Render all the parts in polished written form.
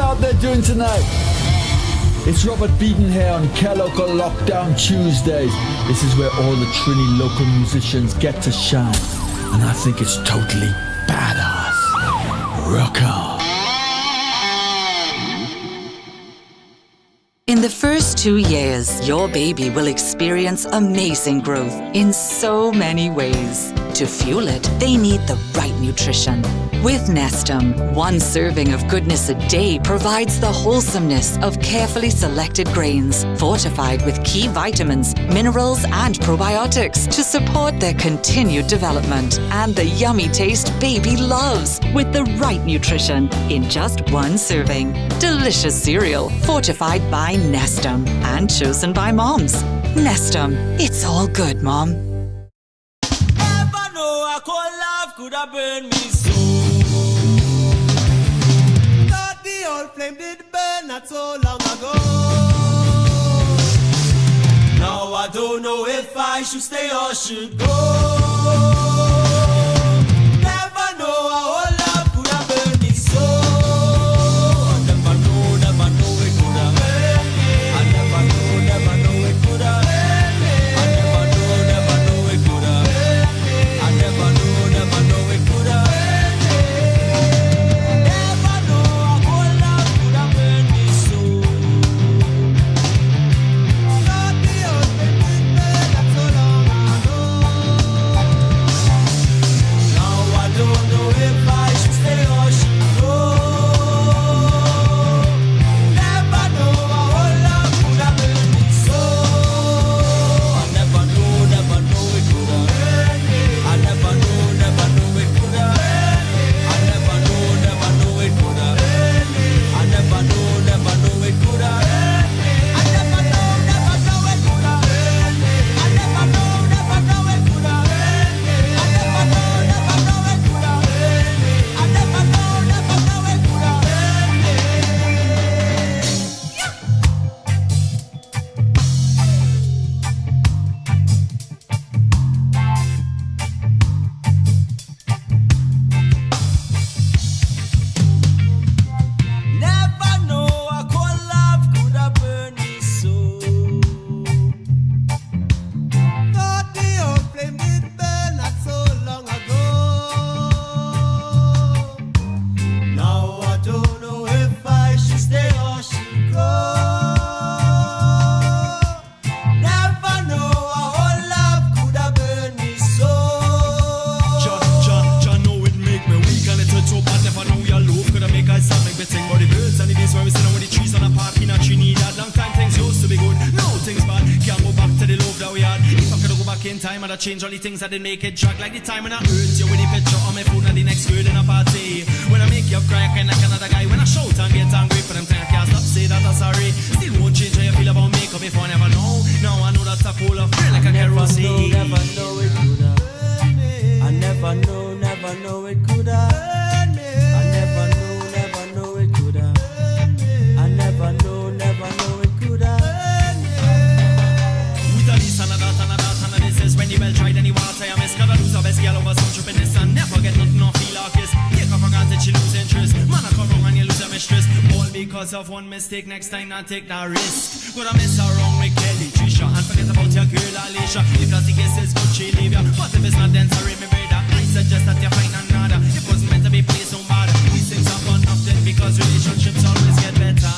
out there doing tonight? It's Robert Beaton here on Kelocal Lockdown Tuesdays. This is where all the Trini local musicians get to shine. And I think it's totally badass. Rock on. In the first 2 years, your baby will experience amazing growth in so many ways. To fuel it, they need the right nutrition. With Nestum, 1 serving of goodness a day provides the wholesomeness of carefully selected grains, fortified with key vitamins, minerals, and probiotics to support their continued development and the yummy taste baby loves with the right nutrition in just 1 serving. Delicious cereal fortified by Nestum and chosen by moms. Nestum, it's all good, Mom. Never know a cold love could have burned me so. Thought the old flame did burn not so long ago. Now I don't know if I should stay or should go. Never know a whole love could have burned me so. I never know it could have hurt me. I never know it could have hurt me. I never know it could have hurt me. I never know it could have hurt me. Never know a whole love could have burned me so. Not the old flame did burn not so long ago. Now I don't know if I should stay or should go. Never know a whole love could have burned me so. I never know it could have hurt me. I never know it could have hurt me. I never know it could have hurt me. I never know it could have hurt me. I never know it could have hurt me. I never know it could have hurt me. I never know it could have hurt me. I never know it could have hurt me. Never know a cold love could have burned me so. Thought the old flame did burn not so long ago. Now I don't know if I should stay or should go. Never know a whole love could have burned me so. Jah know it make me weak and it hurt so bad. Never know your love could have make us stop make me think about the birds and the bees when we sit down with the trees on a park in a Trinidad. Long time things used to be good, now things bad. Can't go back to the love that we had. If I could go back in time, I'd have changed all the things that didn't make it drag. Like the time when I hurt you with the picture on my phone and the next girl in a party. When I make you cry, I can like another guy. When I shout and get angry for them time, I can't stop say that I'm sorry. Still won't change how you feel about me, cause before I never know. Now I know that's a cool of feel like a kerosene. Never know it could have hurt me. I never know it could have hurt me. I never know it could have hurt me. I never know it could have hurt me. With a this and a that and a that and a this is when the bell tried any water I miss. Cause I lose a best girl over some stupidness and never get nothing or feel like this. Take her for granted, she lose interest. Man, I come wrong and you lose your mistress. All because of one mistake, next time not take that risk. Gonna mess around with Kelly, Trisha, and forget about your girl Alicia. If that's the case, it's good she leave ya. But if it's not, then sorry, me brother. I suggest that you find another. It wasn't meant to be played so bad. These things are fun often because relationships always get better.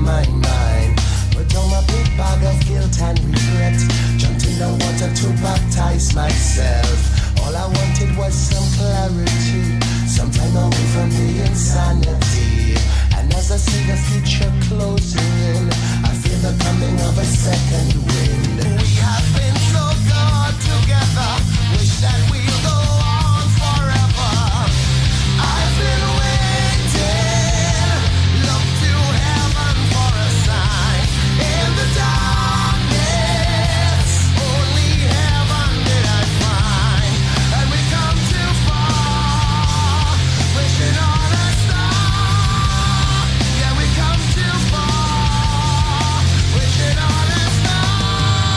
my mind. Put on my big bag of guilt and regret. Jumped in the water to baptize myself. All I wanted was some clarity, some time away from the insanity. And as I see the future closing in, I feel the coming of a second wind. We have been so good together, wish that we'll go on forever. I've been waiting, look to heaven for a sign. In the darkness, only heaven did I find. And we come too far, wishing on a star. Yeah, we come too far, wishing on a star.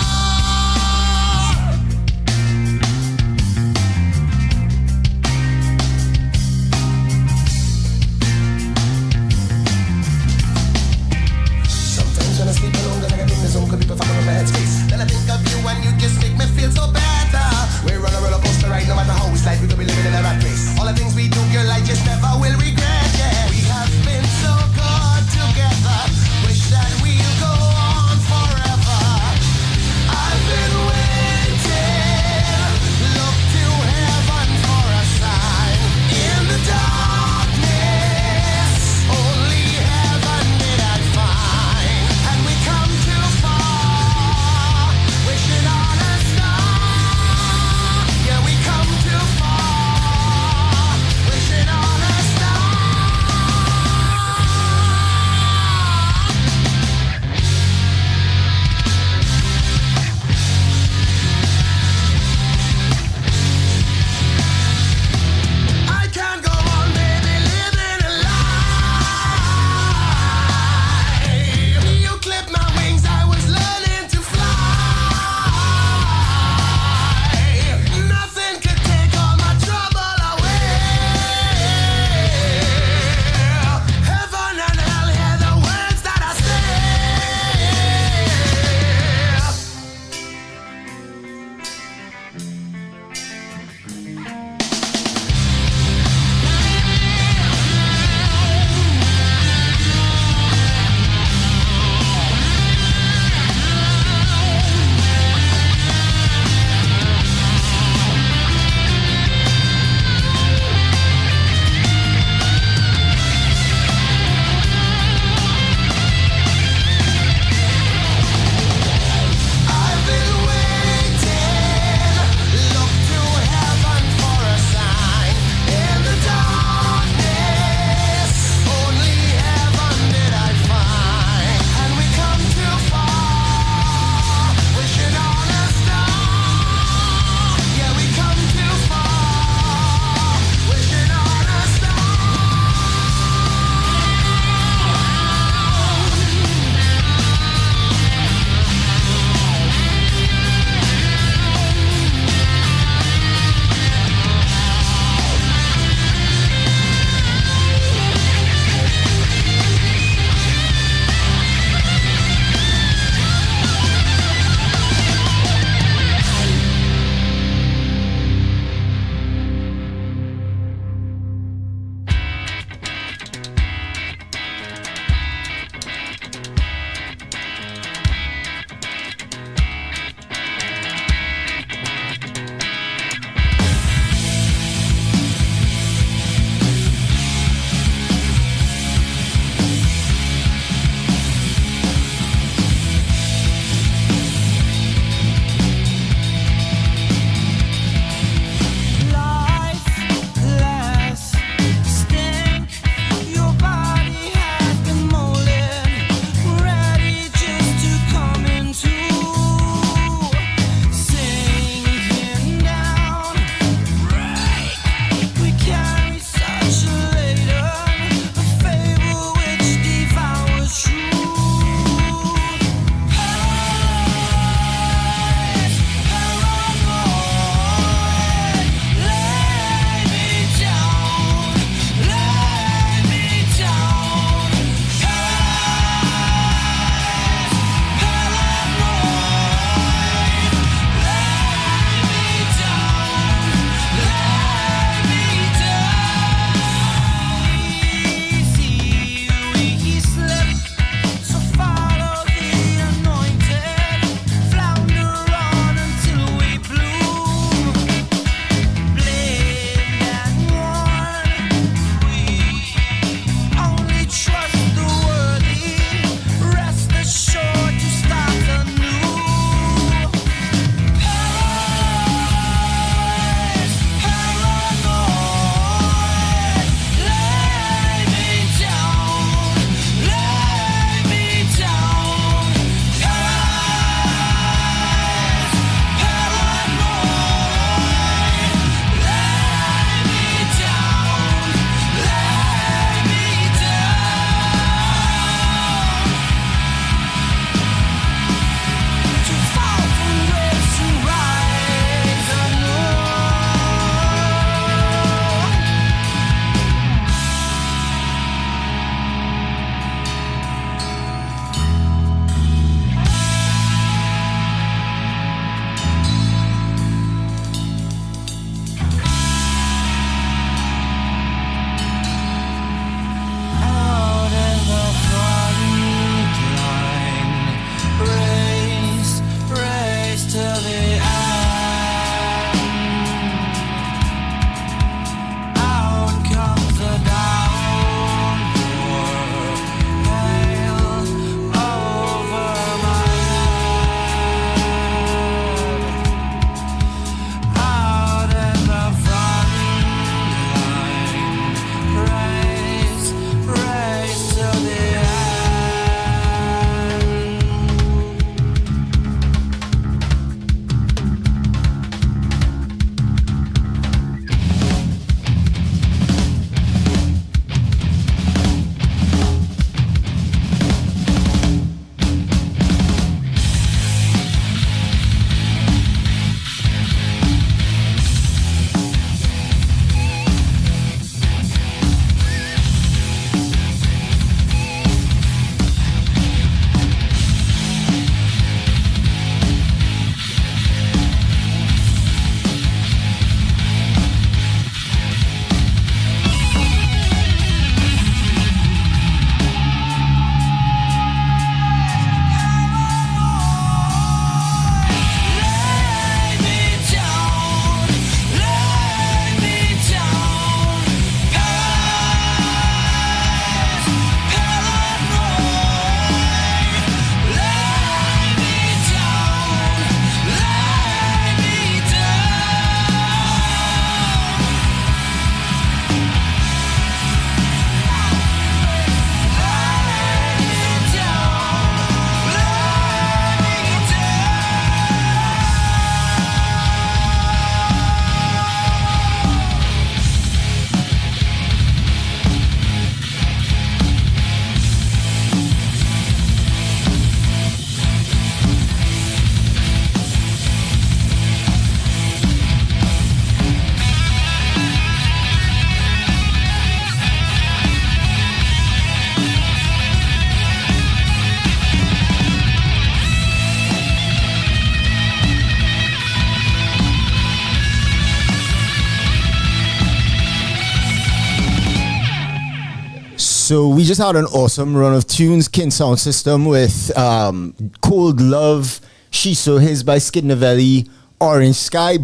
So we just had an awesome run of tunes, Kin Sound System with Cold Love, Shiso His by Skid Novelli, Orange Sky,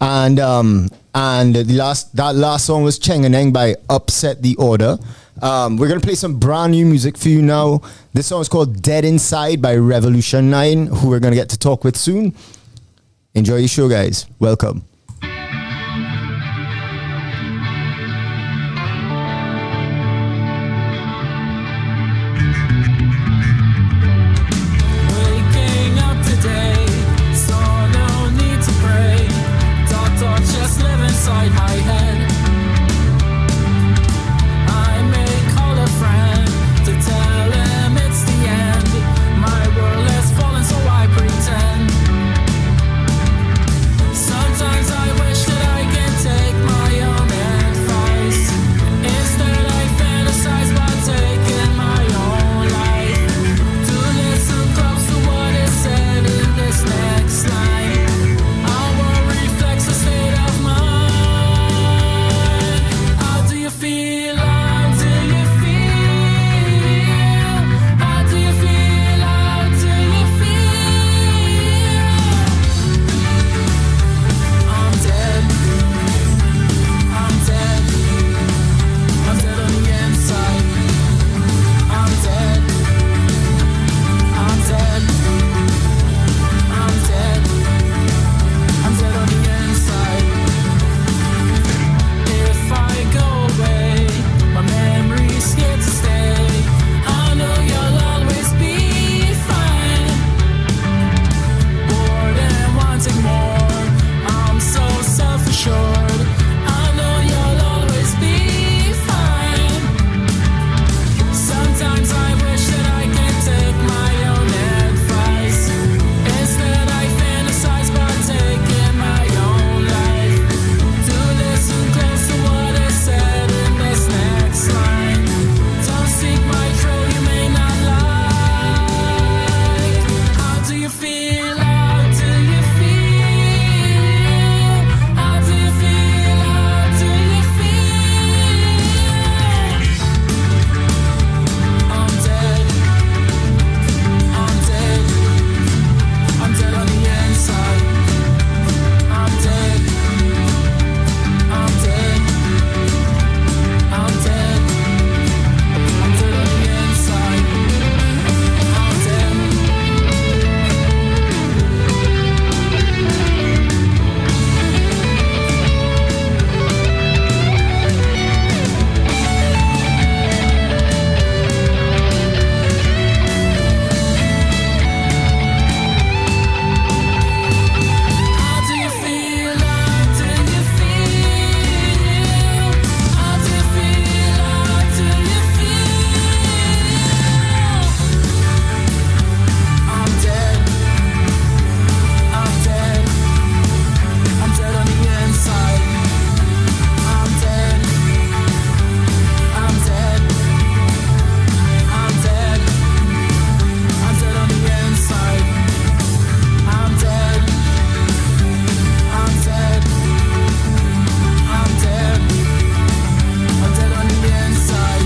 and that last song was Cheng and Eng by Upset the Order. We're gonna play some brand new music for you now. This song is called Dead Inside by Revolution 9, who we're gonna get to talk with soon. Enjoy your show, guys. Welcome. Waking up today, so no need to pray. Thoughts just live inside my head. I may call a friend to tell him it's the end. My world has fallen, so I pretend. Sometimes I wish that I can take my own advice. Instead I fantasize about taking my own life. To listen close to what is said in this next line. Our reflects a state of mind. How do you feel? How do you feel? How do you feel? How do you feel? I'm dead. I'm dead. I'm dead on the inside. I'm dead. I'm dead. I'm dead. I'm dead on the inside. If I go away, my memory's here to stay. I know you'll always be fine. Bored and wanting more. I'm so self-assured. I know you'll always be fine. Sometimes I wish that I can take my own advice. Instead I fantasize about taking my own life. To listen close to what is said in this next line. Don't seek my throat, you may not like. How do you feel? How do you feel? How do you feel? How do you feel? I'm dead. I'm dead. I'm dead on the inside. I'm dead. I'm dead. I'm dead. I'm dead on the inside. I'm dead. How do you feel? How do you feel? How do you feel? How do you feel? I'm dead. I'm dead. I'm dead on the inside. I'm dead. I'm dead. I'm dead. I'm dead on the inside. I'm dead. I'm dead. I'm dead. I'm dead on the inside.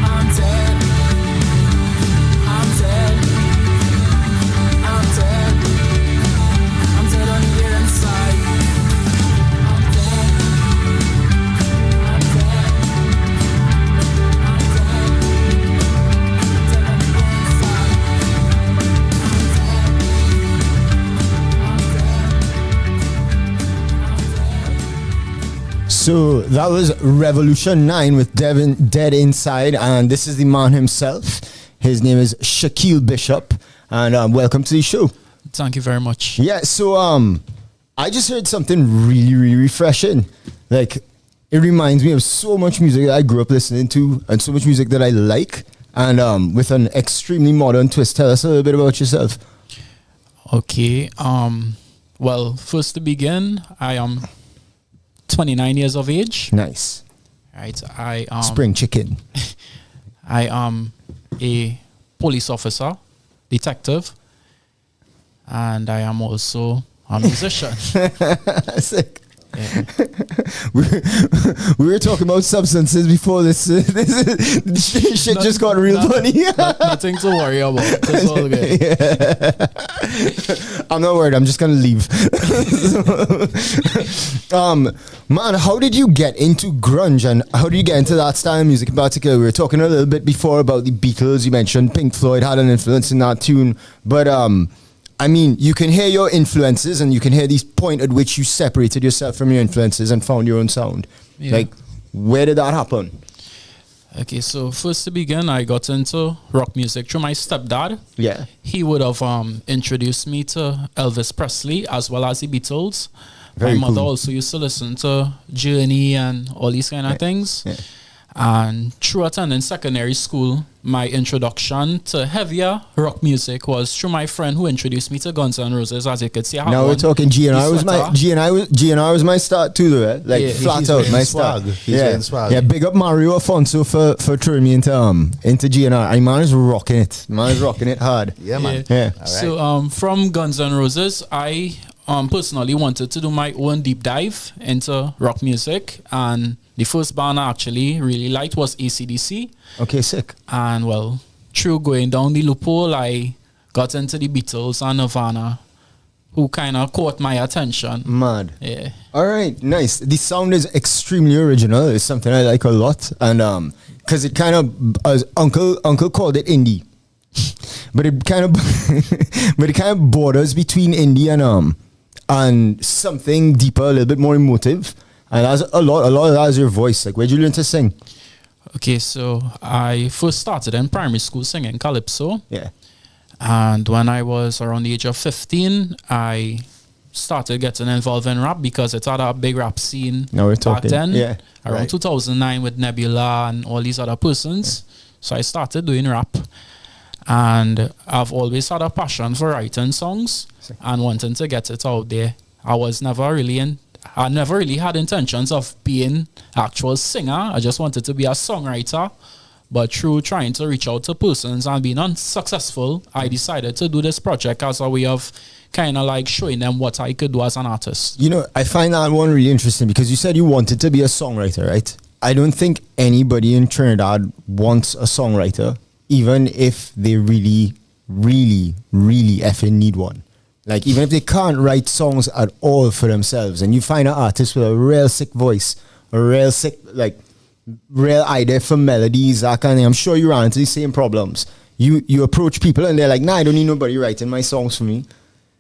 I'm dead. I'm dead. I'm dead. I'm dead on the inside. I'm dead. I'm dead. I'm dead. So that was Revolution 9 with Dead Inside, and this is the man himself. His name is Shaquille Bishop, and welcome to the show. Thank you very much. Yeah, so I just heard something really, really refreshing. Like, it reminds me of so much music that I grew up listening to, and so much music that I like, and with an extremely modern twist. Tell us a little bit about yourself. Okay. Well, first to begin, I am 29 years of age. Nice. Right. I Spring chicken. I am a police officer, detective, and I am also a musician. Sick. We were talking about substances before this. This shit just got real funny. Nothing to worry about. It's all good. I'm not worried. I'm just gonna leave. Man, how did you get into grunge, and how did you get into that style of music in particular? We were talking a little bit before about the Beatles. You mentioned Pink Floyd had an influence in that tune, but I mean, you can hear your influences, and you can hear the point at which you separated yourself from your influences and found your own sound. Yeah. Like, where did that happen? Okay, so first to begin, I got into rock music through my stepdad. Yeah. He would have introduced me to Elvis Presley as well as the Beatles. Very my mother cool. also used to listen to Journey and all these kind of things. Yeah. And through attending secondary school, my introduction to heavier rock music was through my friend who introduced me to Guns N' Roses. As you could see, I have Now we're one, talking the GNR was my sweater. GNR was my start too, though. Like Yeah, flat he's out wearing my swag. start. He's wearing swag. Yeah, big up Mario Afonso for throwing me into GNR. And man is rocking it. Man is rocking it hard. Yeah, man. Yeah. All right. So from Guns N' Roses, I personally wanted to do my own deep dive into rock music, and the first band I actually really liked was AC/DC. Okay, sick. And well, through going down the loophole, I got into the Beatles and Nirvana, who kind of caught my attention. Mad. Yeah. All right, nice. The sound is extremely original. It's something I like a lot, and because it kind of, as Uncle called it indie, but it kind of borders between indie and something deeper, a little bit more emotive. And that's a lot of that is your voice. Like, where'd you learn to sing? Okay, so I first started in primary school singing calypso. Yeah. And when I was around the age of 15, I started getting involved in rap because it had a big rap scene Now we're back talking. then. Yeah. Around Right. 2009 with Nebula and all these other persons. So I started doing rap. And I've always had a passion for writing songs and wanting to get it out there. I never really had intentions of being actual singer. I just wanted to be a songwriter. But through trying to reach out to persons and being unsuccessful, I decided to do this project as a way of kind of like showing them what I could do as an artist. You know, I find that one really interesting because you said you wanted to be a songwriter, right? I don't think anybody in Trinidad wants a songwriter, even if they really, really, really effing need one. Like, even if they can't write songs at all for themselves, and you find an artist with a real sick voice, a real sick, like, real idea for melodies, that kind of thing. I'm sure you run into the same problems. You approach people and they're like, nah, I don't need nobody writing my songs for me.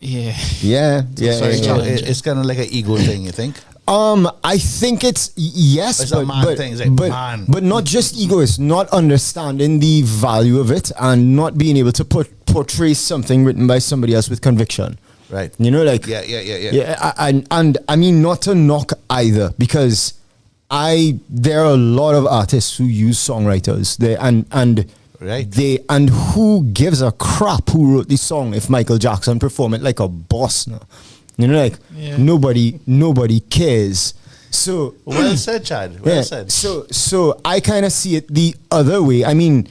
Yeah. Yeah. Sorry, so challenging. it's kind of like an ego thing, you think? I think it's yes, It's a man thing. It's like, man. but not just ego. It's not understanding the value of it and not being able to portray something written by somebody else with conviction. Right. You know, like Yeah. and I mean, not to knock either, because there are a lot of artists who use songwriters. And who gives a crap who wrote the song if Michael Jackson performed it like a boss? No? You know, like nobody cares. So Well said, Chad. Well said. So I kind of see it the other way. I mean,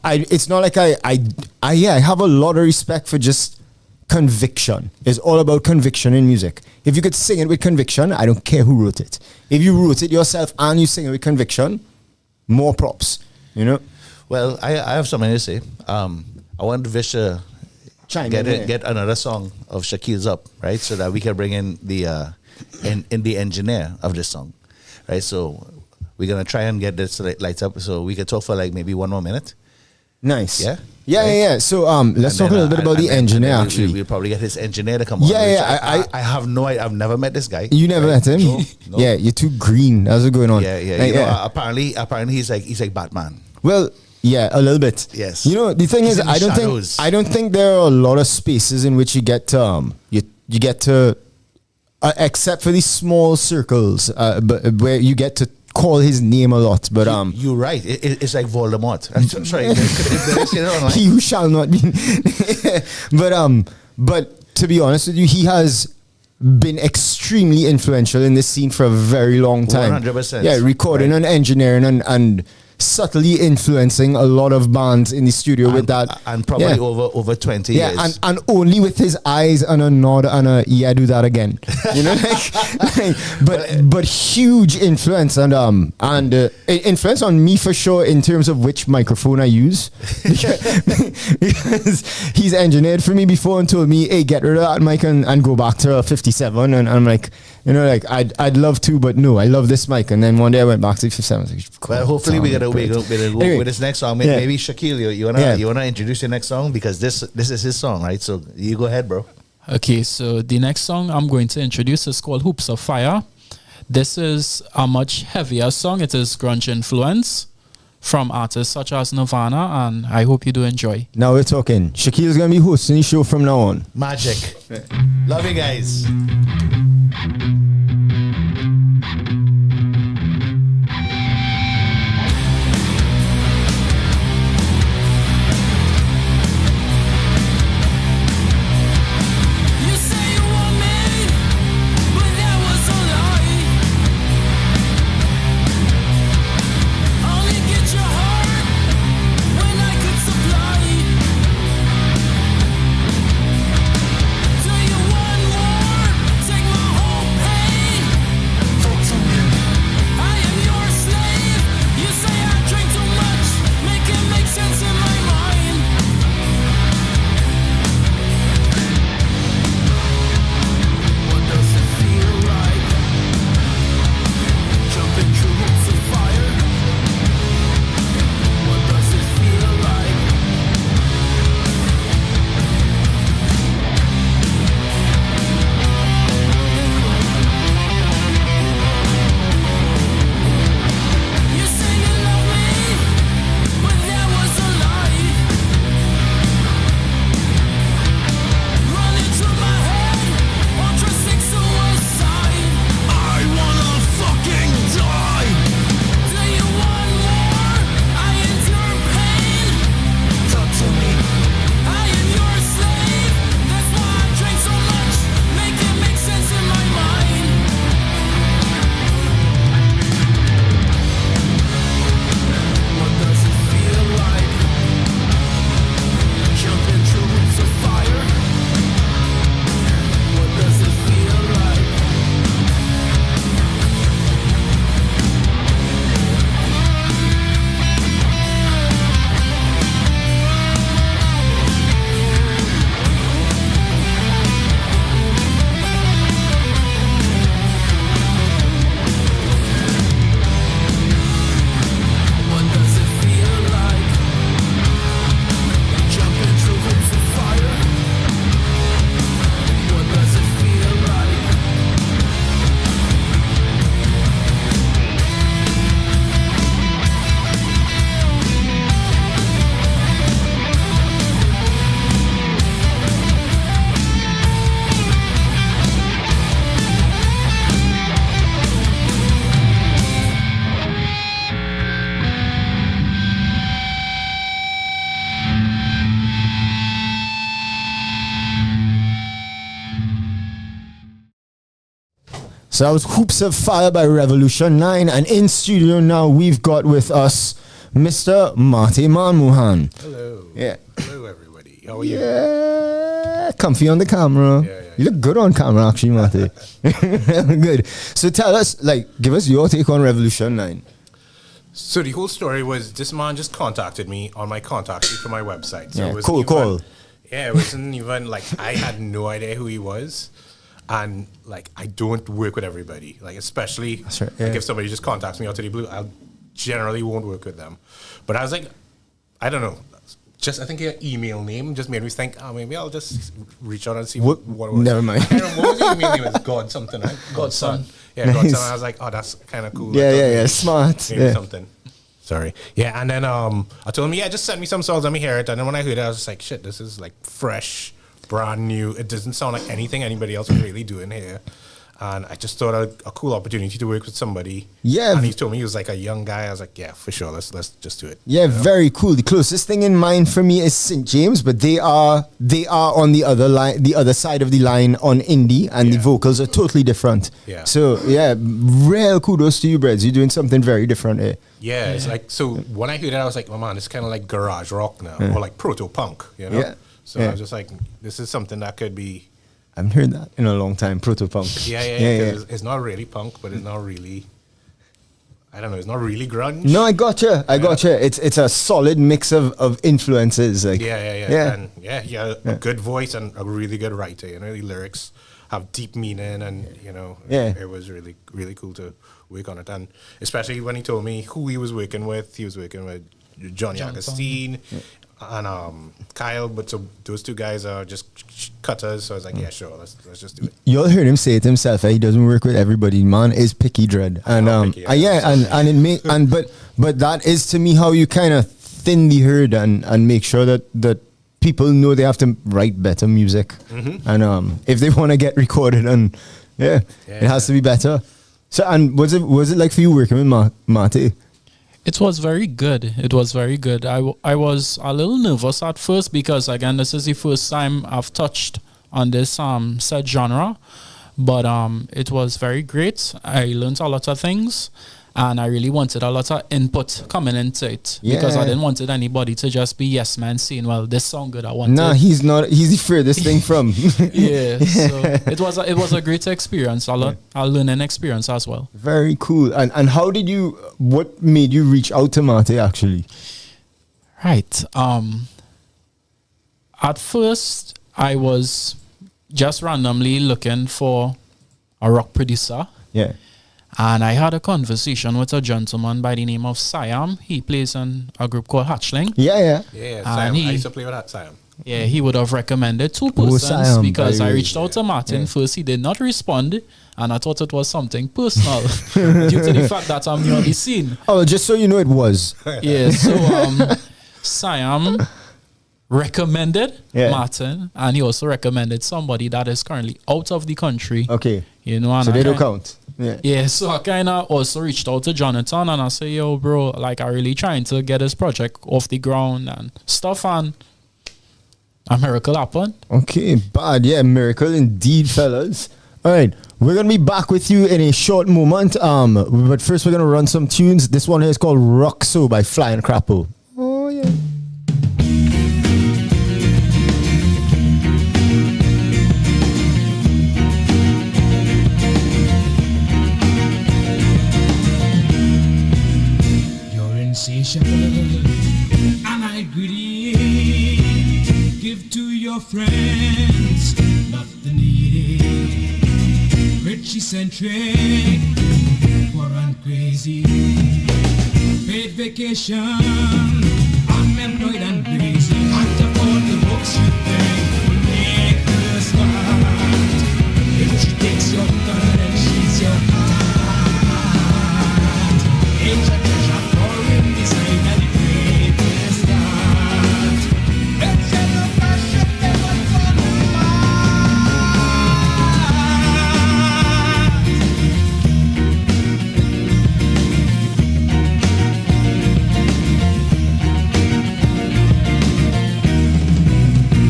it's not like I have a lot of respect for just conviction. It's all about conviction in music. If you could sing it with conviction, I don't care who wrote it. If you wrote it yourself and you sing it with conviction, more props. You know. Well, I have something to say. I want Vish to get another song of Shaquille's up, right? So that we can bring in the the engineer of this song, right? So we're gonna try and get this lights up so we can talk for like maybe 1 more minute. Nice. Yeah? Yeah. So let's talk a little bit about the engineer. Actually, we'll probably get his engineer to come on. Yeah. I have no idea. I've never met this guy. You never met him? No. Yeah, you're too green. That's what's going on. Yeah. Like, You know, apparently he's like Batman. Well, yeah, a little bit. Yes. You know, the thing He's is, in the shadows. I don't think there are a lot of spaces in which you get you get to except for these small circles, but where you get to call his name a lot. But You're right. It's like Voldemort. I'm sorry. Did I say that online? he who shall not be. But to be honest with you, he has been extremely influential in this scene for a very long time. 100%. Yeah, recording Right. and engineering and subtly influencing a lot of bands in the studio with that. And probably over 20 yeah, years. and only with his eyes and a nod and a do that again. You know, but huge influence and influence on me for sure in terms of which microphone I use. Because he's engineered for me before and told me, hey, get rid of that mic and go back to a 57. And I'm like, you know, like I'd love to, but no, I love this mic. And then one day I went back to 57. Like, well, hopefully we gotta go anyway, with this next song. Maybe Shaquille, you wanna introduce your next song, because this is his song, right? So you go ahead, bro. Okay, so the next song I'm going to introduce is called Hoops of Fire. This is a much heavier song. It is grunge influence from artists such as Nirvana, and I hope you do enjoy. Now we're talking. Shaquille's gonna be hosting the show from now on. Magic. Love you guys. Take my whole So that was Hoops of Fire by Revolution 9. And in studio now, we've got with us Mr. Marty Manmohan. Hello. Yeah. Hello, everybody. How are you? Yeah. Comfy on the camera. Yeah. You look good on camera, actually, Marty. Good. So tell us, give us your take on Revolution 9. So the whole story was this man just contacted me on my contact sheet for my website. So Yeah, it wasn't cool, even, cool. Yeah, it wasn't even I had no idea who he was. And I don't work with everybody. Especially That's right, yeah. if somebody just contacts me out of the blue, I generally won't work with them. But I was I don't know. I think your email name just made me think, maybe I'll just reach out and see what it was. Never mind. I can't remember what was your email name? It was God something, right? Godson. Yeah, Nice. Godson. I was that's kind of cool. Yeah. Smart. Maybe Yeah. something. Sorry. Yeah, and then I told him, just send me some songs, let me hear it. And then when I heard it, I was just like, shit, this is fresh, brand new. It doesn't sound like anything anybody else is really doing here. And I just thought a cool opportunity to work with somebody. Yeah. And he told me he was like a young guy. I was like, yeah, for sure. Let's just do it. Yeah, You know? very cool. The closest thing in mind for me is St. James, but they are on the other line, the other side of the line on indie, and the vocals are totally different. Yeah. So yeah, real kudos to you, Breds. You're doing something very different here. Yeah, it's like, so when I heard it, I was like, oh man, it's kind of like garage rock now, or like proto punk, you know? Yeah. So I was just like, this is something that could be. I haven't heard that in a long time. Proto punk. Yeah. It's not really punk, but it's not really. I don't know. It's not really grunge. No, I gotcha. It's a solid mix of influences. Like, Yeah. And a good voice and a really good writer. You know, the lyrics have deep meaning, and you know, it was really, really cool to work on it. And especially when he told me who he was working with. He was working with Johnny Agostine and Kyle. But so those two guys are just cutters. So I was like, yeah, sure, let's just do it. You all heard him say it himself. He doesn't work with everybody. Man is picky dread, and but that is to me how you kind of thin the herd and make sure that people know they have to write better music, and if they want to get recorded, and it has to be better. So, and was it like for you working with Marty? It was very good. I was a little nervous at first because, again, this is the first time I've touched on this said genre. But it was very great. I learned a lot of things. And I really wanted a lot of input coming into it. Because I didn't want anybody to just be yes man saying, well, this song good, I want it. Nah, he's not. He's the furthest thing from. So it was a great experience. A learning experience as well. Very cool. And how did what made you reach out to Marty actually? Right. At first, I was just randomly looking for a rock producer. Yeah. And I had a conversation with a gentleman by the name of Siam. He plays in a group called Hatchling. Yeah, Siam. I used to play with that Siam. Yeah, he would have recommended two persons because I reached out to Martin. First, he did not respond, and I thought it was something personal due to the fact that I'm new on the scene. Oh, just so you know, it was. Yeah, so Siam recommended Martin, and he also recommended somebody that is currently out of the country. Okay. You know, and so they don't count. Yeah, so I kind of also reached out to Jonathan and I say, yo, bro, like I really trying to get this project off the ground and stuff, and a miracle happened. Okay, bad. Yeah, miracle indeed, fellas. All right, we're going to be back with you in a short moment. But first we're going to run some tunes. This one here is called Rock So by Flying Crapple. Oh, yeah. And I greedy, give to your friends, not the needy. Rich eccentric, poor and crazy. Paid vacation, unemployed and crazy. Can't afford the books you pay, make her smart. If she takes your gun and she's your heart, ain't your treasure for in this life and the greatest start. It's in the passion never turn back.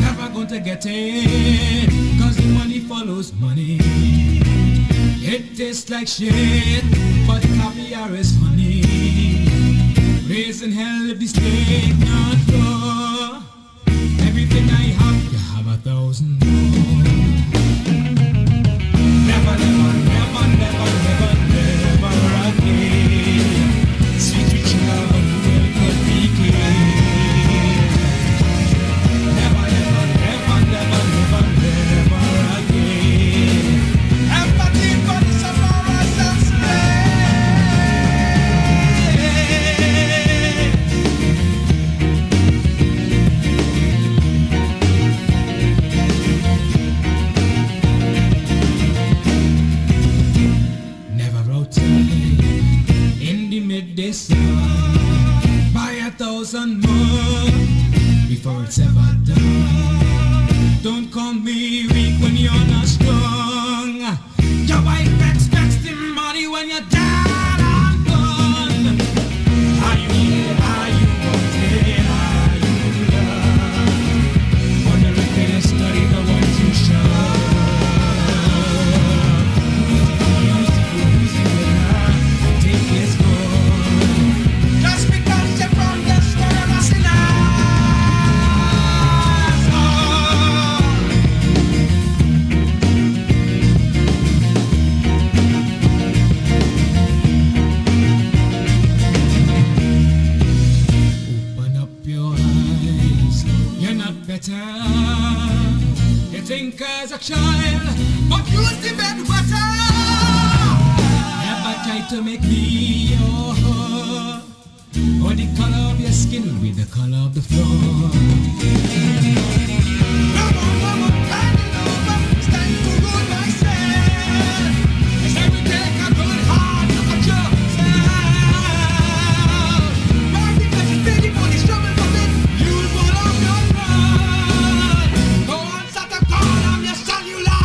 Never going to get it, cause the money follows money. It tastes like shit, but caviar is honey. Raising hell if the steak not raw. Everything I have, you have 1,000 more. Never, never, never, never, never, never again. Sweet rich love will not be clean. Never, never, never, never, never, never again. Empathy for the sufferers and never wrote time in the midday sun. Buy 1,000 more before it's ever done. Don't call me weak when you're not strong. You buy better. You think as a child, but use the bed butter. Never try to make me your heart, or the color of your skin will be the color of the floor. Come on, hand it over, stand for good myself. I say we take a good hard look at yourself. Why? Because it's ready for this trouble from it. You'll pull off your run. Go on, start a call on your cellular.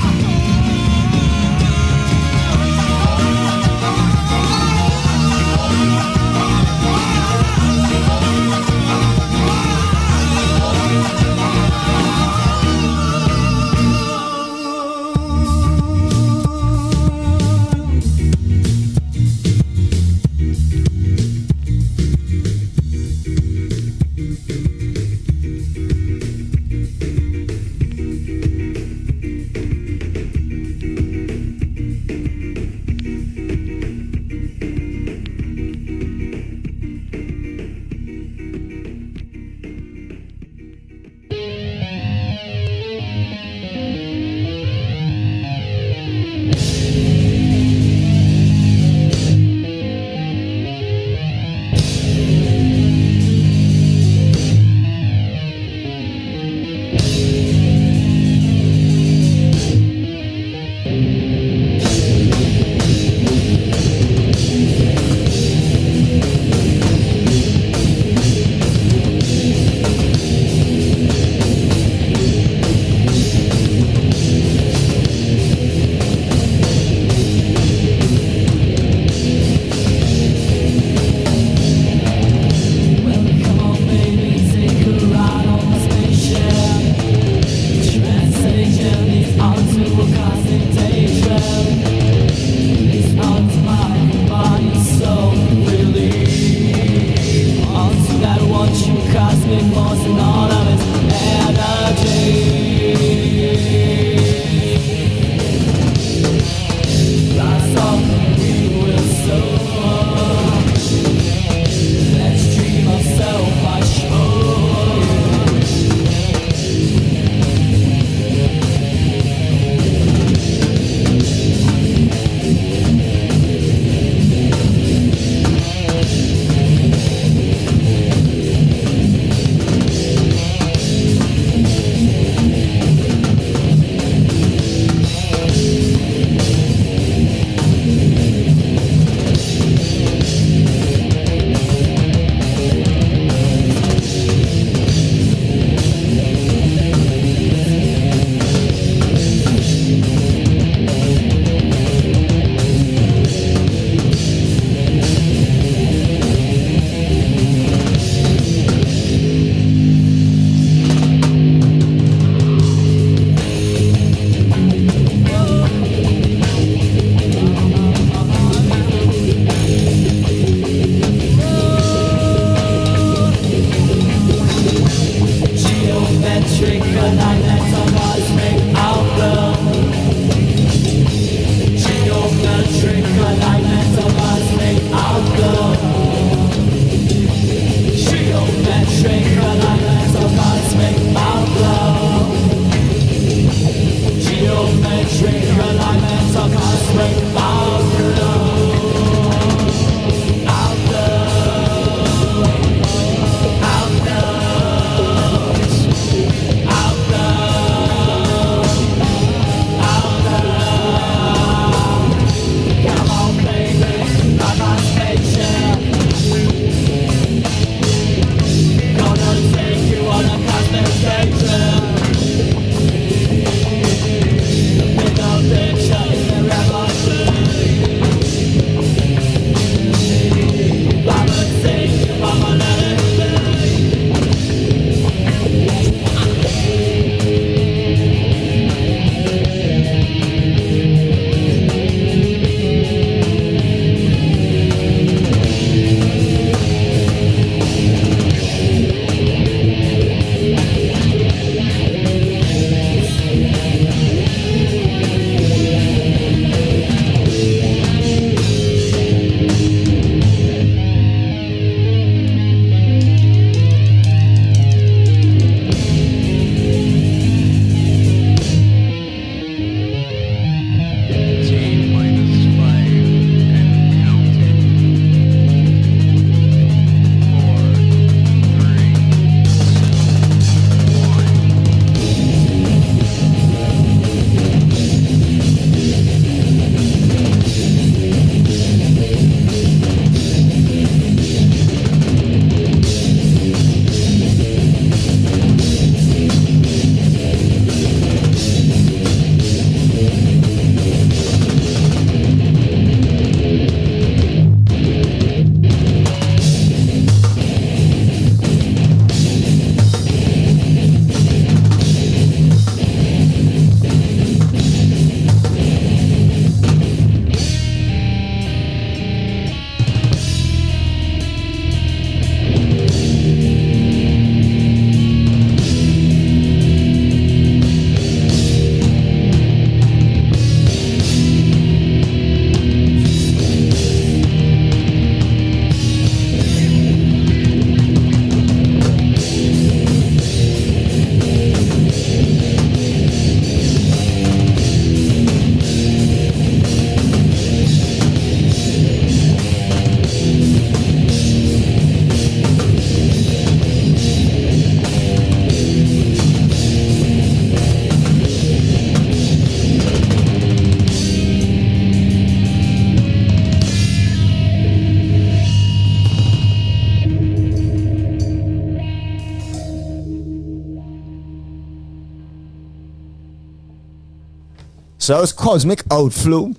So that was Cosmic Outflow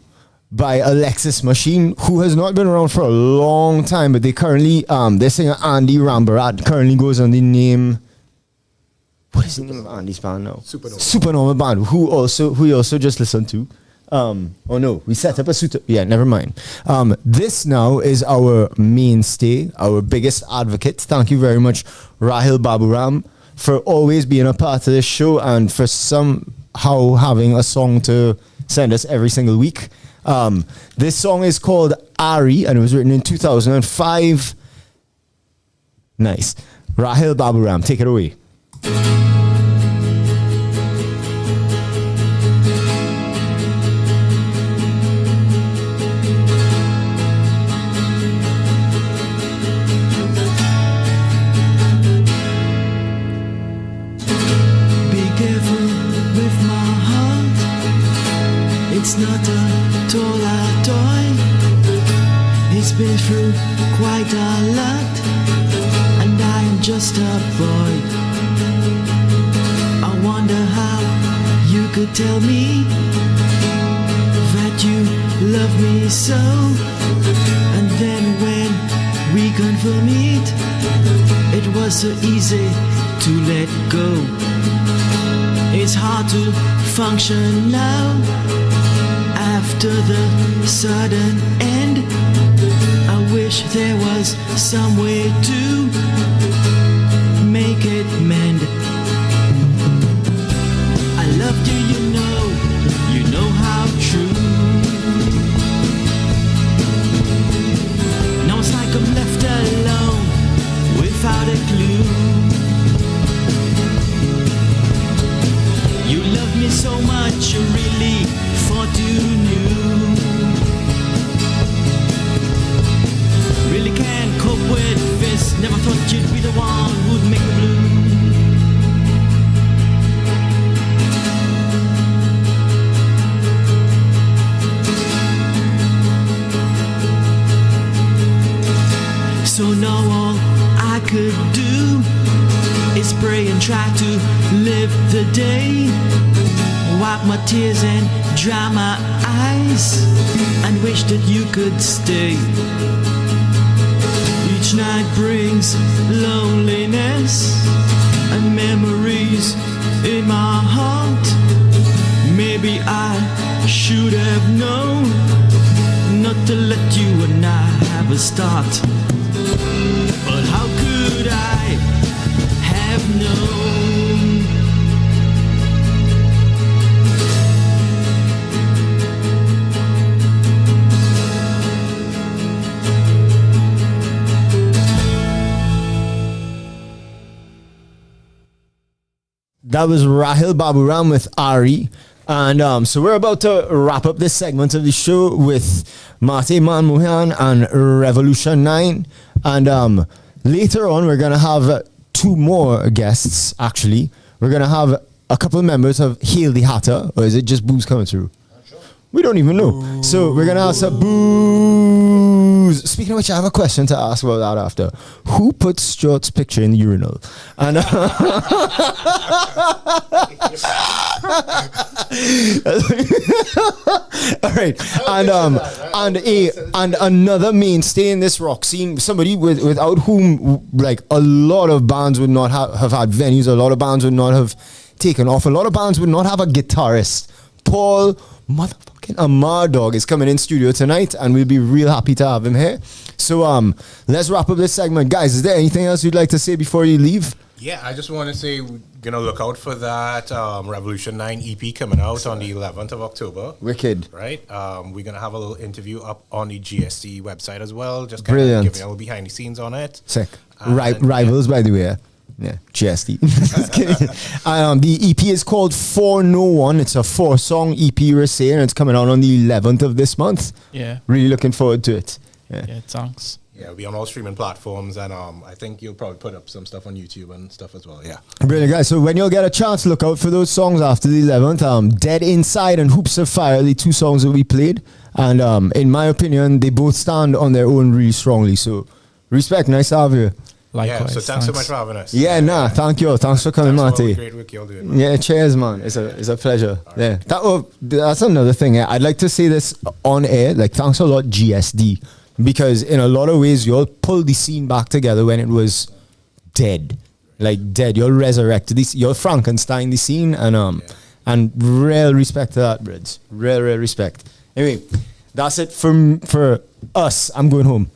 by Alexis Machine, who has not been around for a long time, but they currently, their singer Andy Rambarat currently goes on the name, what is the name of Andy's band now? Supernova Band, who we also just listened to. Oh no, we set up a never mind. This now is our mainstay, our biggest advocate. Thank you very much, Rahil Baburam, for always being a part of this show and for somehow having a song to send us every single week. This song is called Ari and it was written in 2005. Nice. Rahil Baburam, take it away. It's not a taller toy. It's been through quite a lot, and I am just a boy. I wonder how you could tell me that you love me so, and then when we confirm it, it was so easy to let go. It's hard to function now after the sudden end. I wish there was some way to make it mend. I loved you, you know how true. Now it's like I'm left alone without a clue. You love me so much, you really thought you knew. Really can't cope with this. Never thought you'd be the one who'd make me blue. So now all I could do is pray and try to live the day. Wipe my tears and dry my eyes and wish that you could stay. Each night brings loneliness and memories in my heart. Maybe I should have known not to let you and I have a start. But how could I have known? That was Rahil Baburam with Ari. And so we're about to wrap up this segment of the show with Mate Manmohan and Revolution 9. And later on, we're going to have two more guests, actually. We're going to have a couple of members of Hail the Hatter, or is it just booze coming through? We don't even know. Boo. So we're going to have some booze. Speaking of which, I have a question to ask about that after. Who put Stuart's picture in the urinal? And all right. And another mainstay in this rock scene, somebody without whom like a lot of bands would not have had venues, a lot of bands would not have taken off, a lot of bands would not have a guitarist. Paul motherfucking Amar dog is coming in studio tonight, and we'll be real happy to have him here. So let's wrap up this segment. Guys, is there anything else you'd like to say before you leave? Yeah, I just want to say we're going to look out for that Revolution 9 EP coming out on the 11th of October. Wicked. Right? We're going to have a little interview up on the GST website as well. Just kind Brilliant. of giving a little behind the scenes on it. Sick. Rivals, by the way. Yeah, GST. Just kidding. The EP is called 401. It's a 4-song EP, we're saying. It's coming out on the 11th of this month. Yeah. Really looking forward to it. Yeah, thanks. Yeah, it'll be on all streaming platforms, and I think you'll probably put up some stuff on YouTube and stuff as well. Yeah. Brilliant, guys. So when you'll get a chance, look out for those songs after the 11th. Dead Inside and Hoops of Fire, the two songs that we played. And in my opinion, they both stand on their own really strongly. So respect. Nice to have you. Likewise. So thanks so much for having us. Yeah, nah, thank you. Thanks for coming, Thanks for all the Marty. great work y'all doing. Man. Yeah, cheers, man. It's a pleasure. Yeah, that's another thing. Yeah. I'd like to say this on air. Like, thanks a lot, GSD, because in a lot of ways, y'all pulled the scene back together when it was dead, like dead. Y'all resurrected this. Y'all Frankenstein the scene, and real respect to that, Brids. Real respect. Anyway, that's it for us. I'm going home.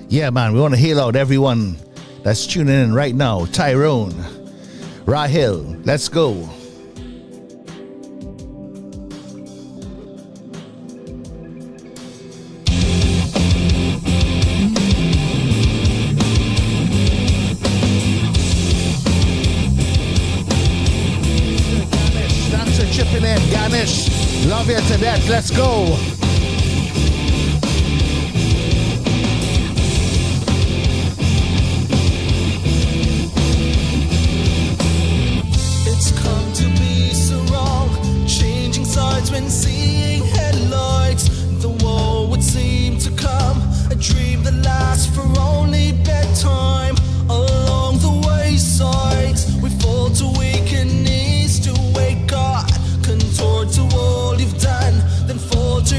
Yeah, man, we want to hail out everyone that's tuning in right now. Tyrone, Rahil, let's go. Thanks for chipping in, Ganesh. Love you to death. Let's go. When seeing headlights, the war would seem to come. A dream that lasts for only bedtime. Along the wayside, we fall to weakened knees to wake God, contort to all you've done, then falter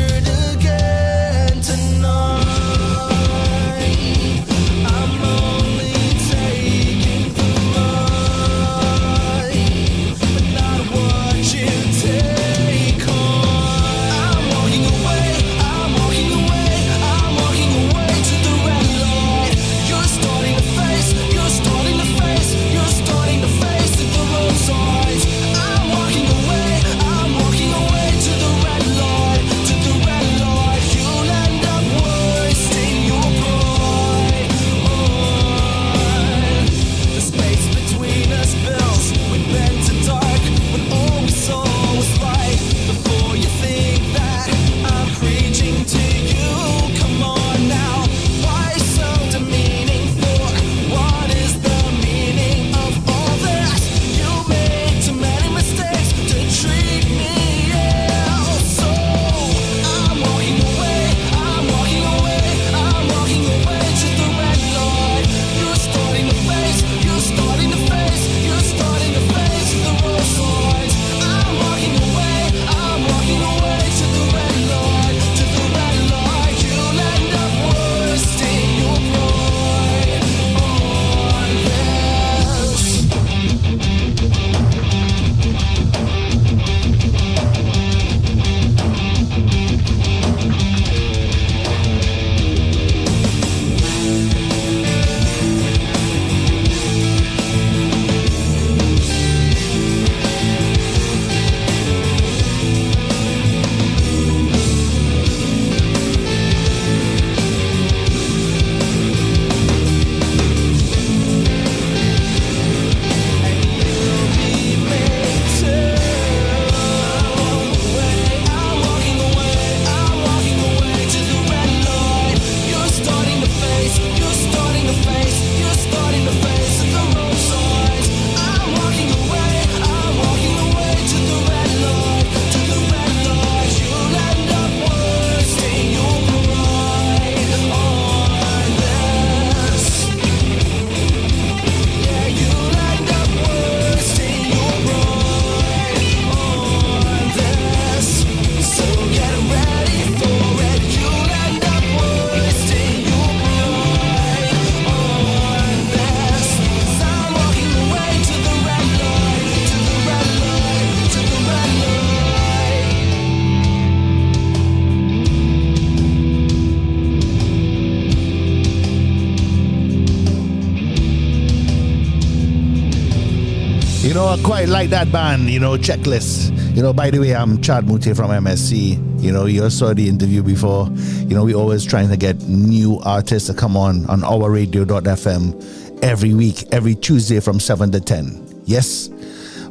You know, I quite like that band, you know, Checklist. You know, by the way, I'm Chad Mute from MSC. You know, you saw the interview before. You know, we're always trying to get new artists to come on OurRadio.fm every week, every Tuesday from 7 to 10. Yes?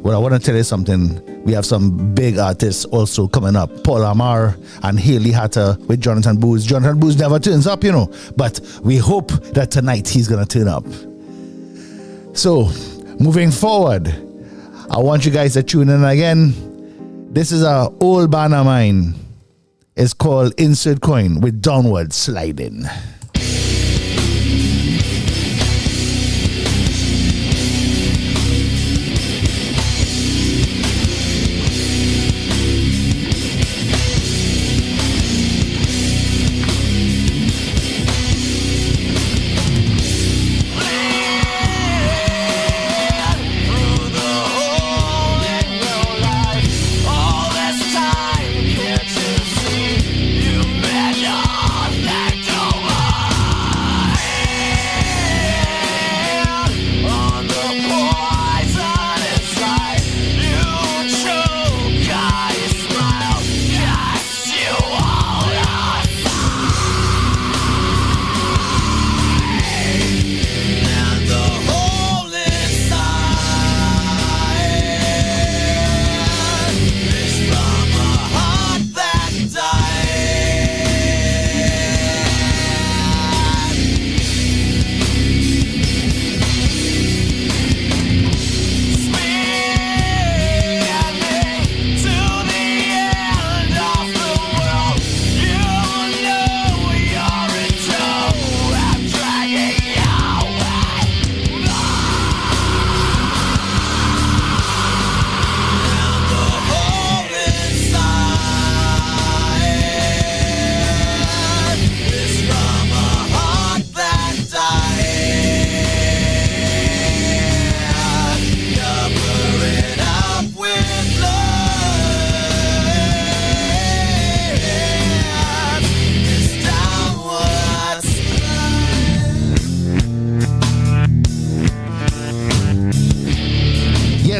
Well, I want to tell you something. We have some big artists also coming up. Paul Amar and Haley Hatter with Jonathan Booz. Jonathan Booz never turns up, you know. But we hope that tonight he's going to turn up. So, moving forward, I want you guys to tune in again. This is an old band of mine. It's called Insert Coin with Downward Sliding.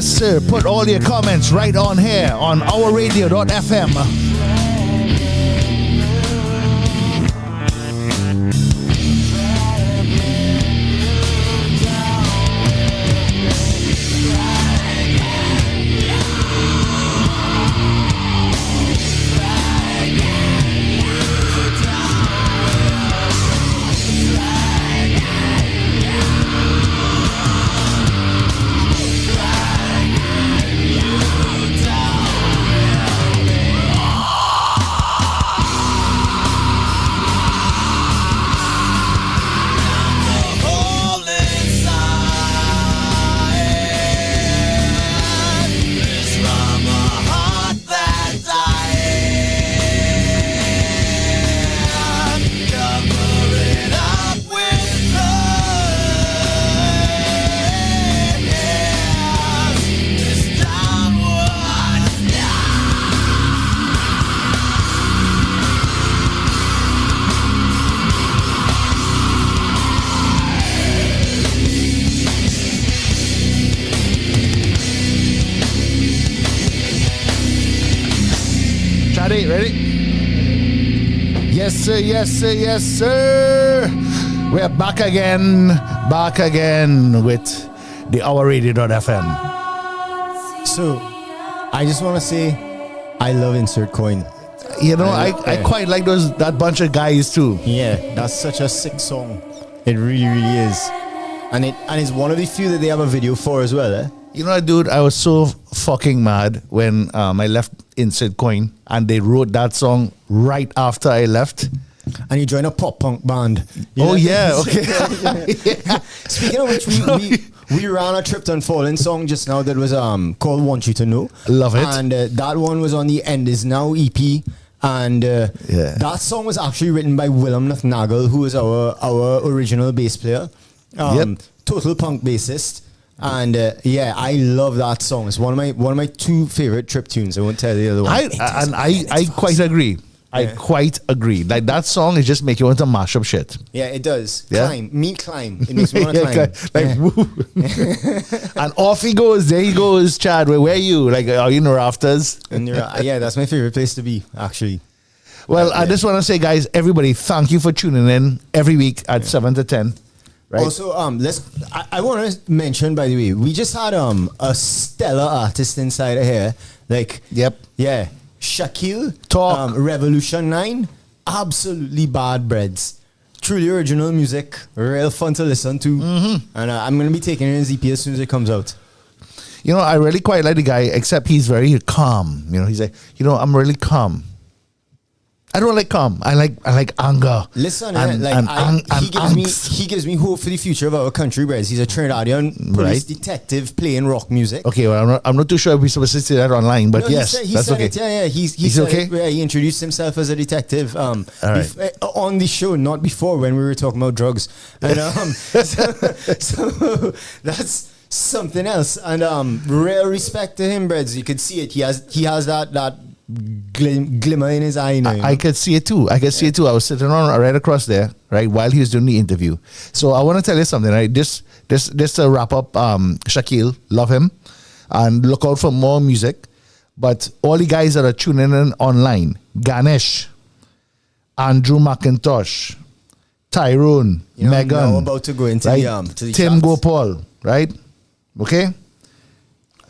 Sir, put all your comments right on here on OurRadio.fm. Ready? Yes, sir, yes, sir, yes, sir. We're back again with the OurRadio.fm. So, I just want to say, I love Insert Coin. You know, I quite like that bunch of guys too. Yeah, that's such a sick song. It really, really is. And it's one of the few that they have a video for as well, eh? You know, dude, I was so fucking mad when I left Insert Coin and they wrote that song right after I left. And you joined a pop punk band. Yeah, okay. Yeah. Speaking of which, we ran a Tripped and Fallen song just now that was called Want You to Know. Love it. And that one was on the End Is Now EP. And that song was actually written by Willem Nagel, who is our original bass player. Total punk bassist. And I love that song. It's one of my two favorite Trip tunes. I won't tell you the other one. I quite agree. I quite agree. Like that song is just make you want to mash up shit. Yeah, it does. Yeah? Climb. It makes me want to climb. Like woo. And off he goes. There he goes, Chad. Where are you? Like, are you in the rafters? And yeah, that's my favorite place to be, actually. Well, I just want to say, guys, everybody, thank you for tuning in every week at 7 to 10. Right. Also, I want to mention, by the way, we just had a stellar artist inside of here. Like, yep. Yeah. Shaquille, Talk. Revolution 9, absolutely bad breads. Truly original music, real fun to listen to. And I'm going to be taking it in ZP as soon as it comes out. You know, I really quite like the guy, except he's very calm. You know, he's like, I'm really calm. I don't like calm. I like anger. Listen, he gives me hope for the future of our country, Brez. He's a Trinidadian police detective playing rock music. Okay, well, I'm not too sure if we're supposed to say that online, but yes, that's okay. He said okay. He introduced himself as a detective on the show, not before when we were talking about drugs. And so that's something else. And real respect to him, Brez. You could see it. He has that glimmer in his eye now. I could see it too. I was sitting on right across there, right, while he was doing the interview. So I want to tell you something, right? This to wrap up, Shaquille, love him, and look out for more music. But all the guys that are tuning in online, Ganesh, Andrew McIntosh, Tyrone, Megan, I'm about to go into right? the Tim charts. Gopal, right? Okay.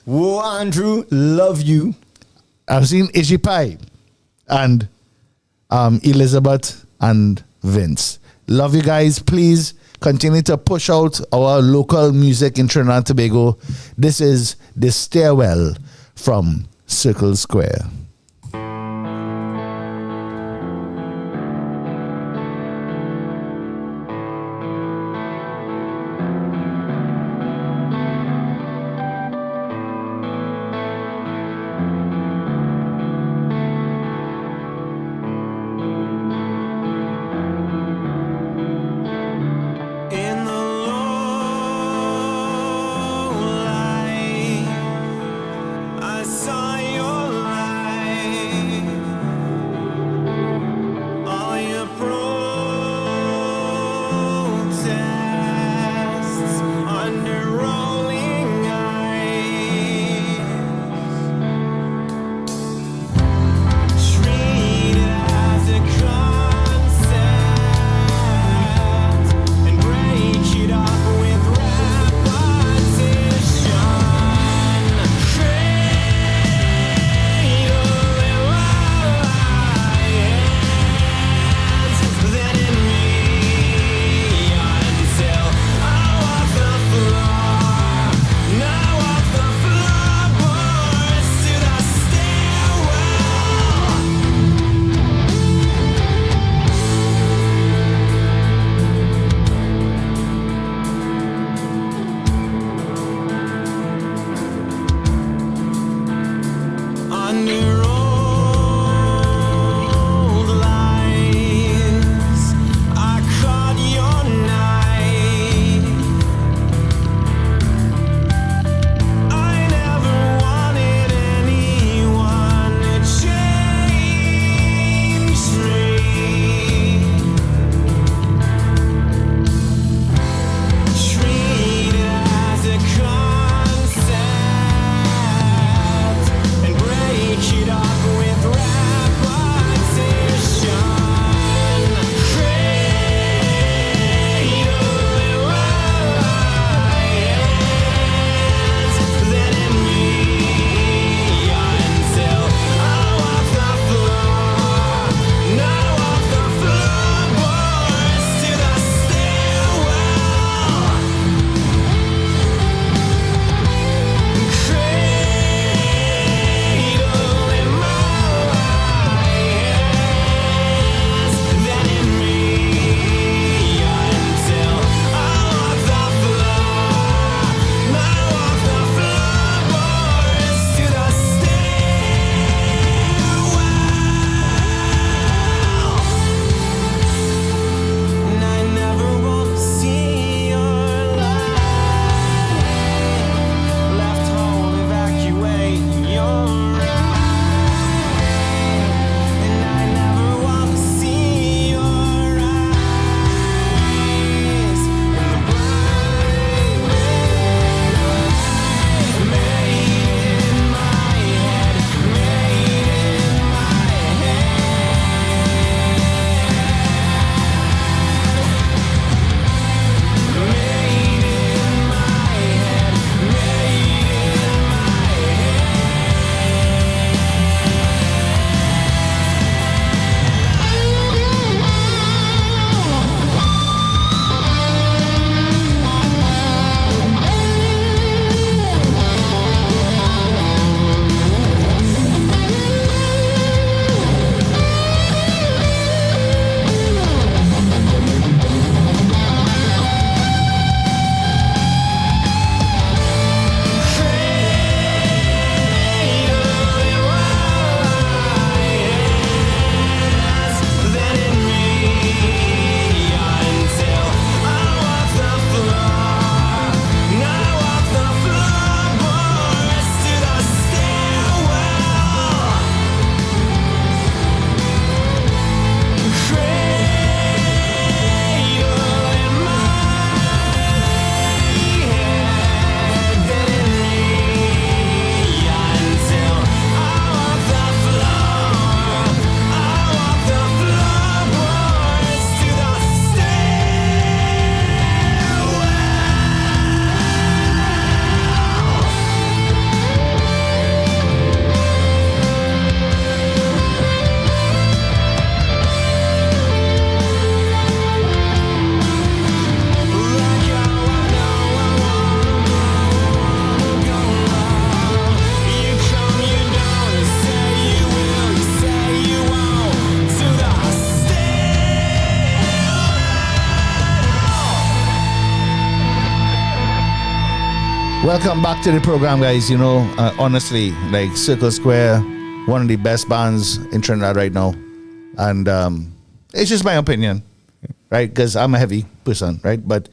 Whoa, Andrew, love you. I've seen Ijipai and Elizabeth and Vince. Love you guys. Please continue to push out our local music in Trinidad and Tobago. This is The Stairwell from Circle Square. In the low light, I saw your light. Welcome back to the program, guys. You know, honestly, like Circle Square, one of the best bands in Trinidad right now. And it's just my opinion, right? Because I'm a heavy person, right? But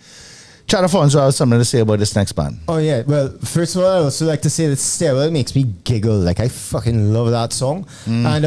Chad Alfonso has something to say about this next band. Oh, yeah. Well, first of all, I also like to say that Stairwell makes me giggle. Like, I fucking love that song. And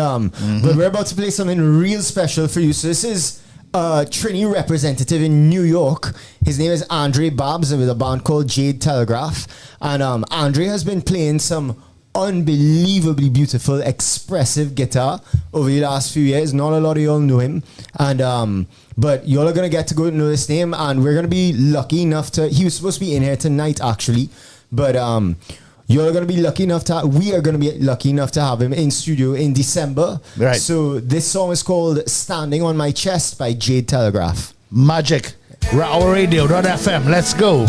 but we're about to play something real special for you. So this is a Trini representative in New York. His name is Andre Babs with a band called Jade Telegraph. And Andre has been playing some unbelievably beautiful, expressive guitar over the last few years. Not a lot of y'all know him. And but y'all are going to get to go know his name. And we're going to be lucky enough to... He was supposed to be in here tonight, actually. But y'all are going to be lucky enough to... We are going to be lucky enough to have him in studio in December. Right. So this song is called Standing on My Chest by Jade Telegraph. Magic. Our radio.fm. Let's go.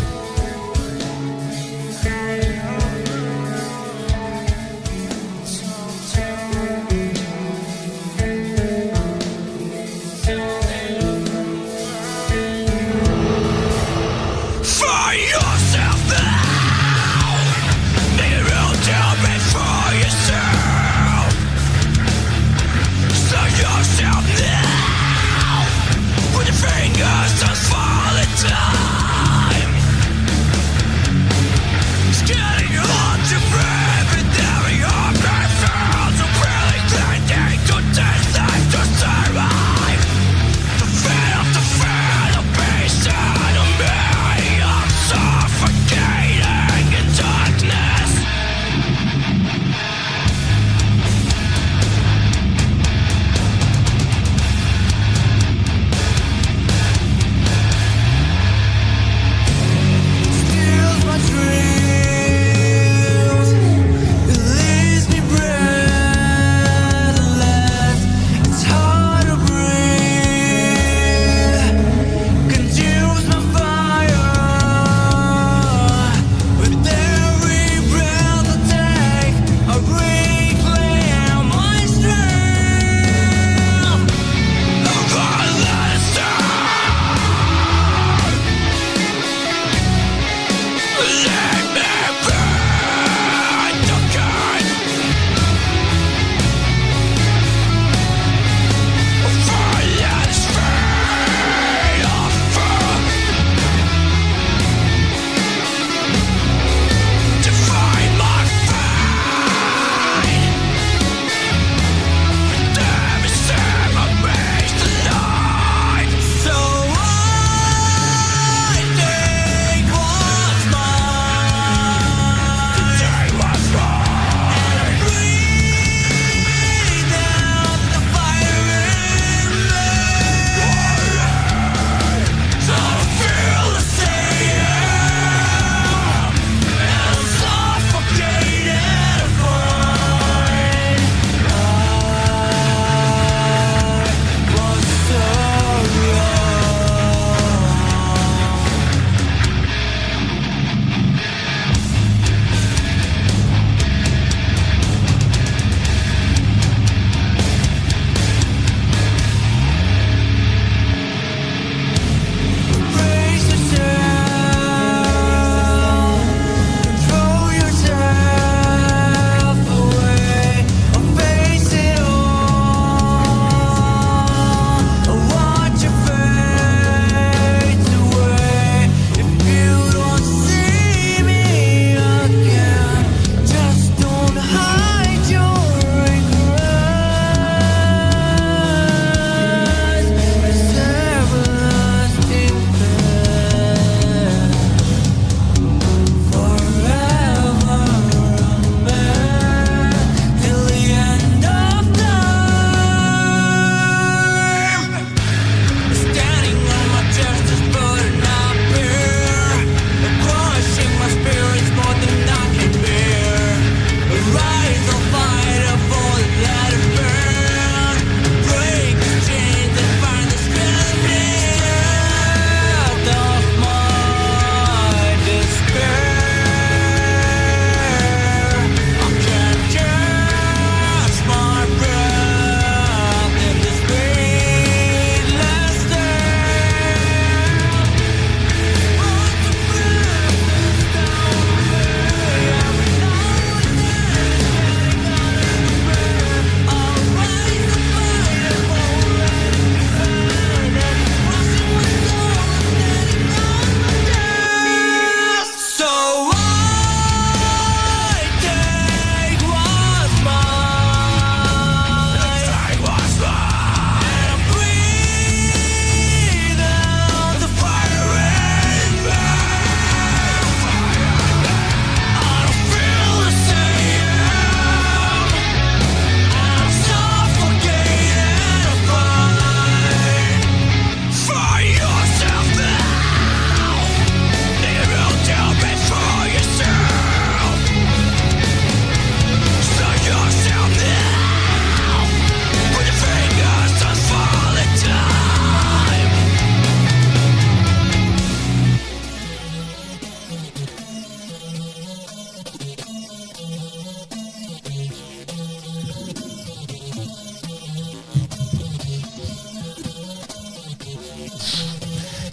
Fingers just fall in time.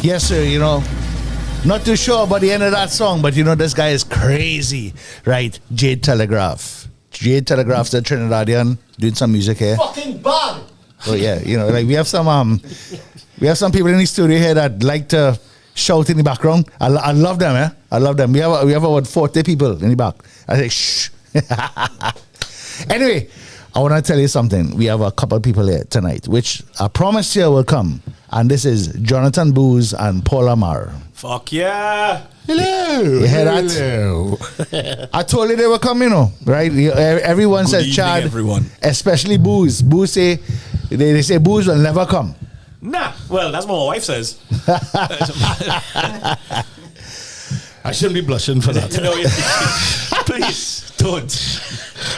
Yes, sir. You know, not too sure about the end of that song, but you know, this guy is crazy, right? Jade Telegraph. Jade Telegraph's a Trinidadian doing some music here. Fucking bad. Oh yeah, you know, like we have some people in the studio here that like to shout in the background. I love them, eh? I love them. We have about 40 people in the back. I say shh. Anyway, I want to tell you something. We have a couple of people here tonight, which I promised you will come. And this is Jonathan Booz and Paul Amar. Fuck yeah. Hello. You hear that? Hello. I told you they were coming, you know, right? Everyone Good says evening, Chad, everyone. especially Booz. Booz say, they say Booz will never come. Nah, well, that's what my wife says. I shouldn't be blushing for that. No, please don't.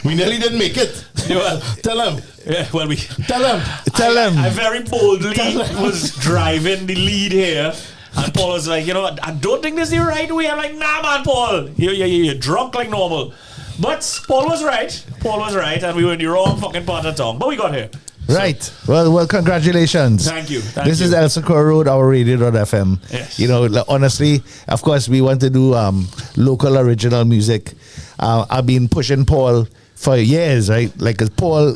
We nearly didn't make it. Well, Tell him. yeah, well, Tell him. I very boldly was driving the lead here, and Paul was like, you know, I don't think this is the right way. I'm like, nah, man, Paul, you're drunk like normal. But Paul was right. Paul was right, and we were in the wrong fucking part of town. But we got here. Right. Well, congratulations. Thank you. This is El Socorro Road, our radio.fm. Yes. You know, honestly, of course, we want to do local original music. I've been pushing Paul for years, right? Like, 'cause Paul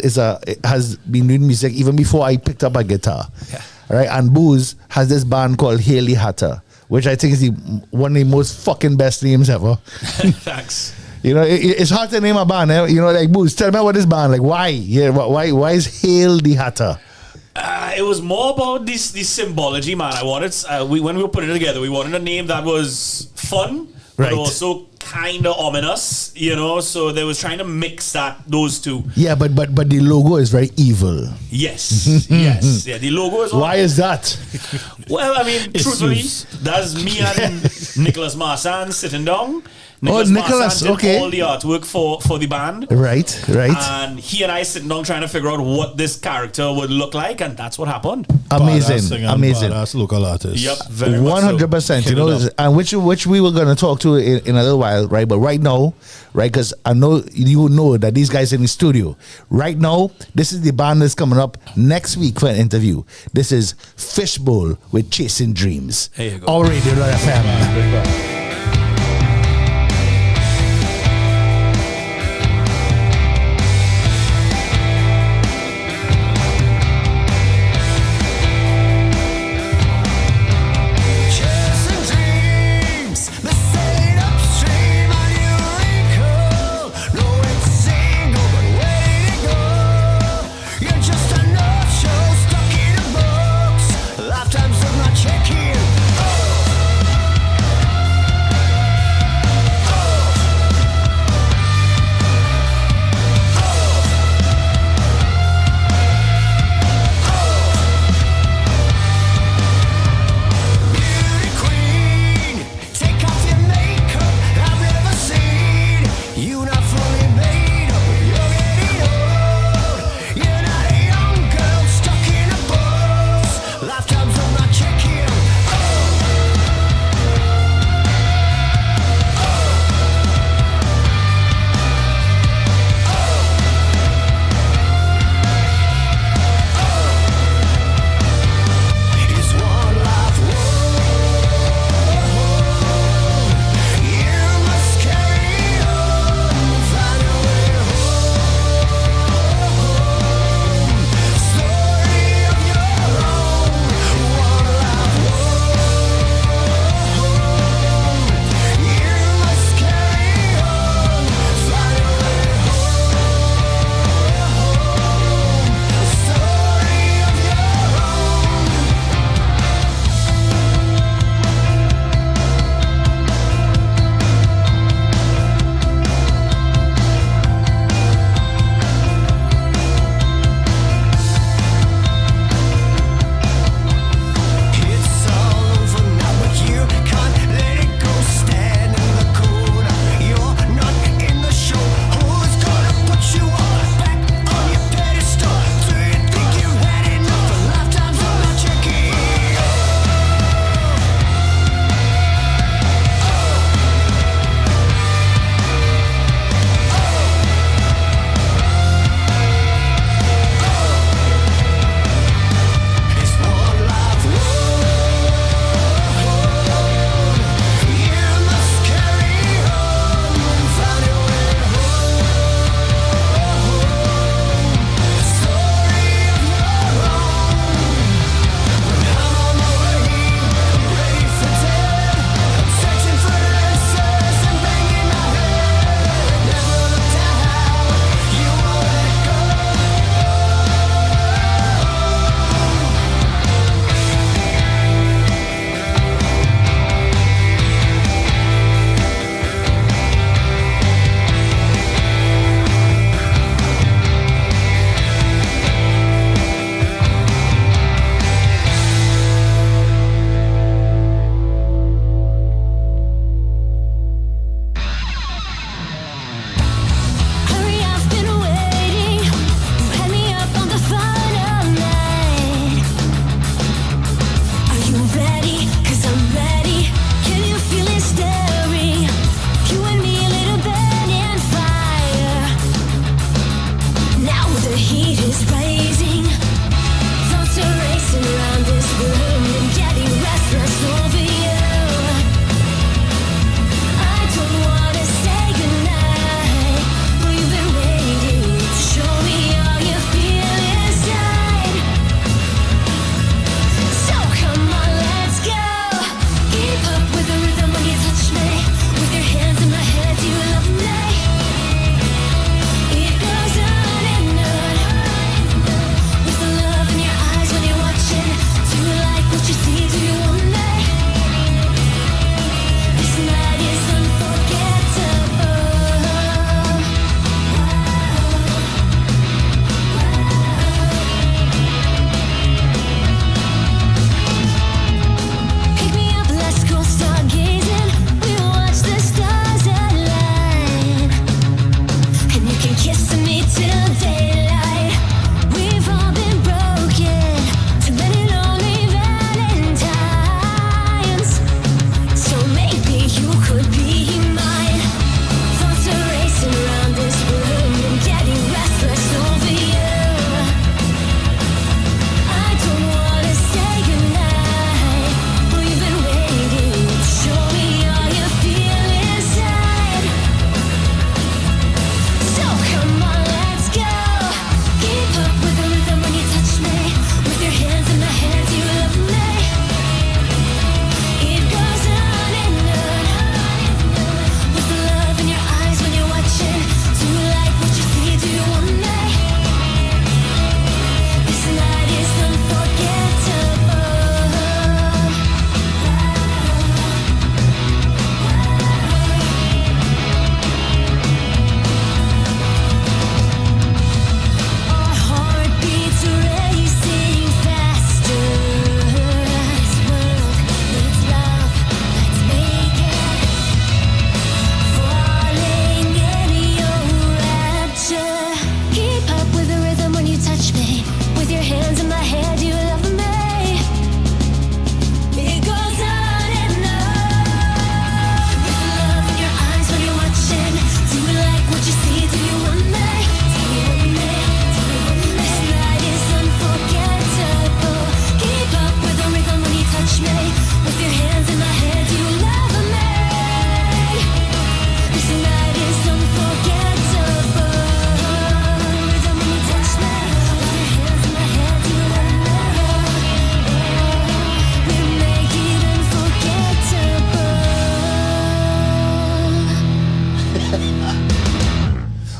has been doing music even before I picked up a guitar. Yeah. Right? And Booz has this band called Haley Hatter, which I think is one of the most fucking best names ever. Thanks. You know, it's hard to name a band. Eh? You know, like Booz, tell me about this band. Like, why? Yeah, why is Hail the Hatter? It was more about this symbology, man. I wanted when we were putting it together, we wanted a name that was fun, but Right. also kind of ominous. You know, so they was trying to mix those two. Yeah, but the logo is very evil. Yes, yes, yeah. The logo is. Why is that? Well, I mean, truthfully, that's me and Nicholas Marsan sitting down. Nicholas Nicholas, Marsan did okay. all the artwork for the band. Right. And he and I sitting down trying to figure out what this character would look like, and that's what happened. Amazing. Badass local artist. Yep, very much so. 100%. You Kill it know, up. and which we were going to talk to in a little while, right? But right now, right, because I know you know that these guys in the studio. Right now, this is the band that's coming up next week for an interview. This is Fishbowl with Chasing Dreams. There you go. Our radio.fm. Chasing dreams, they sail upstream and you recall. No, it's single, but where to go? You're just a no-show stuck in a box. Lifetimes of not checking. Oh.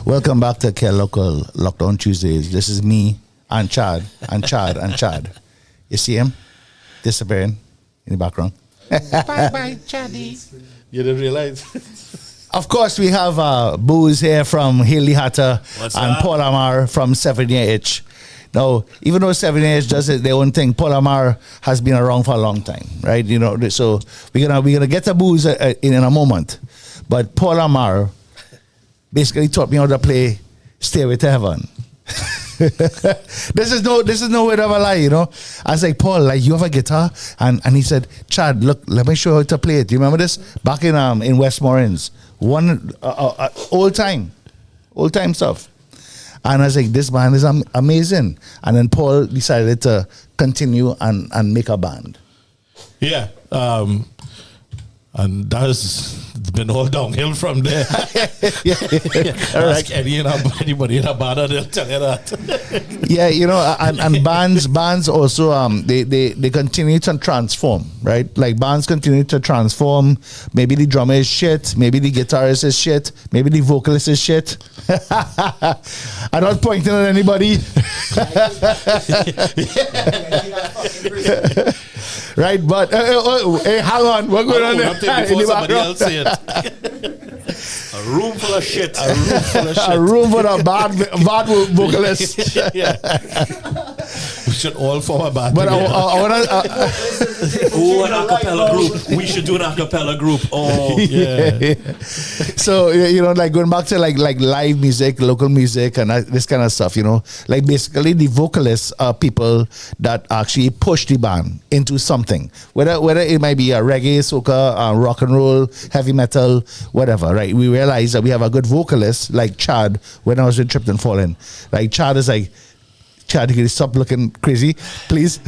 Welcome back to Kelocal Lockdown Tuesdays. This is me and Chad and Chad and Chad. You see him disappearing in the background. Bye, Chaddy. You didn't realize. Of course, we have Booze here from Haley Hatter and Paul Amar from 7 Year Itch. Now, even though 7 Years does it their own thing, Paul Amar has been around for a long time, right? You know, so we're gonna get to Booze in a moment. But Paul Amar basically taught me how to play Stairway to Heaven. This is no word of a lie, you know. I was like, Paul, like, you have a guitar? And he said, Chad, look, let me show you how to play it. Do you remember this? Back in Westmoreland, old time stuff. And I was like, this band is amazing. And then Paul decided to continue and make a band. Yeah. And that's been all downhill from there. Ask anybody in a band, they'll tell you that. Yeah, you know, and bands also they continue to transform, right? Like bands continue to transform. Maybe the drummer is shit, maybe the guitarist is shit, maybe the vocalist is shit. I'm not pointing at anybody. Right, but hey, hang on, what's going on there? Before somebody else say it. A room full of shit. A room full of bad vocalists. Yeah. We should all form a band. But together. I want to. An acapella group. We should do an acapella group. Oh, yeah. So you know, like going back to like live music, local music, and this kind of stuff. You know, like basically the vocalists are people that actually push the band into something. Whether it might be a reggae, soca, rock and roll, heavy metal, whatever. Right? We realize that we have a good vocalist like Chad. When I was with Tripped and Fallen, like Chad is like. Chad, can you stop looking crazy, please?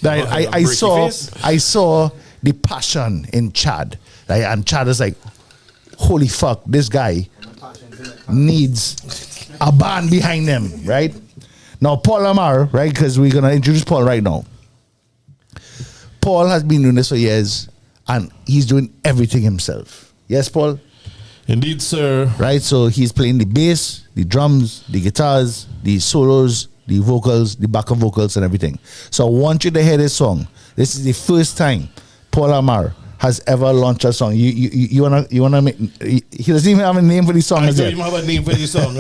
I saw the passion in Chad, right? And Chad is like, holy fuck, this guy needs a band behind him, right? Now, Paul Amar, right? Because we're gonna introduce Paul right now. Paul has been doing this for years, and he's doing everything himself. Yes, Paul? Indeed, sir. Right, so he's playing the bass, the drums, the guitars, the solos, the vocals, the backup vocals, and everything. So I want you to hear this song. This is the first time Paul Amar has ever launched a song. You wanna make? He doesn't even have a name for the song. I don't even have a name for the song.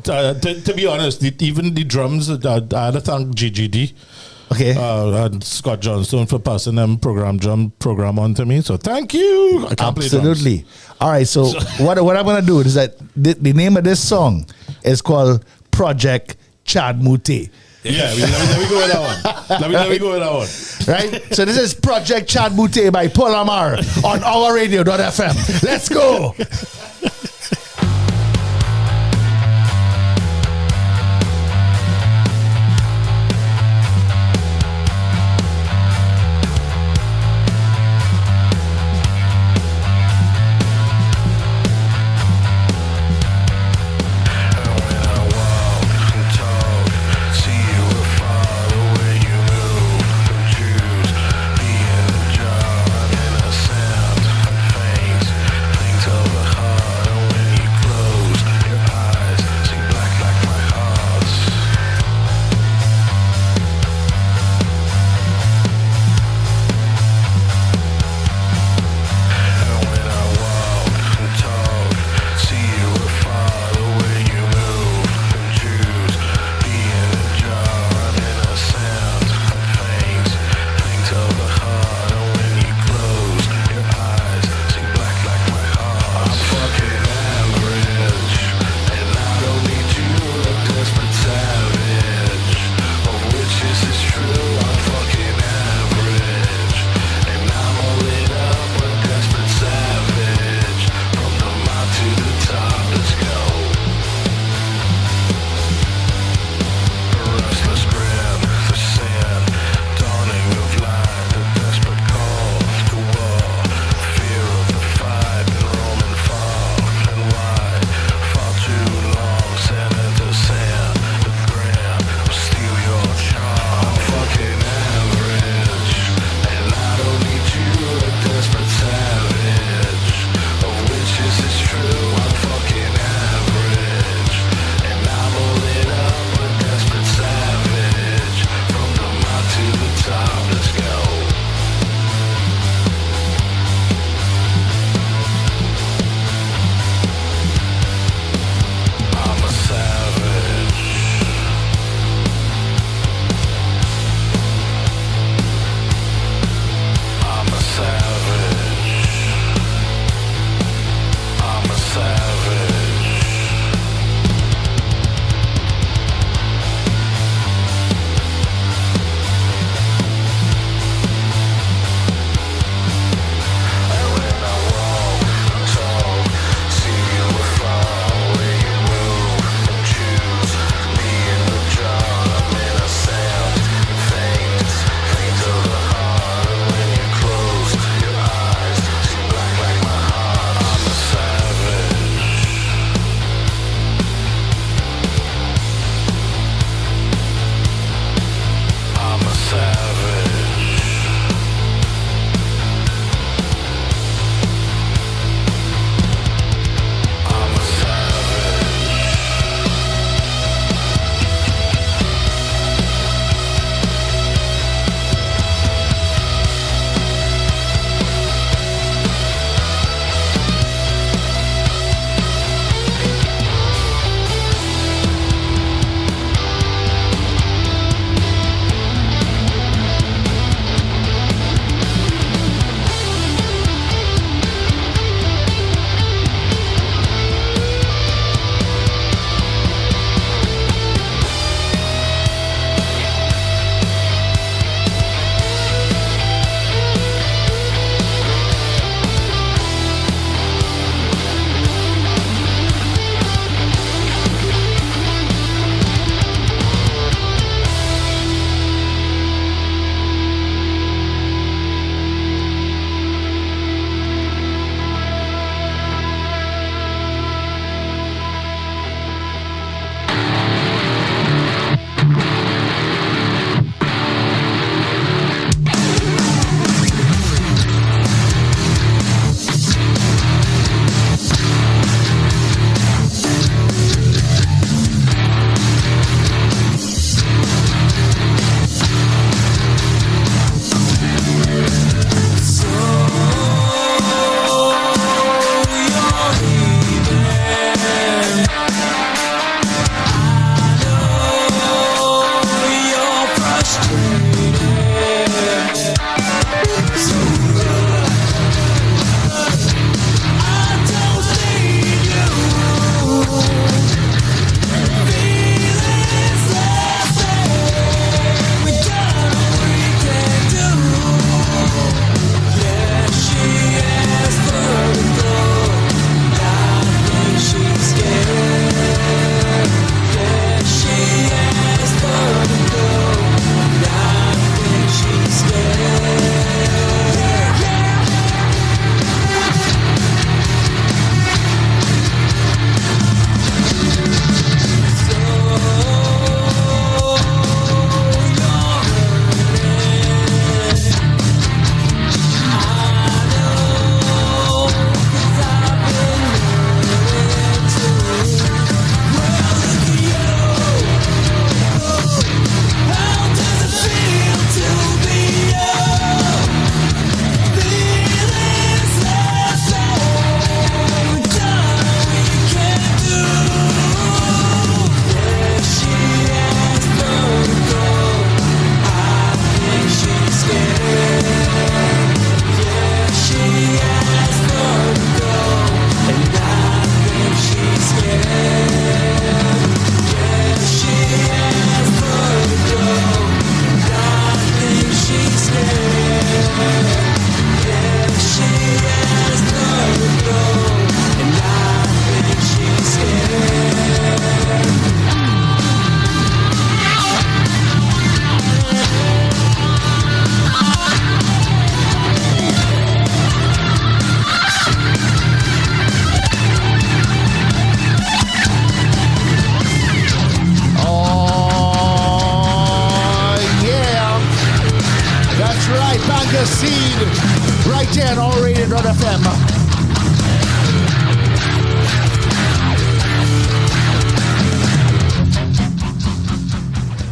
To be honest, even the drums, I had to thank GGD. Okay. And Scott Johnstone for passing them program on to me. So thank you. I can't Absolutely. play drums. All right. So what I'm gonna do is that the name of this song is called Project Chad Mute. Yeah, let me go with that one. Let me go with that one. Right? So this is Project Chad Mute by Paul Amar on OurRadio.fm. Let's go. Things of the heart.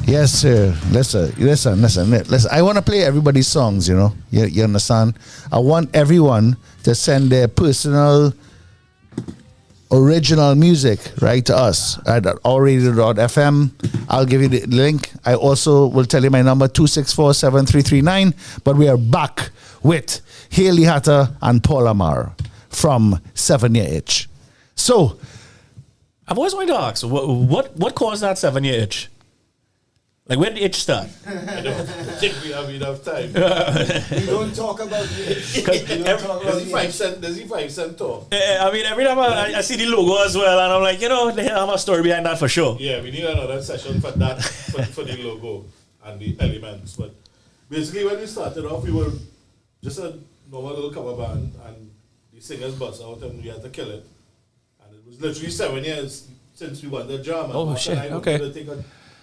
Yes, sir. Listen. I want to play everybody's songs, you understand? I want everyone to send their personal original music, right, to us at allradio.fm. I'll give you the link. I also will tell you my number, 264-7339. But we are back with Haley Hatter and Paul Amar from 7-Year Itch. So, I've always wanted to ask, what caused that 7-year itch? Like, when did the itch start? I don't think we have enough time. We don't talk about this. Does he 5 cent talk? I mean, every time I see the logo as well, and I'm like, they have a story behind that for sure. Yeah, we need another session for that, for the logo and the elements. But basically, when we started off, we were just a normal little cover band, and the singers bust out, and we had to kill it. And it was literally 7 years since we won the jam. Oh, shit, okay.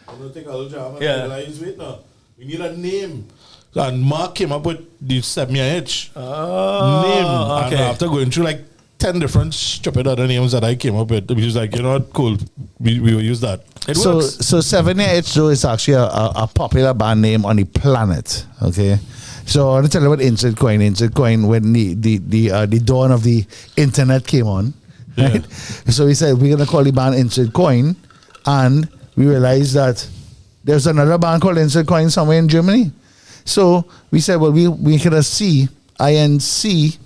I'm going to take a little jam and realize, wait, no, we need a name. And Mark came up with the 7-Year Itch name. Okay. And after going through like 10 different stupid other names that I came up with, we was like, you know what, cool, we will use that. It works. So 7-Year Itch, though, is actually a popular band name on the planet, okay? So I want to tell you about Insert Coin. Insert Coin, when the dawn of the internet came on, right? Yeah. So we said, we're going to call the band Insert Coin, and we realized that there's another band called Insert Coin somewhere in Germany. So we said, well, we could have INCERT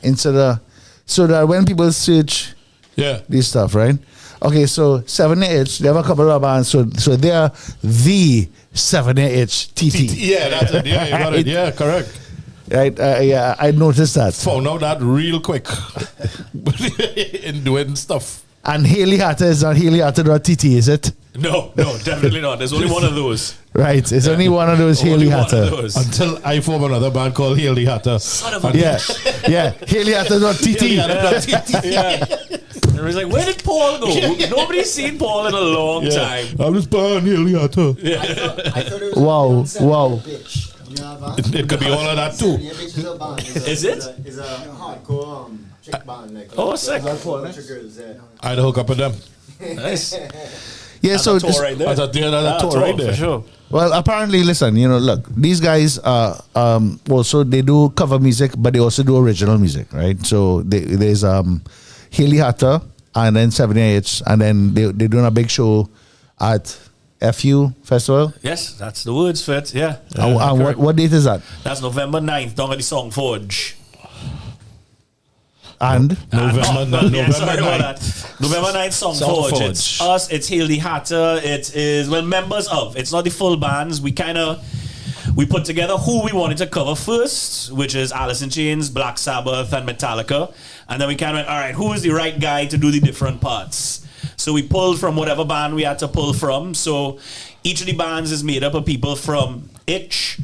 instead of, so that when people search this stuff, right? Okay, so 7-Year Itch, they have a couple of bands, so they are the 7-Year Itch TT. Yeah, that's it. Yeah, you got it. Yeah, correct. Right, yeah, I noticed that. Found out that real quick in doing stuff. And Haley Hatter is not HaleyHatter.tt, is it? No, definitely not. There's only one of those. Right, it's only one of those Haley Hatter. Until I form another band called Haley Hatter. Son of a bitch. Yeah, HaleyHatter.tt. Yeah. And he's like, where did Paul go? Nobody's seen Paul in a long time. I'm just band Haley Hatter. I thought it was wow. Bitch. You know, It could be all of that too. Is it? Is a hardcore chick band. Like, sick. I'd hook up with them. Nice. Yeah, That's so a tour right there. That's a tour right there. For sure. well, apparently, listen, look, these guys also they do cover music, but they also do original music, right? So there's Haley Hatter and then 7-Year Itch, and then they're doing a big show at FU Festival. Yes, that's the words for it. Yeah. And what date is that? That's November 9th, down at the Song Forge. And November 9th. November 9th, Song Forge. It's us, it's Haley Hatter, it is, members of. It's not the full bands. We put together who we wanted to cover first, which is Alice in Chains, Black Sabbath, and Metallica. And then we kind of went, all right, who is the right guy to do the different parts? So we pulled from whatever band we had to pull from. So each of the bands is made up of people from Itch,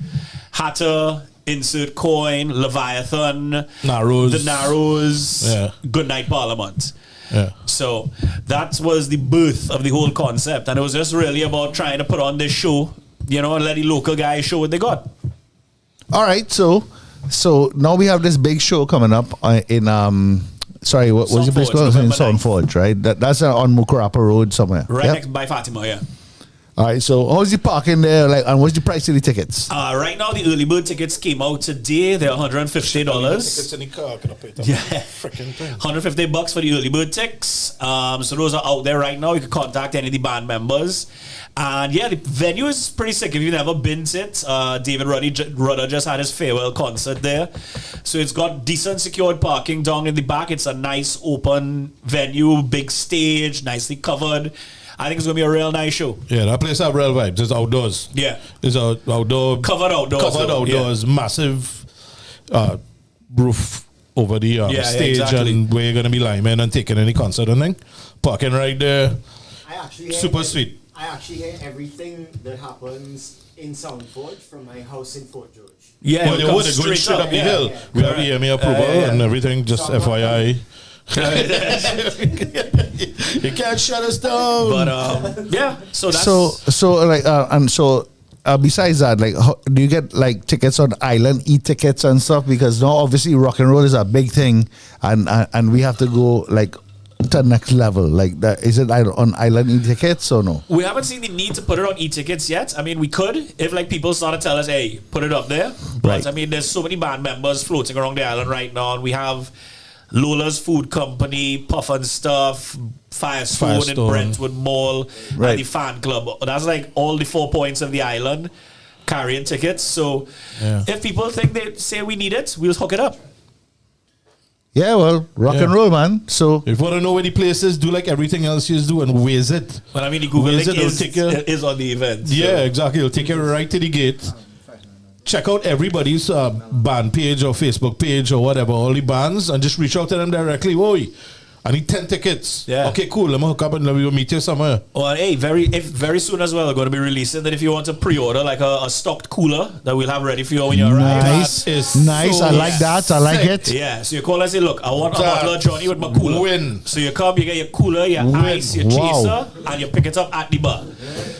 Hatter, Insert Coin, Leviathan, Narrows. The Narrows, Goodnight Parliament. Yeah. So that was the birth of the whole concept. And it was just really about trying to put on this show, and let the local guys show what they got. all right, so now we have this big show coming up in sorry, what was the place called? In Soundforge, right? That's on Mukurapa Road somewhere. Right next by Fatima, yeah. All right, so how's the parking there? And what's the price of the tickets? Right now, the early bird tickets came out today. They're $150. Tickets in the car, can I pay that? Yeah. Freaking thing. $150 for the early bird tickets. So those are out there right now. You can contact any of the band members. And yeah, the venue is pretty sick. If you've never been to it, David Rudder just had his farewell concert there. So it's got decent secured parking down in the back. It's a nice open venue, big stage, nicely covered. I think it's going to be a real nice show. Yeah, that place have real vibes. It's outdoors. Yeah. It's outdoor. Covered outdoors. Massive roof over the stage, exactly. And where you're going to be liming and taking any concert and thing. Parking right there. Super sweet. I actually hear everything that happens in Soundforge from my house in Fort George. Yeah, well, they would go straight up the hill. Yeah. We have the EMA approval and everything, just FYI. You can't shut us down. But yeah, so that's besides that, do you get tickets on Island e-tickets and stuff? Because now obviously rock and roll is a big thing, and we have to go to next level? Like that, is it on island e-tickets or no? We haven't seen the need to put it on e-tickets yet. I mean, we could if like people started telling us, hey, put it up there. But Right. I mean, there's so many band members floating around the island right now, and we have Lola's Food Company, Puff and Stuff, Firestone in Firestone. Brentwood Mall, Right. and the fan club. That's like all the 4 points of the island carrying tickets. So if people think they say we need it, we'll hook it up. Yeah, well, rock and roll, man. So If you want to know where the place is, do like everything else you do and waze it. Well, I mean, the Google Waze link it, it'll take you- is on the event. so- Yeah, exactly. It'll take you right to the gate. Check out everybody's band page or Facebook page or whatever, all the bands, and just reach out to them directly. Oi, I need 10 tickets. Yeah. Okay, cool. Let me hook up and we'll meet you somewhere. Well, hey, very soon as well, we're going to be releasing that if you want to pre-order like a stocked cooler that we'll have ready for you when you arrive. nice, That is nice. so I like that. I like it. Yeah, so you call and say, look, I want a That bottle of Johnny with my cooler. win. So you come, you get your cooler, your ice, your Wow. chaser, and you pick it up at the bar.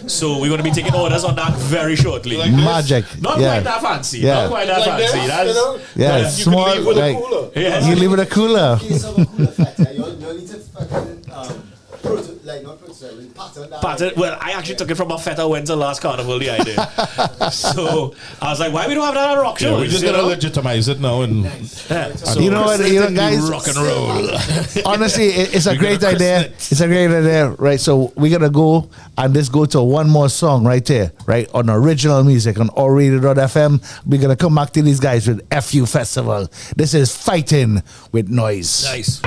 So we're going to be taking orders on that very shortly. Like this? Magic. Not yeah. quite that fancy. Yeah. Not quite that Like this, fancy. you That's, know? Yeah, Like, it's you can small. leave with a Like, cooler. Yes. you leave it a cooler. Case of a cooler factor, you need to fucking not prototype, pattern that. Pattern. Well, I actually took it from a feta winter last carnival, the idea. So I was like, why we don't have that at rock shows? Yeah, we're just you going to know? legitimize it now. And Yeah. So You know what, guys? rock and roll. Honestly, it's a We're great gonna idea. christen it. It's a great idea, right? So we're gonna go and just go to one more song right there, right? On original music on allrated.fm. We're gonna come back to these guys with FU Festival. This is Fighting with Noise. Nice.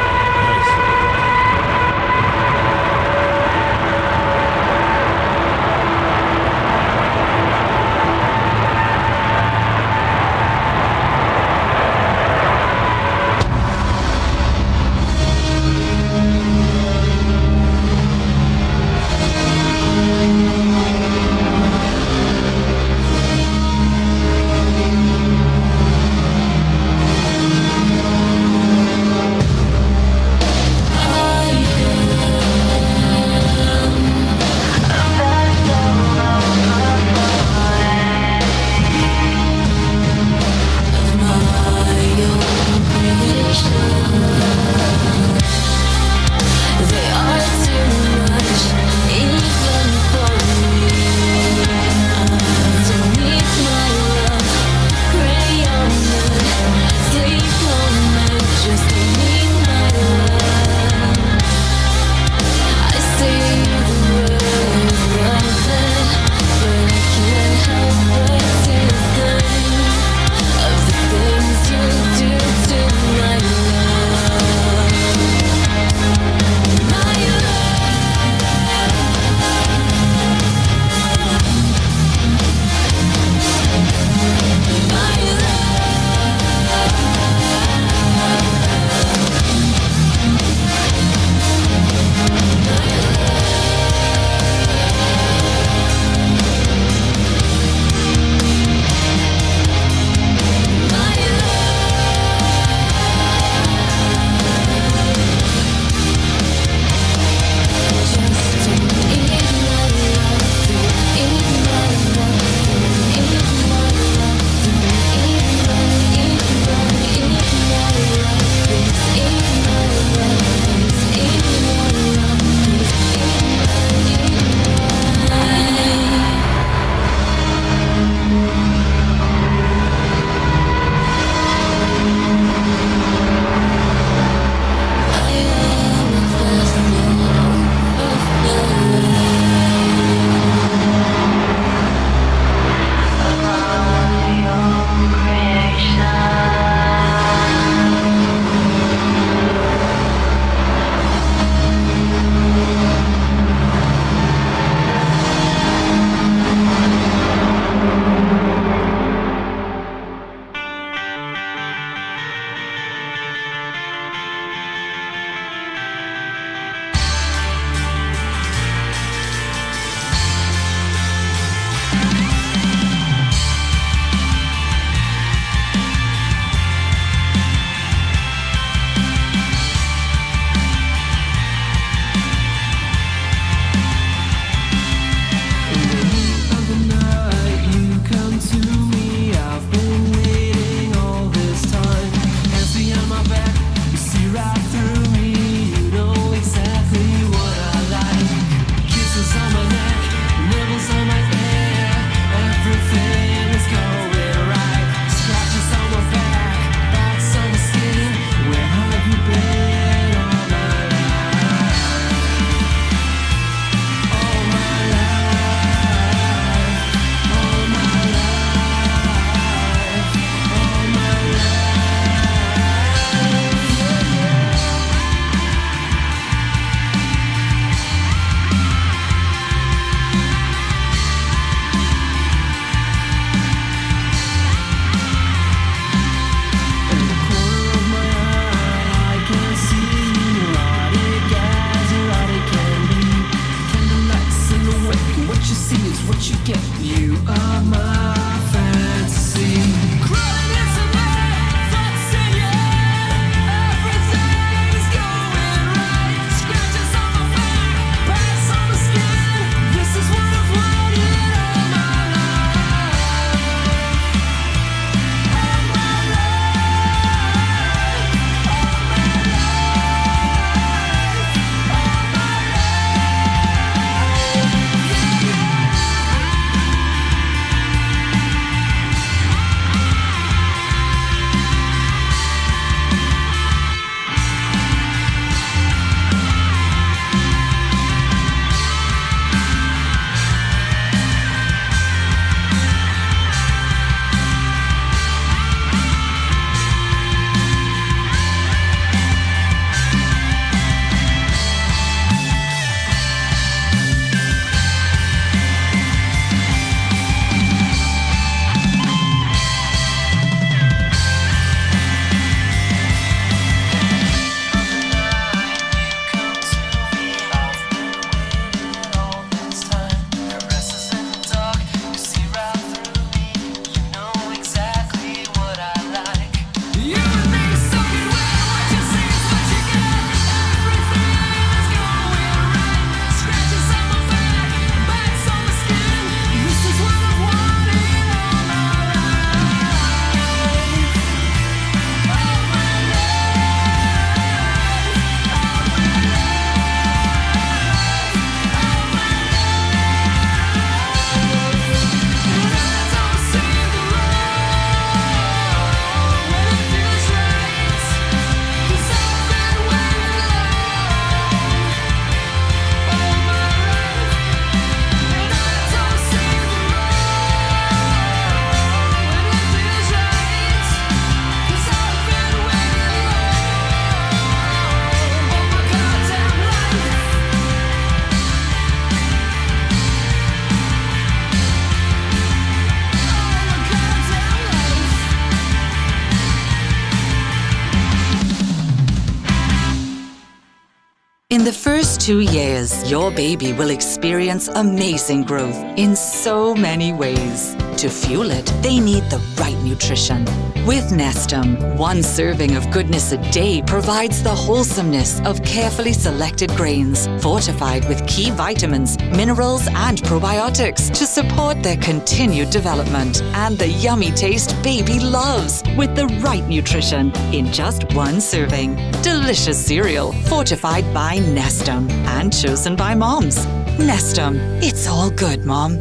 next 2 years, your baby will experience amazing growth in so many ways. To fuel it, they need the right nutrition. With Nestum, 1 serving of goodness a day provides the wholesomeness of carefully selected grains, fortified with key vitamins, minerals, and probiotics to support their continued development and the yummy taste baby loves with the right nutrition in just 1 serving. Delicious cereal fortified by Nestum and chosen by moms. Nestum, it's all good, Mom.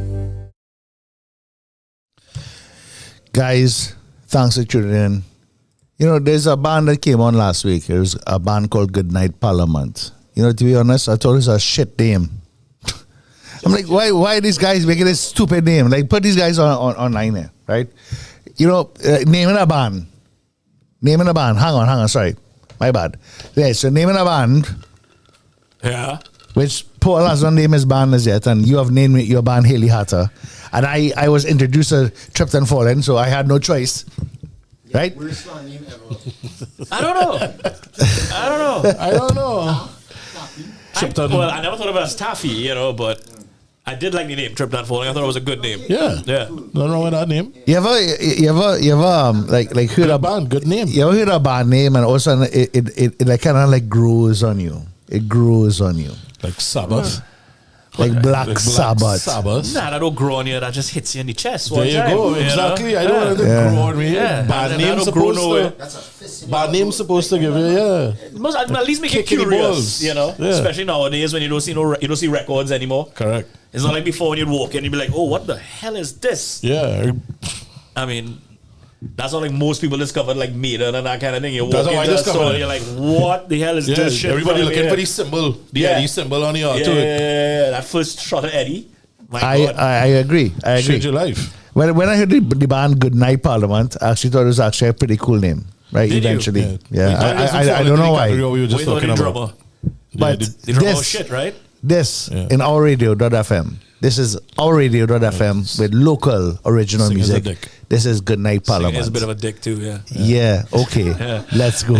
Guys, thanks for tuning in. You know, there's a band that came on last week. It was a band called Goodnight Parliament. You know, to be honest, I thought it was a shit name. I'm like, why are these guys making this stupid name? Like, put these guys on online here, right? You know, naming a band. Naming a band. Hang on, sorry. My bad. Yeah, so naming a band. Yeah. Which Paul has not named his band as yet, and you have named your band Haley Hatter. And I was introduced to Tripped and Fallen, so I had no choice. Right? Worst name ever. I don't know. Well, I never thought of it as Taffy, you know, but I did like the name Tripped and Falling. I thought it was a good name. Yeah. Nothing wrong with that name. You ever like heard a band? Good name. You ever heard a band name and all of a sudden it like kind of like grows on you. It grows on you. Like Sabbath. Like Black Sabbath. Nah, that don't grow on you. That just hits you in the chest. There you go. Exactly. I don't want it to grow on me. Yeah. Bad name's supposed to give you, at least make you curious, you know. Yeah. Especially nowadays when you don't see records anymore. Correct. It's not like before when you'd walk in, you'd be like, oh, what the hell is this? Yeah. I mean, that's how like most people discovered like Maiden and that kind of thing. You walk That's how I into a discovered store it. and you're like, what the hell is this shit? Everybody looking here? for the symbol. The Eddie symbol on the altar. Yeah. That first shot of Eddie. My God. I agree. Changed your life. When I heard the band Goodnight Parliament, I actually thought it was actually a pretty cool name. Right? Did eventually. you? Yeah. I don't know why. We were just talking about. But the drummer shit, right? This in our radio.fm. This is our radio.fm with local original Sing as a music. dick. This is Goodnight Parliament. It's a bit of a dick too, yeah. Yeah, okay. Yeah. Let's go.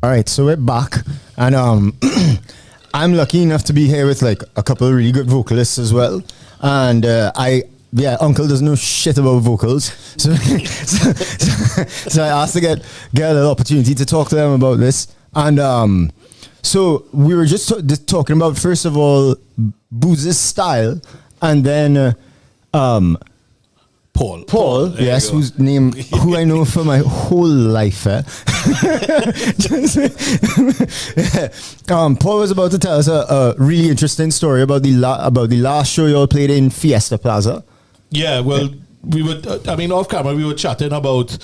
All right, so we're back, and I'm lucky enough to be here with like a couple of really good vocalists as well, and Uncle doesn't know shit about vocals, so I asked to get a little opportunity to talk to them about this, and so we were just talking about, first of all, Booz's style, and then Paul, yes, who I know for my whole life. Paul was about to tell us a really interesting story about the last show you all played in Fiesta Plaza. Yeah, well, we were, off camera, we were chatting about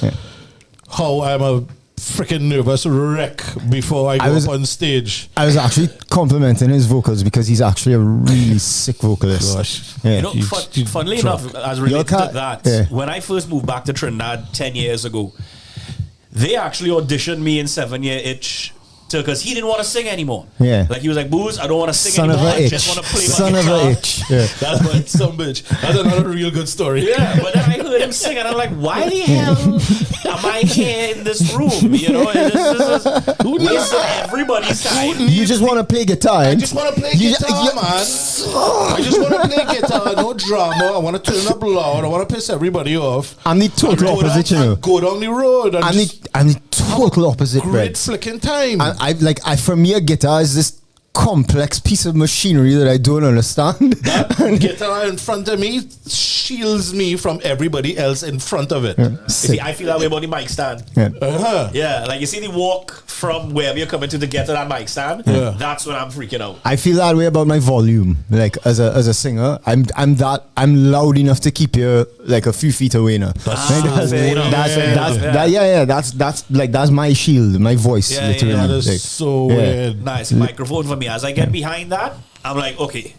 how I'm a freaking nervous wreck before I go up on stage. I was actually complimenting his vocals because he's actually a really sick vocalist. Gosh. Yeah. Funnily enough, as related to that, when I first moved back to Trinidad 10 years ago, they actually auditioned me in 7 Year Itch because he didn't want to sing anymore. Yeah. Like he was like, Booze, I don't want to sing anymore. I just want to play my guitar. Son of a itch. Yeah. That's what some bitch. That's another real good story. Yeah, but then I heard him sing and I'm like, why the hell am I here in this room? You know, who needs everybody's time? You just want to play guitar. I just want to play guitar, man. I just want to play guitar, no drama. I want to turn up loud. I want to piss everybody off. I'm the total opposite, you know. Go down the road. I'm the total opposite, great flicking time. For me, a guitar is this complex piece of machinery that I don't understand. That guitar in front of me shields me from everybody else in front of it. See, I feel that way about the mic stand. Yeah, like you see the walk from wherever you're coming to get to that mic stand. That's when I'm freaking out. I feel that way about my volume. Like as a singer, I'm loud enough to keep you like a few feet away now. That's my shield, my voice. Literally. That is so weird. Nice microphone for me. As I get behind that, I'm like, okay,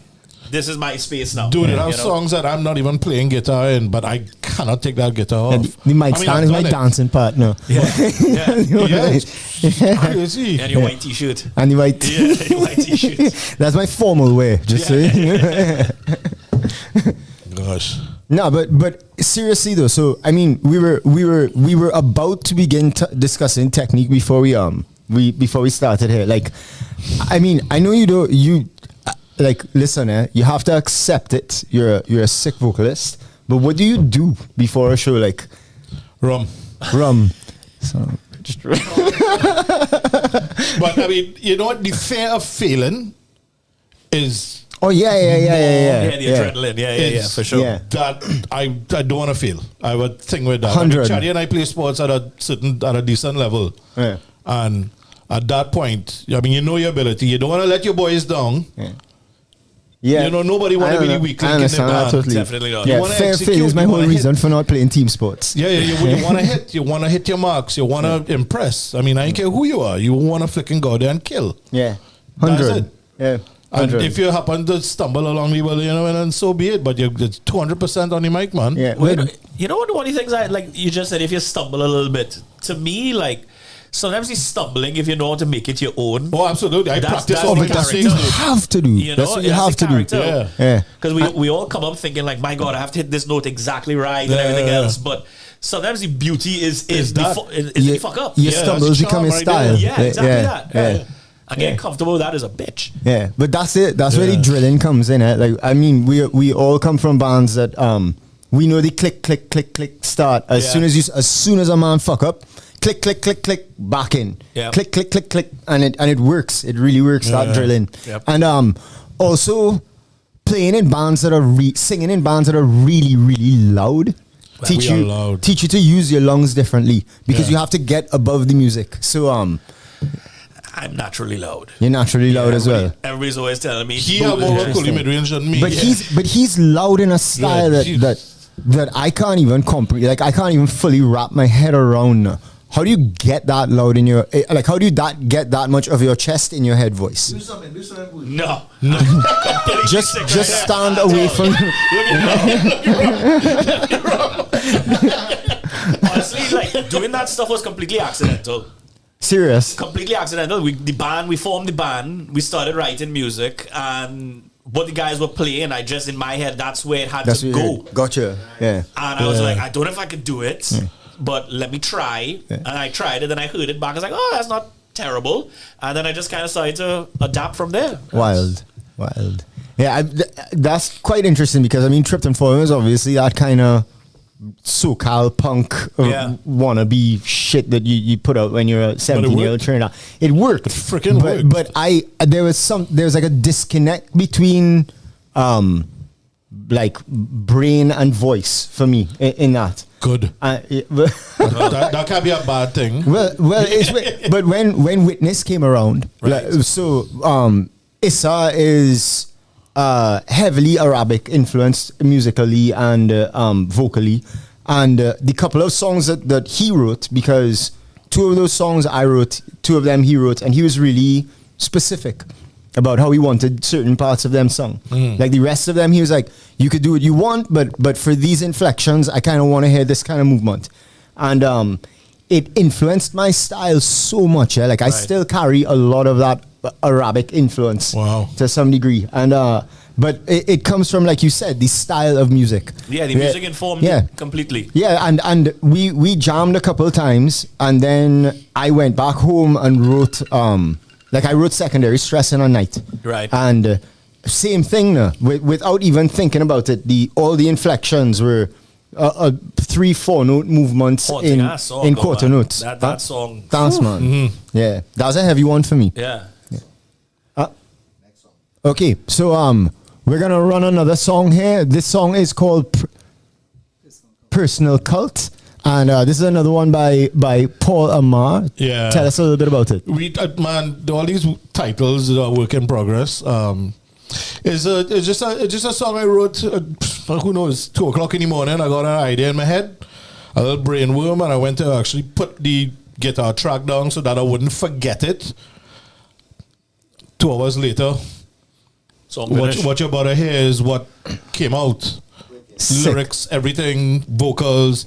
this is my space now. Dude, there are songs that I'm not even playing guitar in, but I cannot take that guitar off. The mic stand is my dancing partner. Crazy. And your white t-shirt. And your white t-shirt. That's my formal way, just saying. Gosh. No, but seriously though, so I mean, we were about to begin discussing technique before we started here. Like, I mean, I know listen, you have to accept it. You're a sick vocalist, but what do you do before a show? Like rum. So just but I mean, you know what? The fear of failing is. Oh yeah, the adrenaline, yeah, for sure. Yeah. That I don't want to fail. I would think with that. 100. Charlie and I play sports at a decent level, and at that point, I mean, you know your ability. You don't want to let your boys down. Yeah, you know, nobody want to be the weak link in the band. Totally. Definitely not. Yeah, fair is my whole reason for not playing team sports. Yeah, you want to hit. You want to hit your marks. You want to impress. I mean, I don't care who you are. You want to flicking go there and kill. Yeah, 100. Yeah. And if you happen to stumble along the way, you know, and so be it. But you're 200% on the mic, man. Yeah. You know what? One of the things you just said, if you stumble a little bit, to me, like sometimes you're stumbling if you know how to make it your own. Oh, absolutely. I practice all the That's what you have to do. You know, that's what you have to do. Yeah. Because we all come up thinking like, my God, I have to hit this note exactly right and everything else. But sometimes the beauty is the fuck up. Your stumbles become your style. Yeah, exactly that. Yeah. And getting comfortable with that is a bitch. Yeah, but that's it. That's where the drilling comes in. Like, I mean, we all come from bands that we know the click, click, click, click start as soon as a man fuck up. Click, click, click, click, back in. Yep. Click, click, click, click, and it works. It really works. That drilling. Yep. And also playing in bands that are singing in bands that are really, really loud. Teach you to use your lungs differently because you have to get above the music. So I'm naturally loud. You're naturally loud as well. Everybody's always telling me he have more vocal mid-range than me. But he's loud in a style that I can't even comprehend. Like I can't even fully wrap my head around. How do you get that loud in your how do you get that much of your chest in your head voice? Do something. No. just stand away from. Honestly, like doing that stuff was completely accidental. Serious? Completely accidental. We formed the band, we started writing music, and what the guys were playing, I just in my head, that's where it had to go. Gotcha. Yeah. And I was like, I don't know if I could do it, but let me try. And I tried it, and I heard it back. I was like, oh, terrible. And then I just kind of started to adapt from there. Wild. Yeah, that's quite interesting because I mean, Tripped and Fallen is obviously that kind of SoCal punk wannabe shit that you put out when you're a 17-year-old trying out. It worked. Freaking worked. But there was like a disconnect between like brain and voice for me in that. Good. That can't be a bad thing. Well, but when Witness came around, Right. Issa is heavily Arabic influenced musically and vocally, and the couple of songs that he wrote, because 2 of those songs I wrote, 2 of them he wrote, and he was really specific about how he wanted certain parts of them sung. Like the rest of them, he was like, you could do what you want, but for these inflections, I kind of want to hear this kind of movement. And it influenced my style so much. Like I still carry a lot of that Arabic influence to some degree. And but it comes from, like you said, the style of music. Yeah, the music informed it completely. Yeah, and we jammed a couple of times, and then I went back home and wrote like I wrote Secondary Stress in a night. Right. And same thing, without even thinking about it, all the inflections were 3-4 note movements in quarter notes. That song. Thanks, man. Mm-hmm. Yeah, that was a heavy one for me. Yeah. Okay, so we're gonna run another song here. This song is called Personal Cult. And this is another one by Paul Amar. Yeah. Tell us a little bit about it. Man, all these titles are work in progress. It's just a song I wrote. Who knows? 2:00 in the morning. I got an idea in my head, a little brainworm, and I went to actually put the guitar track down so that I wouldn't forget it. 2 hours later, what you're about to hear is what came out. Sick. Lyrics, everything, vocals.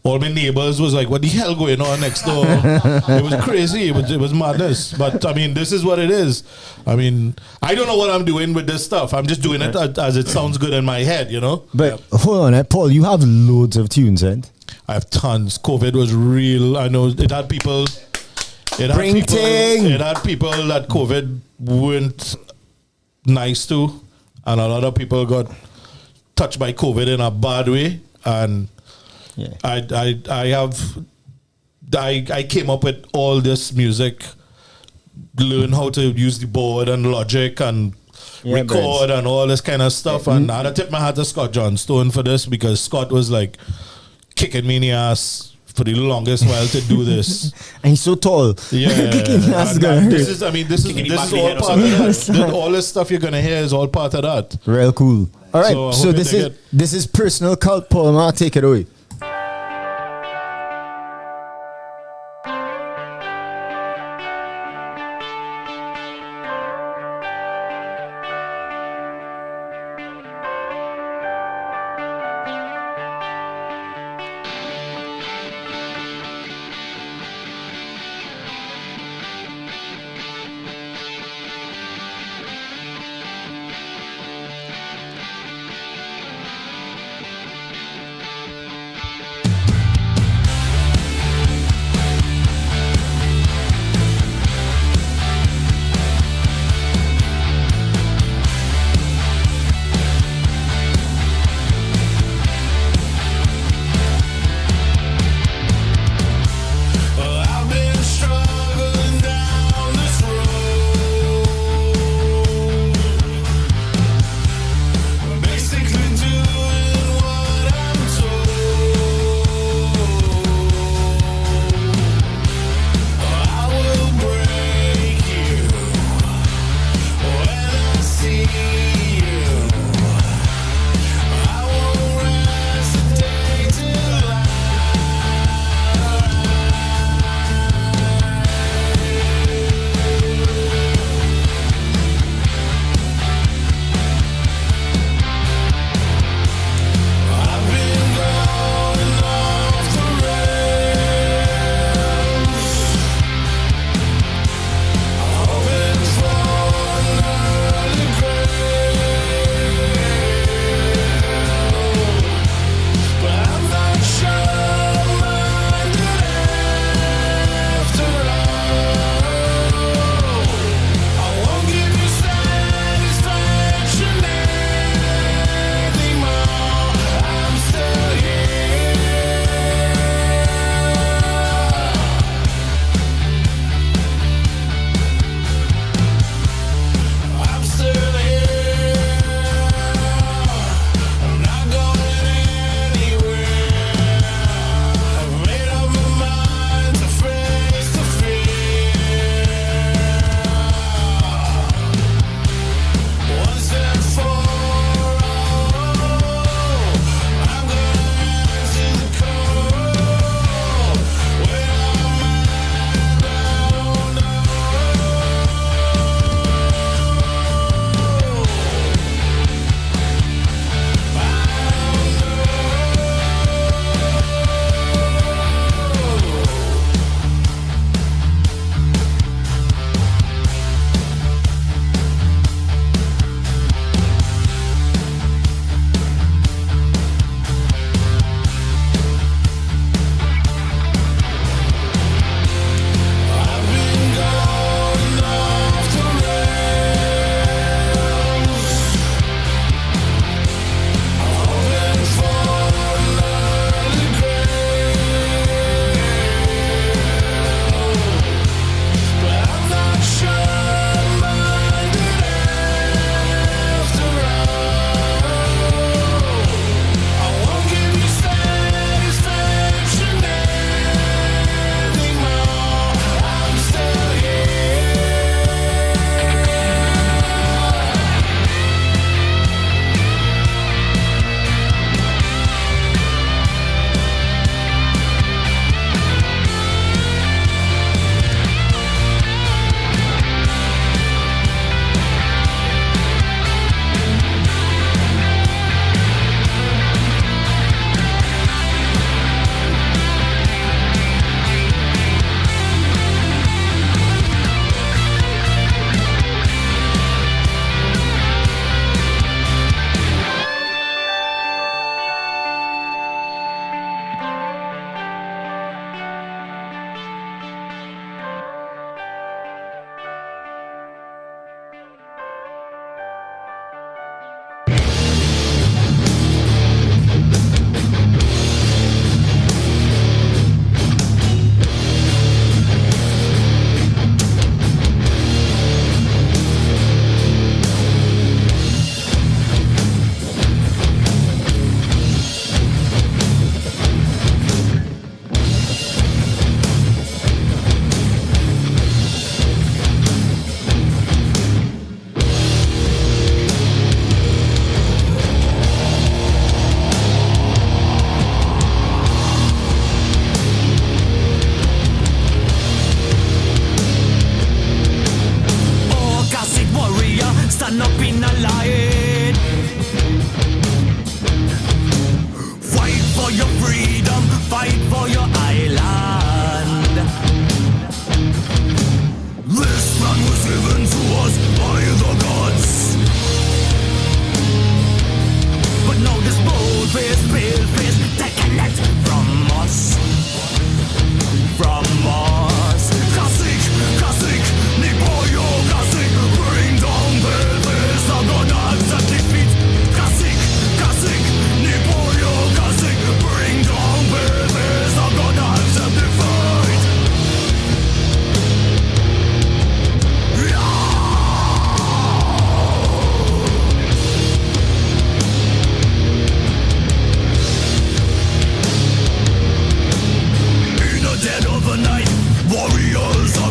All my neighbors was like, what the hell going on next door? It was crazy. It was madness. But I mean, this is what it is. I mean, I don't know what I'm doing with this stuff. I'm just doing it as it sounds good in my head, you know? But hold on, Paul, you have loads of tunes, right? I have tons. COVID was real. I know it had people. It had people that COVID weren't nice to. And a lot of people got touched by COVID in a bad way. And I came up with all this music, learn how to use the board and Logic and record and all this kind of stuff. And I had to tip my hat to Scott Johnstone for this, because Scott was like kicking me in the ass for the longest while to do this. And he's so tall. Yeah. This is all part of that. All this stuff you're gonna hear is all part of that. Real cool. All right, so this is Personal Cult. Paul Amar, take it away.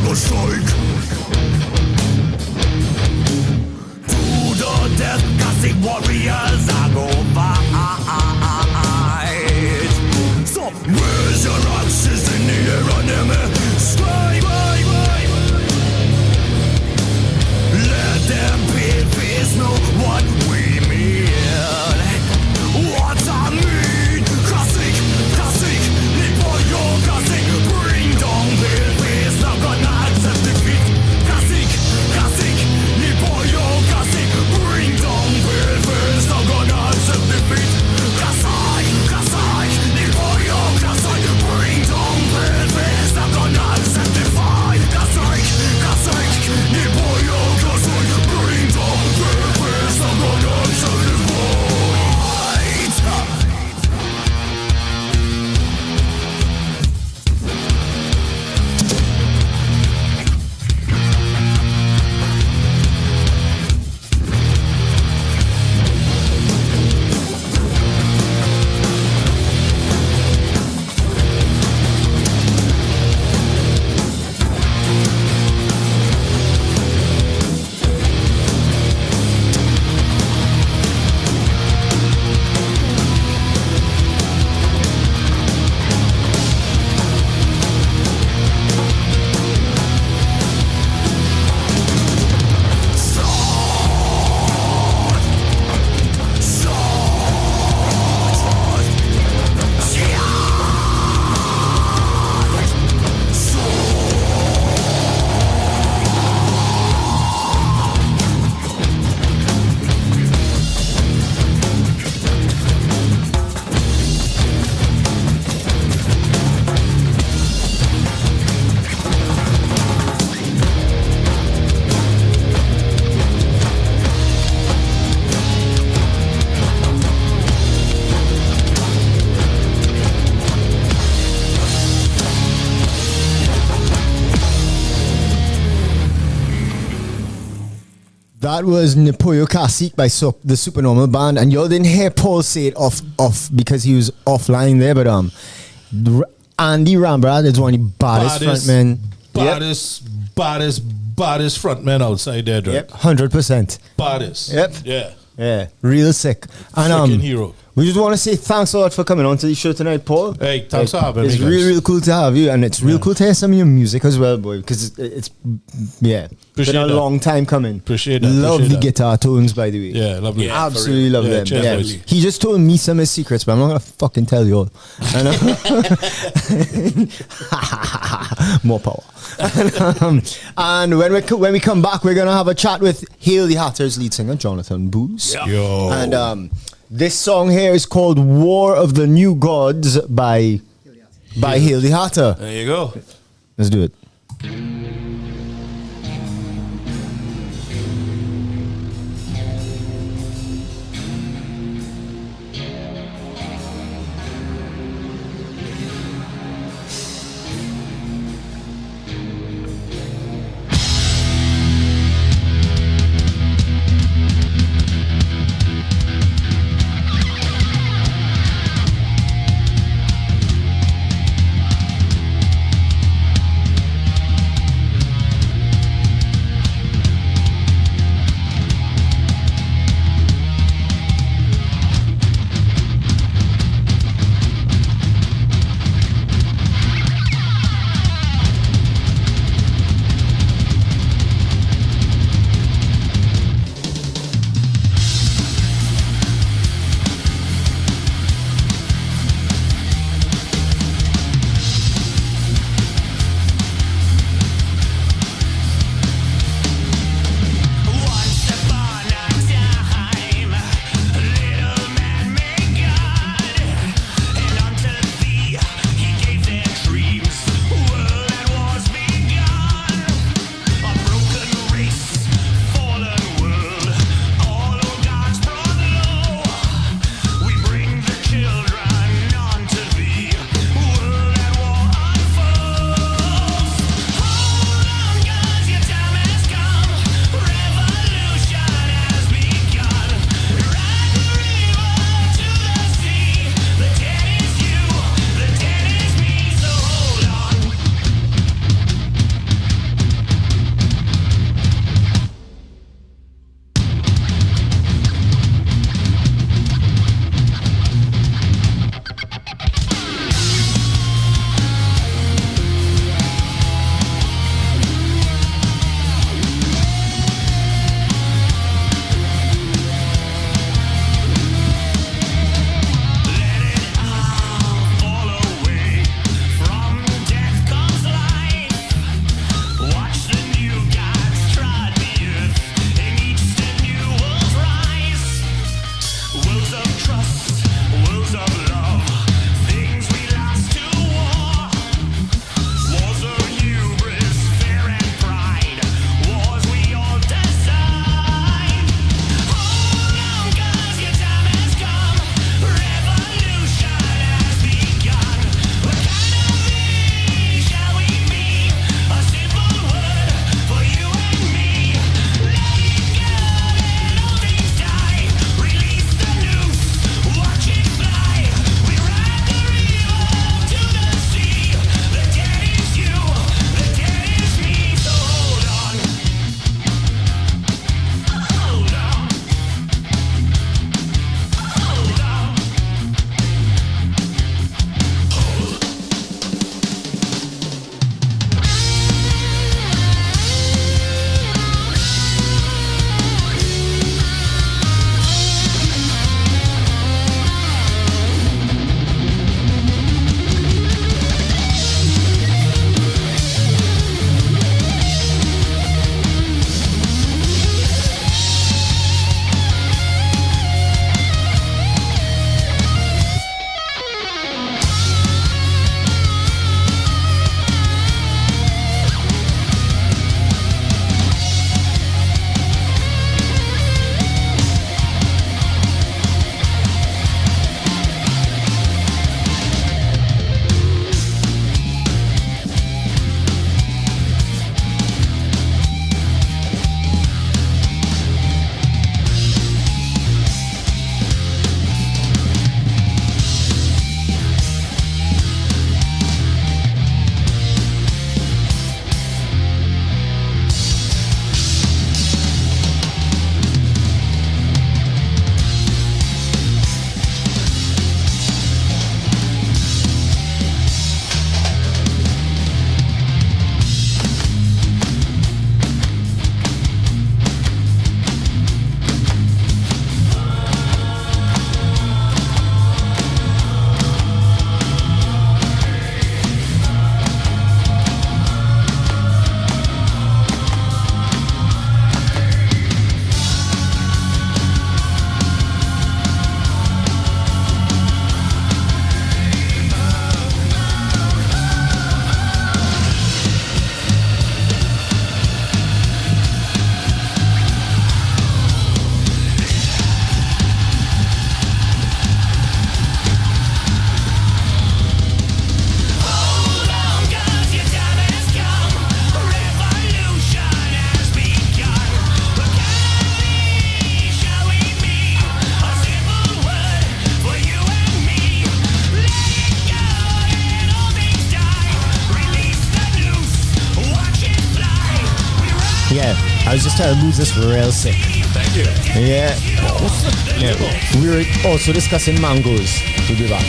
no strike. To the death, Cossack warriors are go fight. So where's your axes in the air, enemy? Strike! Let them be face know what we mean. What I mean, Cossack, Nipoyo, Cossack, bring down their face, not gonna accept defeat. Cossack, Nipoyo, Cossack, bring down their face, not gonna accept defeat. Cossack, Nipoyo, Cossack, bring down their face, not gonna accept defeat. Cossack, Nipoyo, Cossack, bring down their face, not gonna accept defeat. That was Nipoyo Kasik by the Supernormal Band, and y'all didn't hear Paul say it off because he was offline there, but Andy Rambrad is one of the baddest frontmen. Baddest frontman outside there, right? Yep, 100%. Baddest. Yep. Yeah, real sick. And freaking hero. We just want to say thanks a lot for coming on to the show tonight, Paul. Hey, thanks for having me. It's really cool to have you, and it's real cool to hear some of your music as well, boy, because it's been a long time coming. Appreciate that. Lovely guitar tones, by the way. Yeah, lovely. Yeah, absolutely love them. Cheers, He just told me some of his secrets, but I'm not gonna fucking tell you all. More power. And when we come back, we're gonna have a chat with Hail the Hatter's lead singer Jonathan Booz. Yo. And this song here is called "War of the New Gods" by Hail the Hatter. There you go. Let's do it. Yeah, I was just trying to lose this real sick. Thank you. Yeah. We were also discussing mangoes. We'll be back.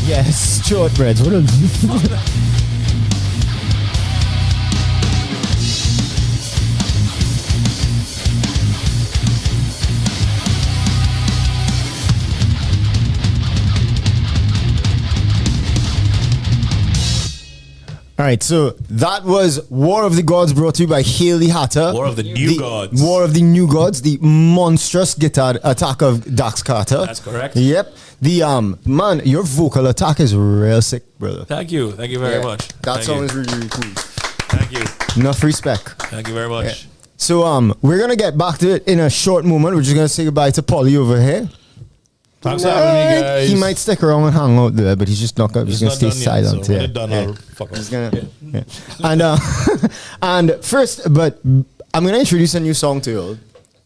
Yes, shortbreads. What a All right, so that was War of the Gods brought to you by Haley Hatter. War of the New Gods. War of the New Gods, the monstrous guitar attack of Dax Carter. That's correct. Yep. The man, your vocal attack is real sick, brother. Thank you. Thank you very much. That Thank song you. is really, really cool. Thank you. Enough respect. Thank you very much. Yeah. So we're gonna get back to it in a short moment. We're just gonna say goodbye to Polly over here. Thanks for having me, guys. He might stick around and hang out there, but he's just not gonna. He's gonna stay silent. So when it's done, I'll fuck He's off. gonna, yeah. And first, but I'm gonna introduce a new song to you,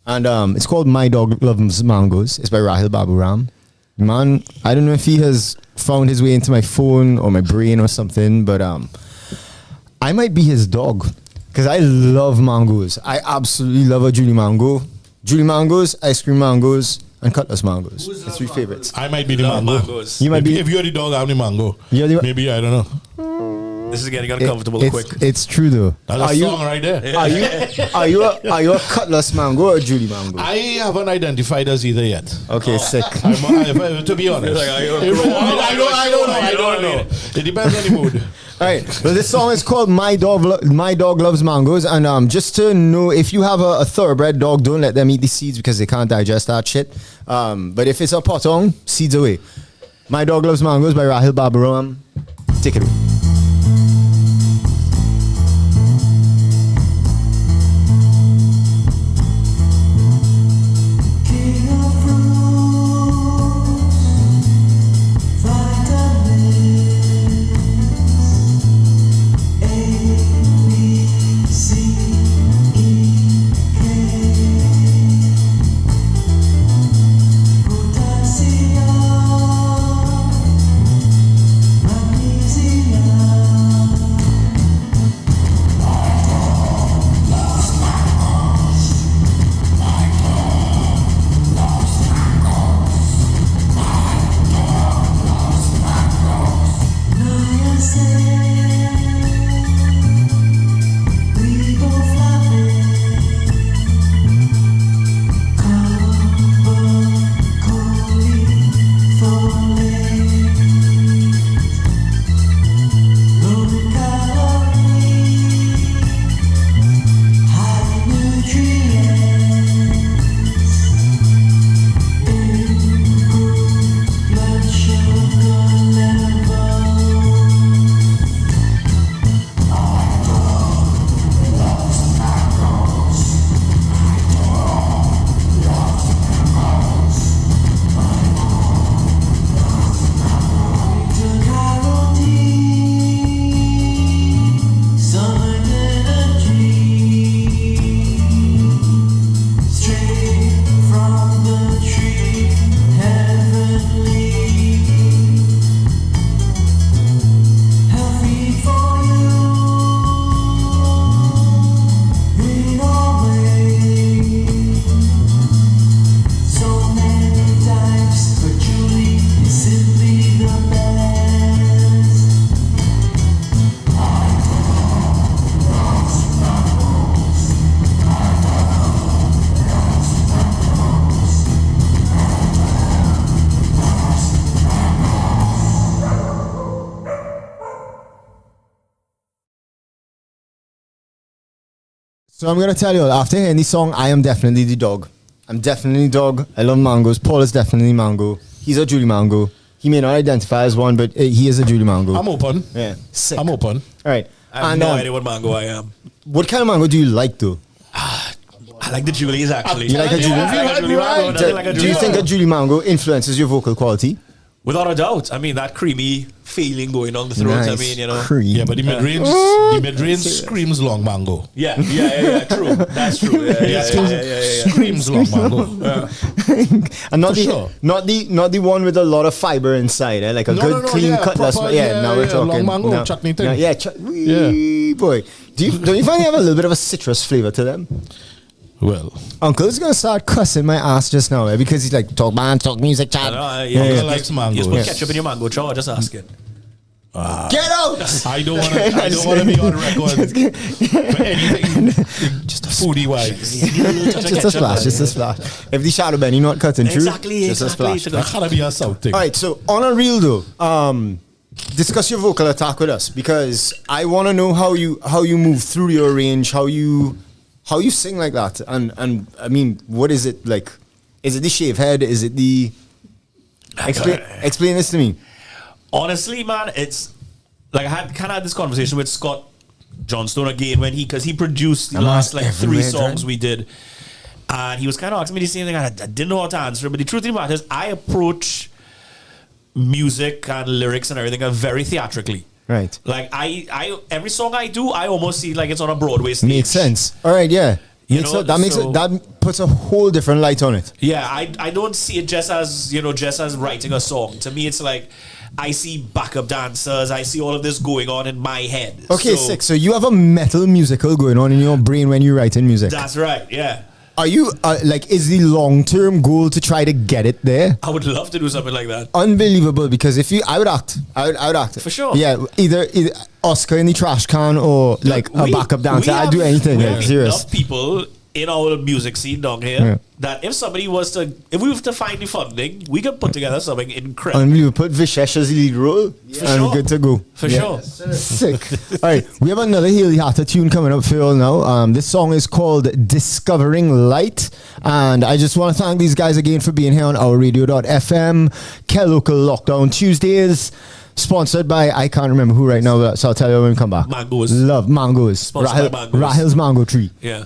and it's called "My Dog Loves Mangoes." It's by Rahil Baburam. Man, I don't know if he has found his way into my phone or my brain or something, but I might be his dog because I love mangoes. I absolutely love a Julie mango, Julie mangoes, ice cream mangoes, and Cutlass mangoes. It's three favorites. I might be the Love mango. mangoes. You might be. If you're the dog, I'm the mango. You're the- Maybe, I don't know. This is getting uncomfortable quick. It's true though. That's a song right there. Are you a Cutlass mango or a Julie mango? I haven't identified as either yet. Okay, sick. To be honest. Like, are you a I don't know. It depends on the mood. All right. Well, this song is called My Dog Loves Mangoes. And just to know, if you have a thoroughbred dog, don't let them eat the seeds because they can't digest that shit. But if it's a potong, seeds away. My Dog Loves Mangoes by Rahil Baburam. Take it away. So I'm gonna tell you, after hearing this song, I am definitely the dog. I'm definitely dog. I love mangoes. Paul is definitely mango. He's a Julie mango. He may not identify as one, but he is a Julie mango. I'm open. Yeah, sick. I'm open. All right. I have no idea what mango I am. What kind of mango do you like, though? I like the Julies, actually. You like a Julie? I like a Julie mango. Nothing like a Do Julie you think mango. a Julie mango influences your vocal quality? Without a doubt. I mean, that creamy feeling going on the throat. Nice. I mean, you know. Cream. Yeah, but the mid-range screams long mango. Yeah, true. That's true. Yeah. Screams long mango. And not For the sure. not the one with a lot of fiber inside, like a good clean cut. That's proper, now we're talking. long mango now, chutney thing. now, boy. Don't you find they have a little bit of a citrus flavor to them? Well, Uncle's gonna start cussing my ass just now, because he's like, talk music, chat. Uncle likes mango. You put ketchup in your mango, chow, just asking. Get out! I don't want to be on record for anything just foodie wise. Just a splash. If the shadow Benny not cutting through, just a splash. That gotta be a South thing. All right, so on a real though, discuss your vocal attack with us, because I want to know how you move through your range, how you sing like that, and I mean, what is it like? Is it the shave head? Is it the explain this to me. Honestly, man, it's like I had this conversation with Scott Johnstone again because he produced the last like 3 songs we did, and he was kind of asking me the same thing. I didn't know how to answer, but the truth of the matter is, I approach music and lyrics and everything very theatrically. Right. Like I every song I do, I almost see like it's on a Broadway stage. Makes sense. All right, yeah. That puts a whole different light on it. Yeah, I don't see it just as writing a song. To me, it's like I see backup dancers. I see all of this going on in my head. Okay, sick. So you have a metal musical going on in your brain when you're writing music. That's right. Yeah. Are you is the long-term goal to try to get it there? I would love to do something like that. Unbelievable, because I would act. I would act. For sure. Yeah, either Oscar in the trash can or like a backup dancer. I'd do anything. We Like, have serious. enough people in our music scene down here that if we were to find the funding, we could put together something incredible. Unbelievable. Put Vishesh as the lead role, and good to go. For sure. Sick. All right, we have another Haley Hatter tune coming up for you all now. This song is called Discovering Light, and I just want to thank these guys again for being here on OurRadio.fm, Kelocal Lockdown Tuesdays. Sponsored by, I can't remember who right now, so I'll tell you when we come back. Mangoes. Love mangoes. Sponsored by mangoes. Rahil's Mango Tree. Yeah.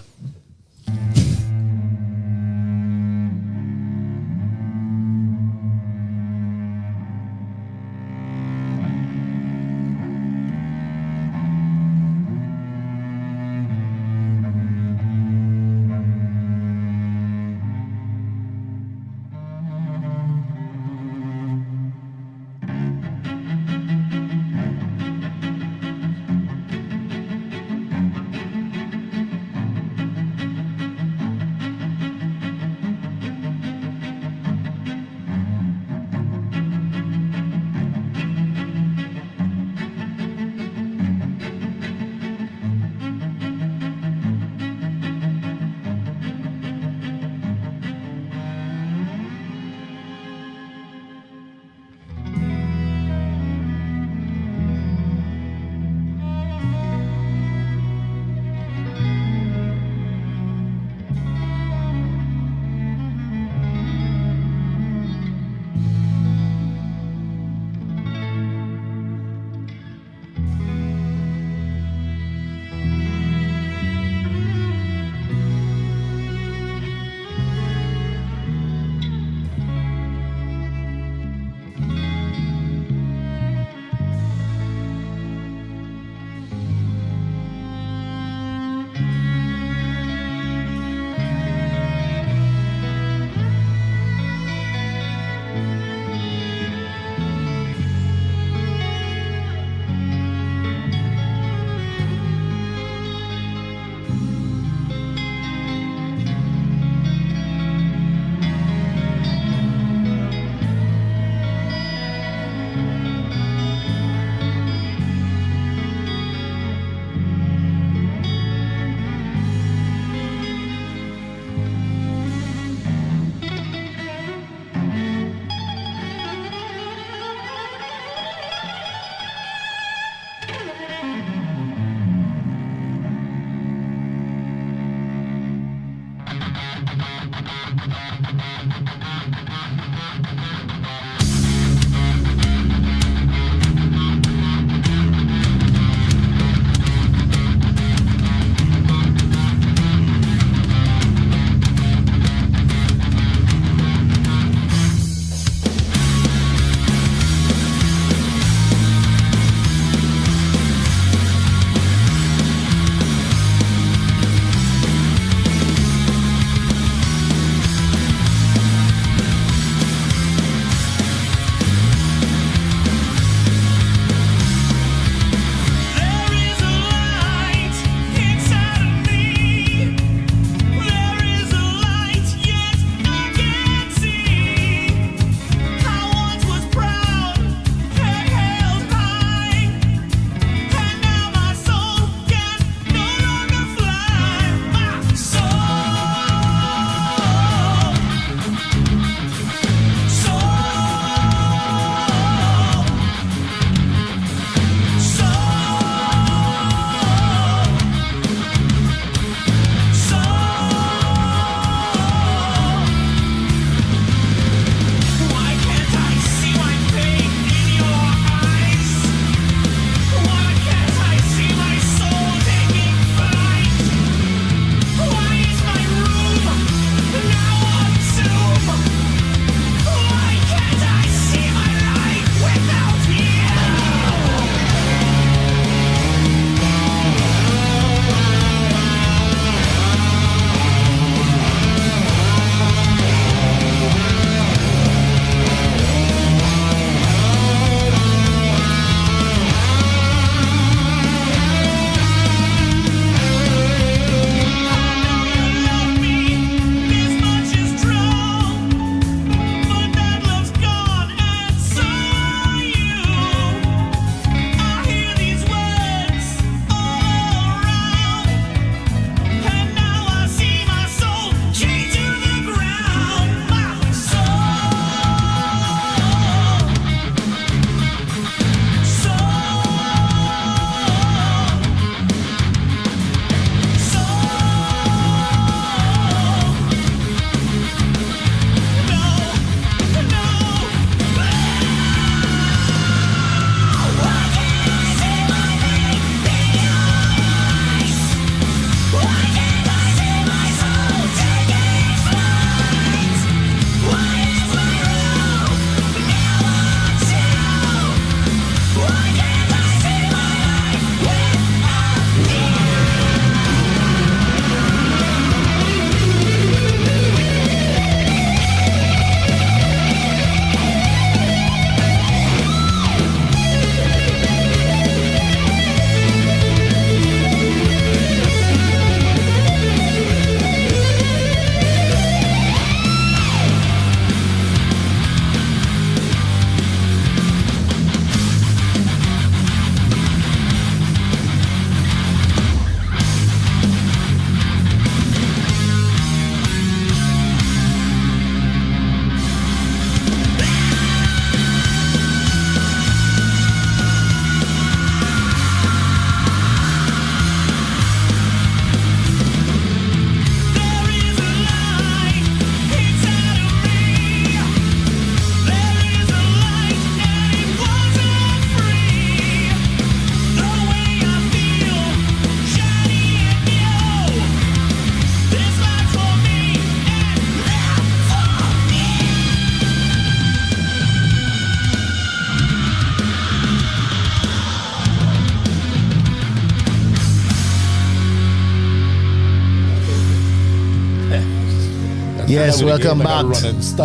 Yes, welcome back.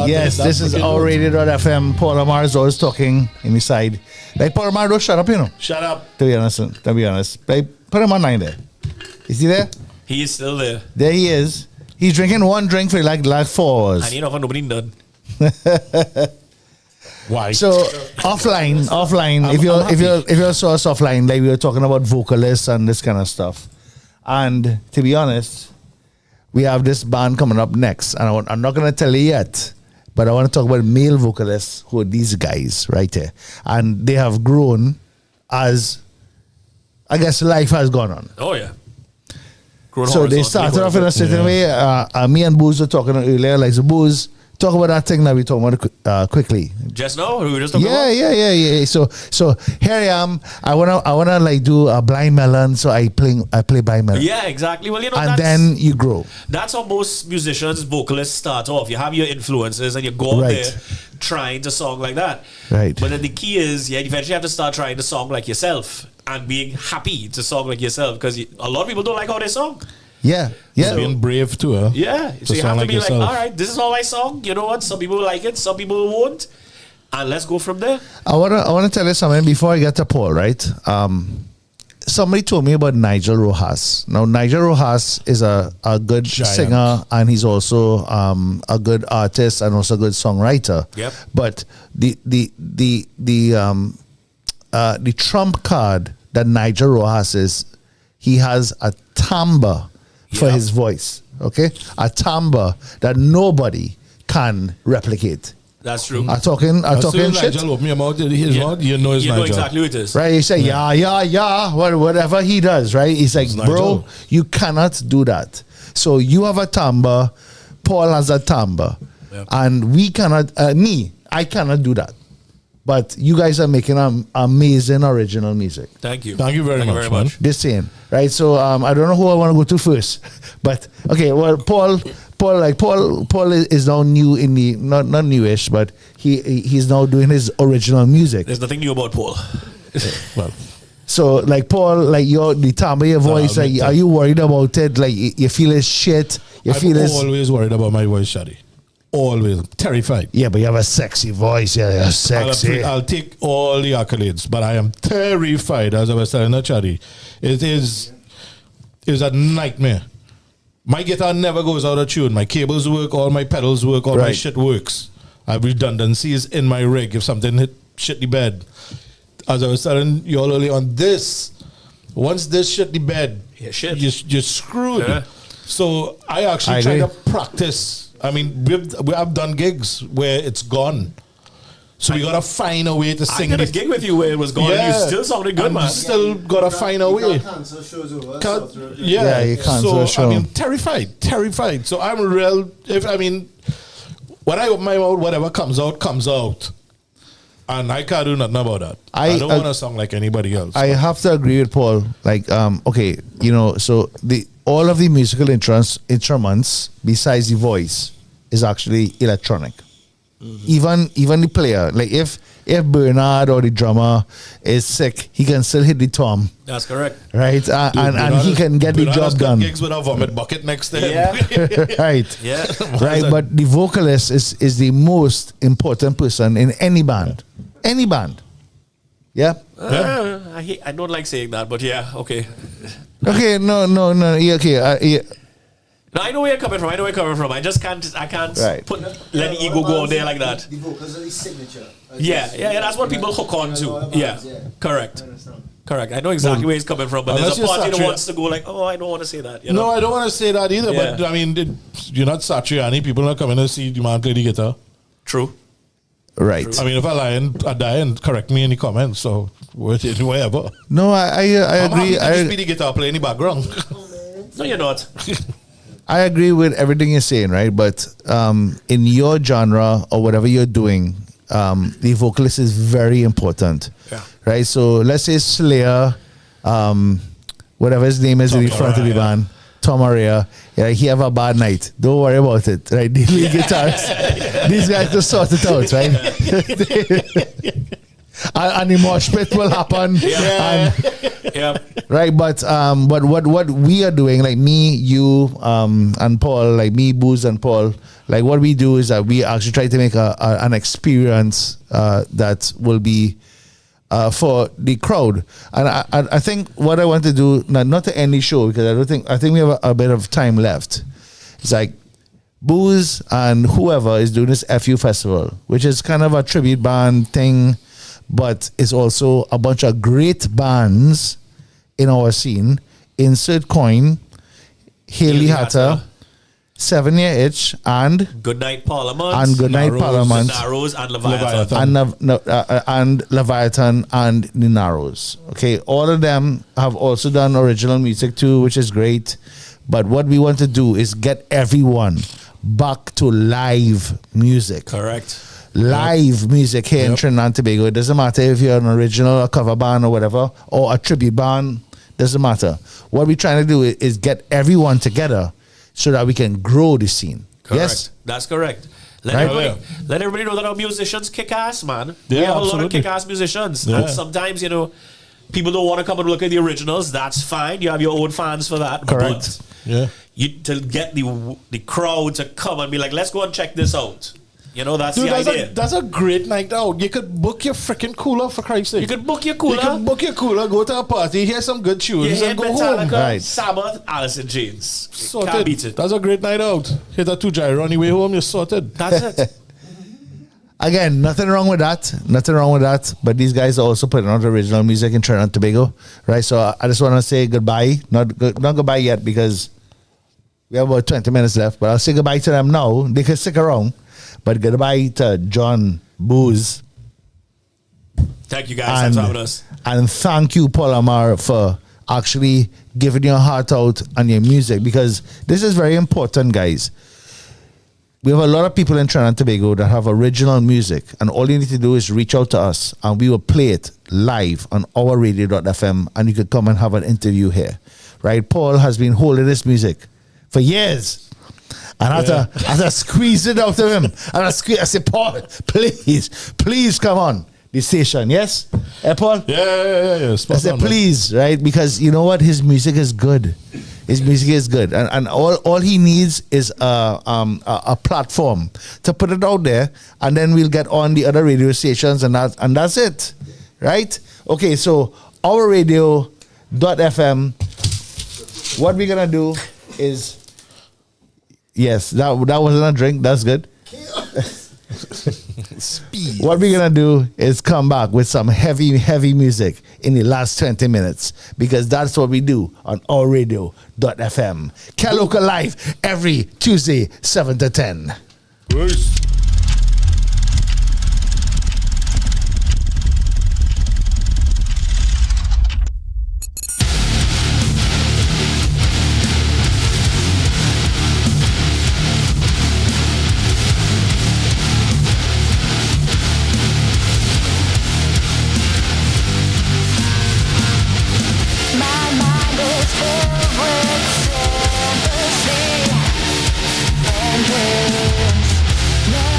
Yes, this is O.U.R. Paul Amar is always talking in his side. Like, Paul Amar, don't shut up, you know. Shut up. To be honest. Like, put him on 9 there. Is he there? He is still there. There he is. He's drinking one drink for like 4 hours. And you know, for nobody done. Why? So offline. If you saw us offline, like we were talking about vocalists and this kind of stuff. And to be honest, we have this band coming up next, and I'm not going to tell you yet, but I want to talk about male vocalists who are these guys right here, and they have grown as I guess life has gone on. Oh yeah. So they started off in a certain way. Me and Booze were talking earlier, like so Booze. Talk about that thing that we talking about quickly. Just now, we were just talking about. Yeah. So here I am. I wanna like do a blind melon. So I play blind melon. Yeah, exactly. Well, you know, and then you grow. That's how most musicians, vocalists start off. You have your influences and you go out there trying to song like that. Right. But then the key is, you eventually have to start trying to song like yourself and being happy to song like yourself, because a lot of people don't like how they song. Yeah. So being brave too, huh? Yeah. So you have to be yourself. like, all right, this is how I song. You know what? Some people like it, some people won't. And let's go from there. I wanna tell you something before I get to Paul, right? Somebody told me about Nigel Rojas. Now Nigel Rojas is a good singer, and he's also a good artist and also a good songwriter. Yep. But the trump card that Nigel Rojas is, he has a timbre for his voice, okay? A timbre that nobody can replicate. That's true. I'm talking shit. Nigel open your mouth, his mouth, you know it's You know Nigel. exactly who it is. Right, you say yeah, whatever he does, right? He's like, bro, Nigel. you cannot do that. So you have a timbre, Paul has a timbre, and we cannot. I cannot do that. But you guys are making amazing original music. Thank you. Thank you very much, man. This same, right? So I don't know who I want to go to first, but okay. Well, Paul is now new in the not newish, but he's now doing his original music. There's nothing new about Paul. Well, so like Paul, like the timbre of your voice, like, are you worried about it? Like you feel his shit. I'm always worried about my voice, Shadi. Always terrified. Yeah, but you have a sexy voice. Yeah, you're sexy. I'll take all the accolades, but I am terrified. As I was telling Chadi, it is a nightmare. My guitar never goes out of tune. My cables work, all my pedals work, all my shit works. I have redundancies in my rig if something hit shit the bed. As I was telling you all earlier on, once this shit the bed, you're screwed. Yeah. So I actually try to practice. I mean, we have done gigs where it's gone. So we got to find a way to sing. I did a gig with you where it was gone and you still sounded good, man. Still got to find a way. You cancel shows over. You cancel a show. I mean, terrified. So I'm when I open my mouth, whatever comes out. And I can't do nothing about that. I don't want to sound like anybody else. I have to agree with Paul. Like, okay, so all of the musical instruments besides the voice is actually electronic. Mm-hmm. Even the player, like if Bernard or the drummer is sick, he can still hit the tom. That's correct, right? And he can get the job done. Gigs with a vomit bucket next to him. Yeah. Right. Yeah. Right. But the vocalist is the most important person in any band. Any band. Yeah. I don't like saying that, but yeah, okay. Okay, no. Yeah, okay. Yeah. No, I know where you're coming from. I just can't. I can't let the ego go on there like that. The vocals are the signature. Yeah. That's what people hook on to. Yeah, correct. I know exactly where he's coming from, but there's a party that wants to go like, oh, I don't want to say that. No, I don't want to say that either. Yeah. But I mean, you're not Satriani. People are coming to see the man play the guitar. True. Right. I mean, if I die and correct me in the comments, so whatever. No, I agree. I just be the guitar player in the background. No, you're not. I agree with everything you're saying, right? But in your genre or whatever you're doing, the vocalist is very important. Yeah. Right? So let's say Slayer, whatever his name is in the front of the band, Tom Araya, he have a bad night. Don't worry about it, right? The lead guitarist, these guys just sort it out, right? and the mosh pit will happen. Yeah. Right, but what we are doing, like me, you, and Paul, like me, Booze, and Paul, like what we do is that we actually try to make an experience that will be for the crowd. And I think what I want to do, not to end the show, because I think we have a bit of time left. It's like Booze and whoever is doing this FU festival, which is kind of a tribute band thing, but it's also a bunch of great bands in our scene. Insert Coin, Haley Hatter, 7 Year Itch, and Goodnight Parliament. And Goodnight Parliament. The Narrows and Leviathan. And Leviathan and the Narrows. Okay, all of them have also done original music too, which is great. But what we want to do is get everyone back to live music. Correct. Live music here in Trinidad and Tobago. It doesn't matter if you're an original, a cover band or whatever, or a tribute band. Doesn't matter. What we're trying to do is get everyone together so that we can grow the scene. Correct. Yes? That's correct. Let everybody know that our musicians kick ass, man. Yeah, we have absolutely. a lot of kick ass musicians. Yeah. And sometimes, people don't want to come and look at the originals. That's fine. You have your own fans for that. Correct. But to get the crowd to come and be like, let's go and check this out. That's Dude, the idea. That's a great night out. You could book your freaking cooler, for Christ's sake. You could book your cooler. You could book your cooler, go to a party, hear some good tunes, You hit and go Metallica, home. Right. Sabbath, Alice in Chains. Can't Sorted. beat it. That's a great night out. Hit a 2 gyro on your way home, you're sorted. That's it. Again, nothing wrong with that. Nothing wrong with that. But these guys are also putting out original music in Trinidad and Tobago. Right? So I just want to say goodbye. Not goodbye yet because we have about 20 minutes left. But I'll say goodbye to them now. They can stick around. But goodbye to John, Booze. Thank you guys. Thanks for having us. And thank you, Paul Amar, for actually giving your heart out on your music, because this is very important, guys. We have a lot of people in Trinidad and Tobago that have original music, and all you need to do is reach out to us and we will play it live on our radio.fm, and you could come and have an interview here. Right? Paul has been holding this music for years. And I had to squeeze it out of him. And I said, Paul, please come on the station. Yes? Paul? Yeah. I said, please, right? Because you know what? His music is good. His music is good. And all he needs is a platform to put it out there. And then we'll get on the other radio stations and that's it. Right? Okay, so our radio.fm, what we're going to do is... Yes, that wasn't a drink. That's good. Speed. What we're going to do is come back with some heavy music in the last 20 minutes, because that's what we do on ourradio.fm. Kelocal Live every Tuesday, 7 to 10. Peace. Filled with sympathy and dreams.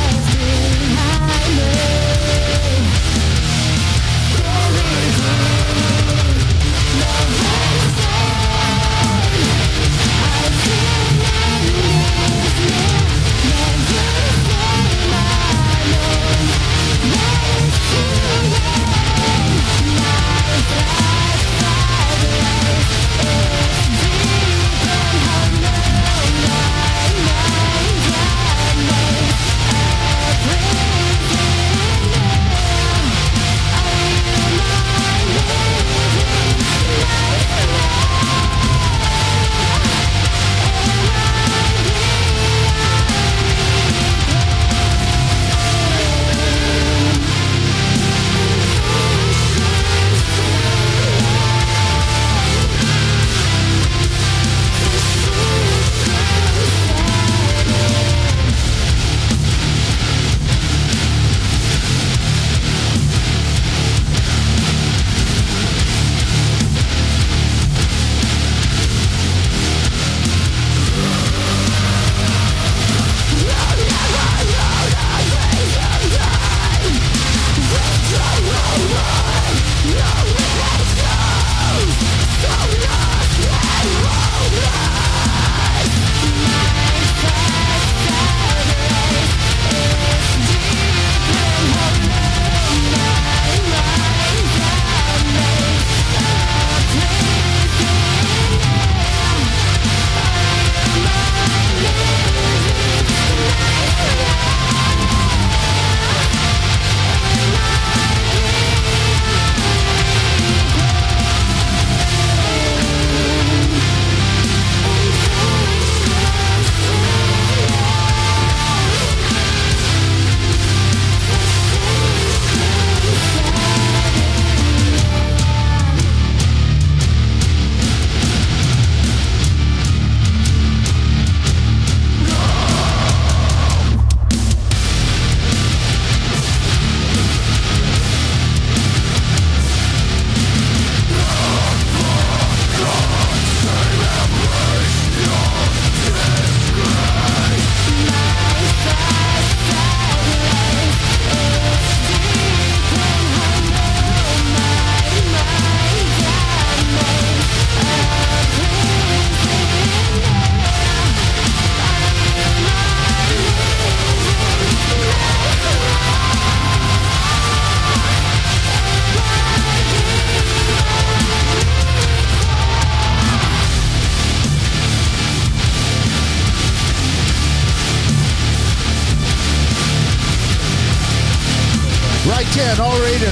here on O.U.R.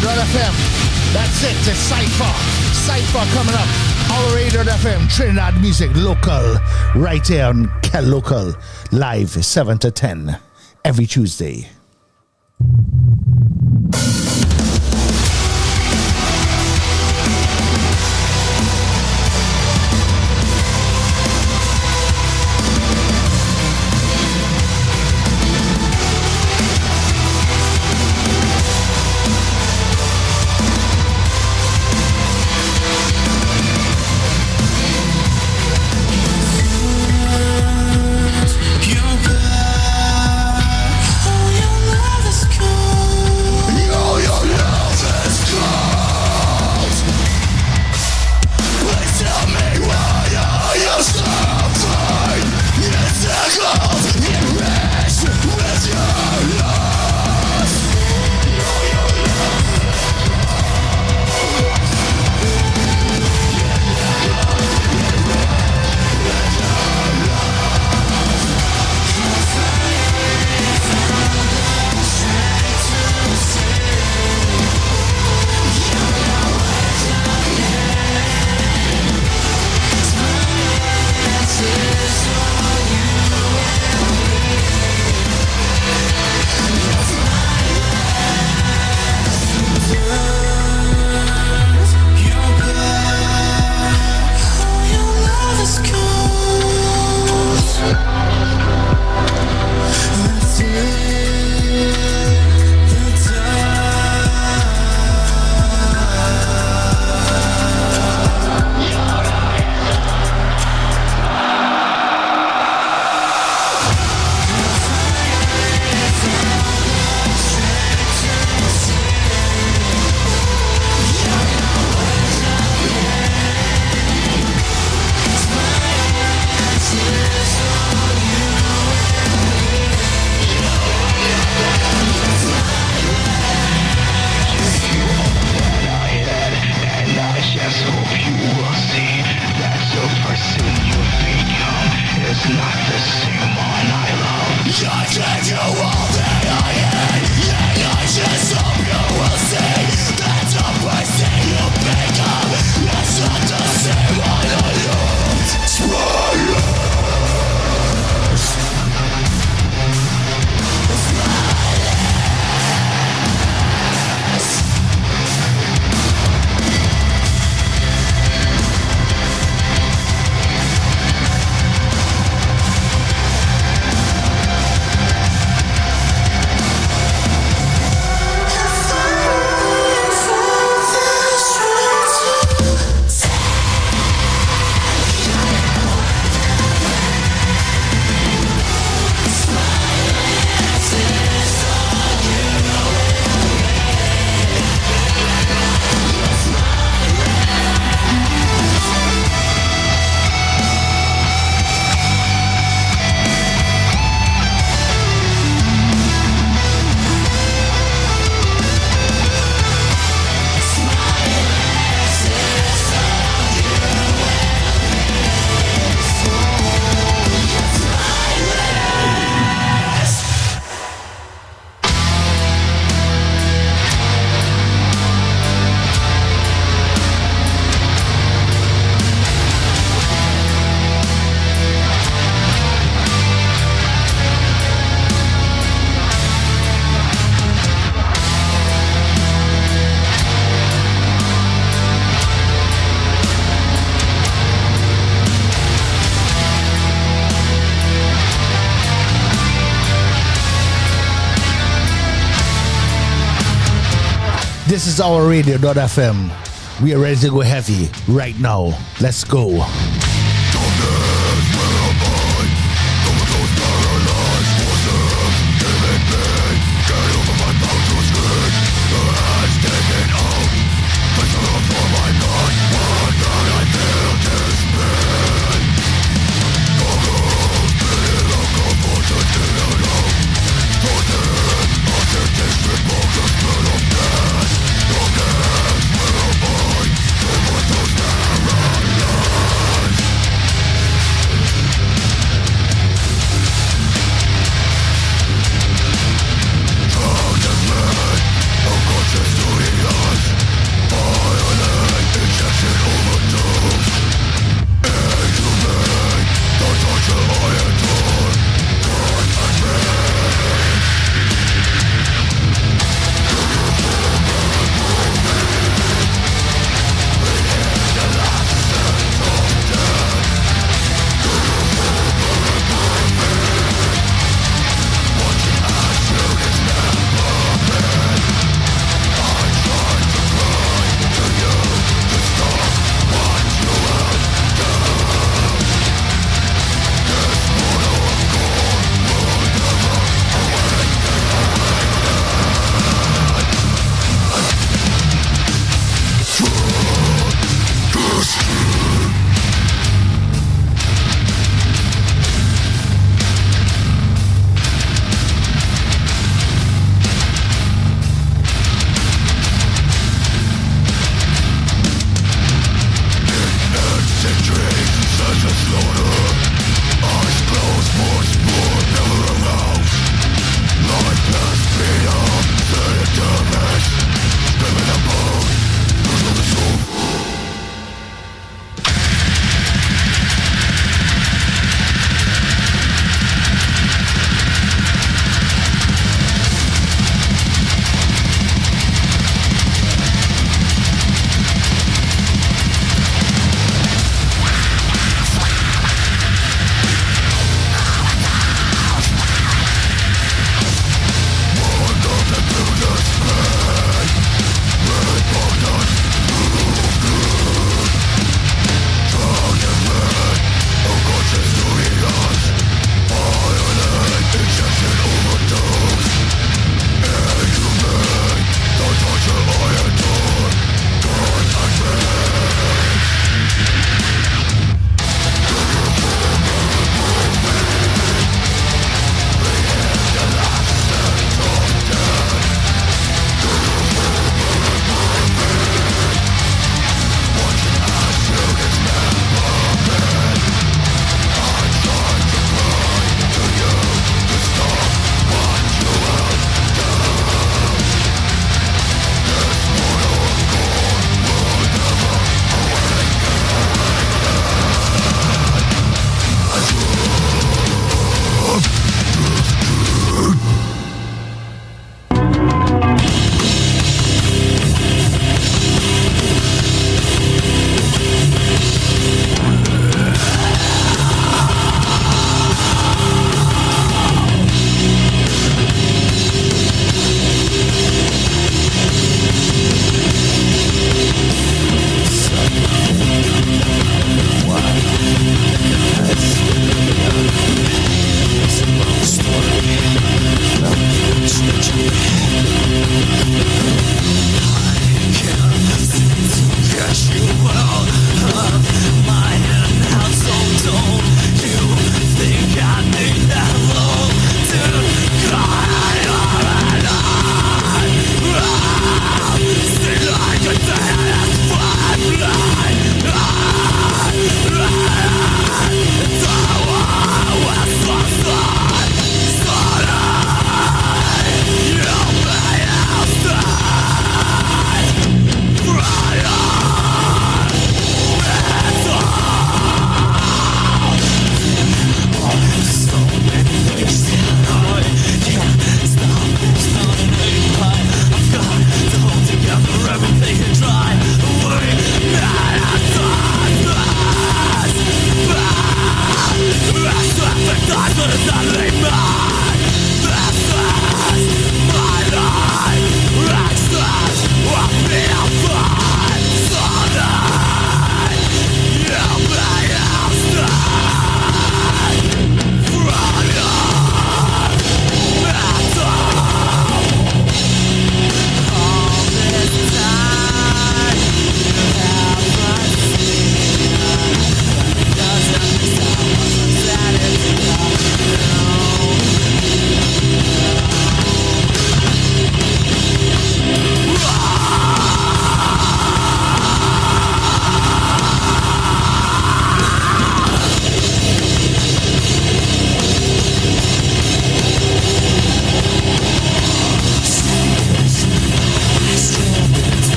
That's it. It's Cypher. Cypher coming up. O.U.R. Trinidad music, local. Right here on Kelocal. Live 7 to 10 every Tuesday. This is our radio.fm. We are ready to go heavy right now. Let's go.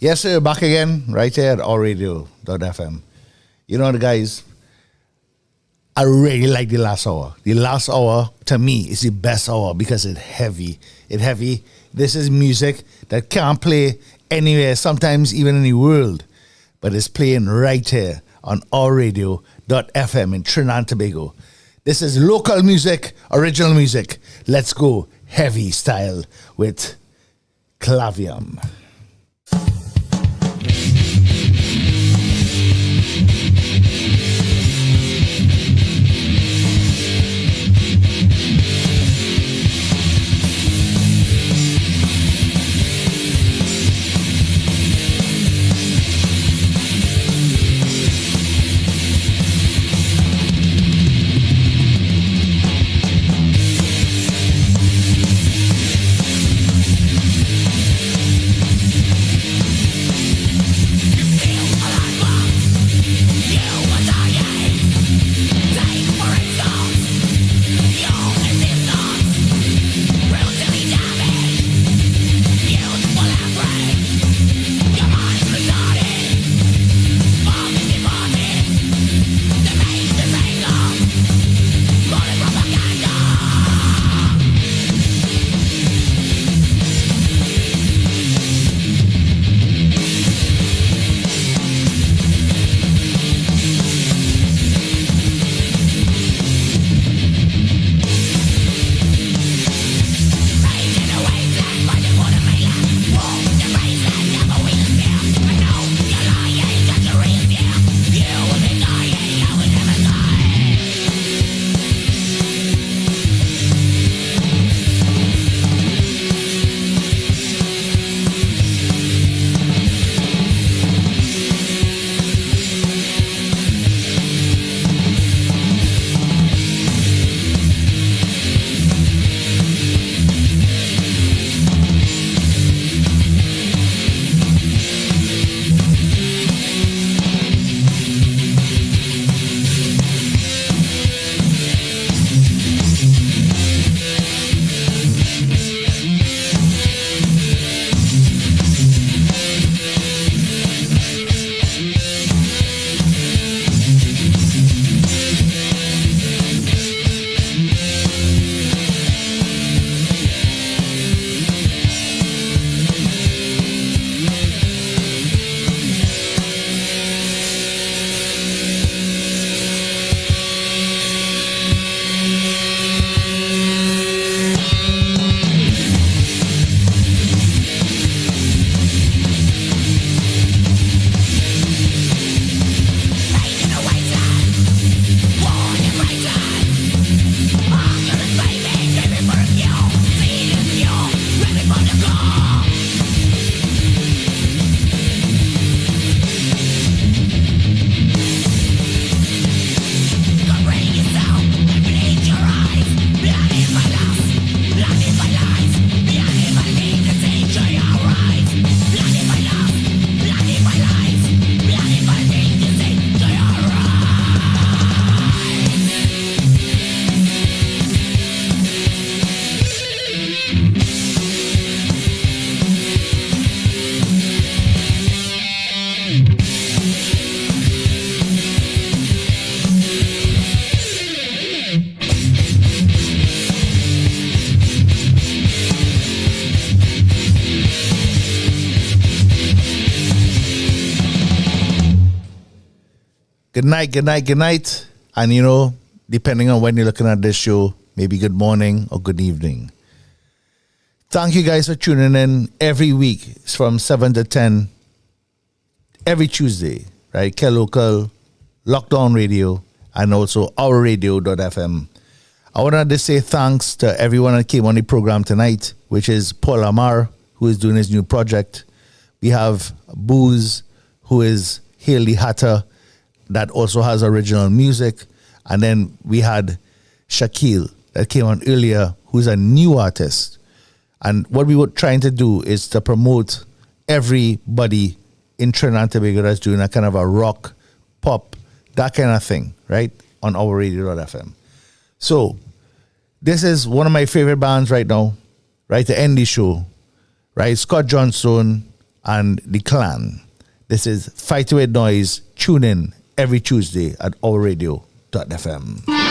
Yes, sir. Back again, right here at allradio.fm. You know, the guys, I really like the last hour. The last hour, to me, is the best hour because it's heavy. It's heavy. This is music that can't play anywhere, sometimes even in the world. But it's playing right here on allradio.fm in Trinidad and Tobago. This is local music, original music. Let's go heavy style with Clavium. Good night. And you know, depending on when you're looking at this show, maybe good morning or good evening. Thank you guys for tuning in every week. It's from 7 to 10 every Tuesday, right? Kelocal, Lockdown Radio, and also OurRadio.fm. I wanted to say thanks to everyone that came on the program tonight, which is Paul Amar, who is doing his new project. We have Booze, who is Haley Hatter, that also has original music. And then we had Shaquille that came on earlier, who's a new artist. And what we were trying to do is to promote everybody in Trinidad and Tobago that's doing a kind of a rock, pop, that kind of thing, right? On our radio.fm. So this is one of my favorite bands right now, right? To end the show, right? Scott Johnstone and the clan. This is Fight Away Noise. Tune in every Tuesday at ourradio.fm.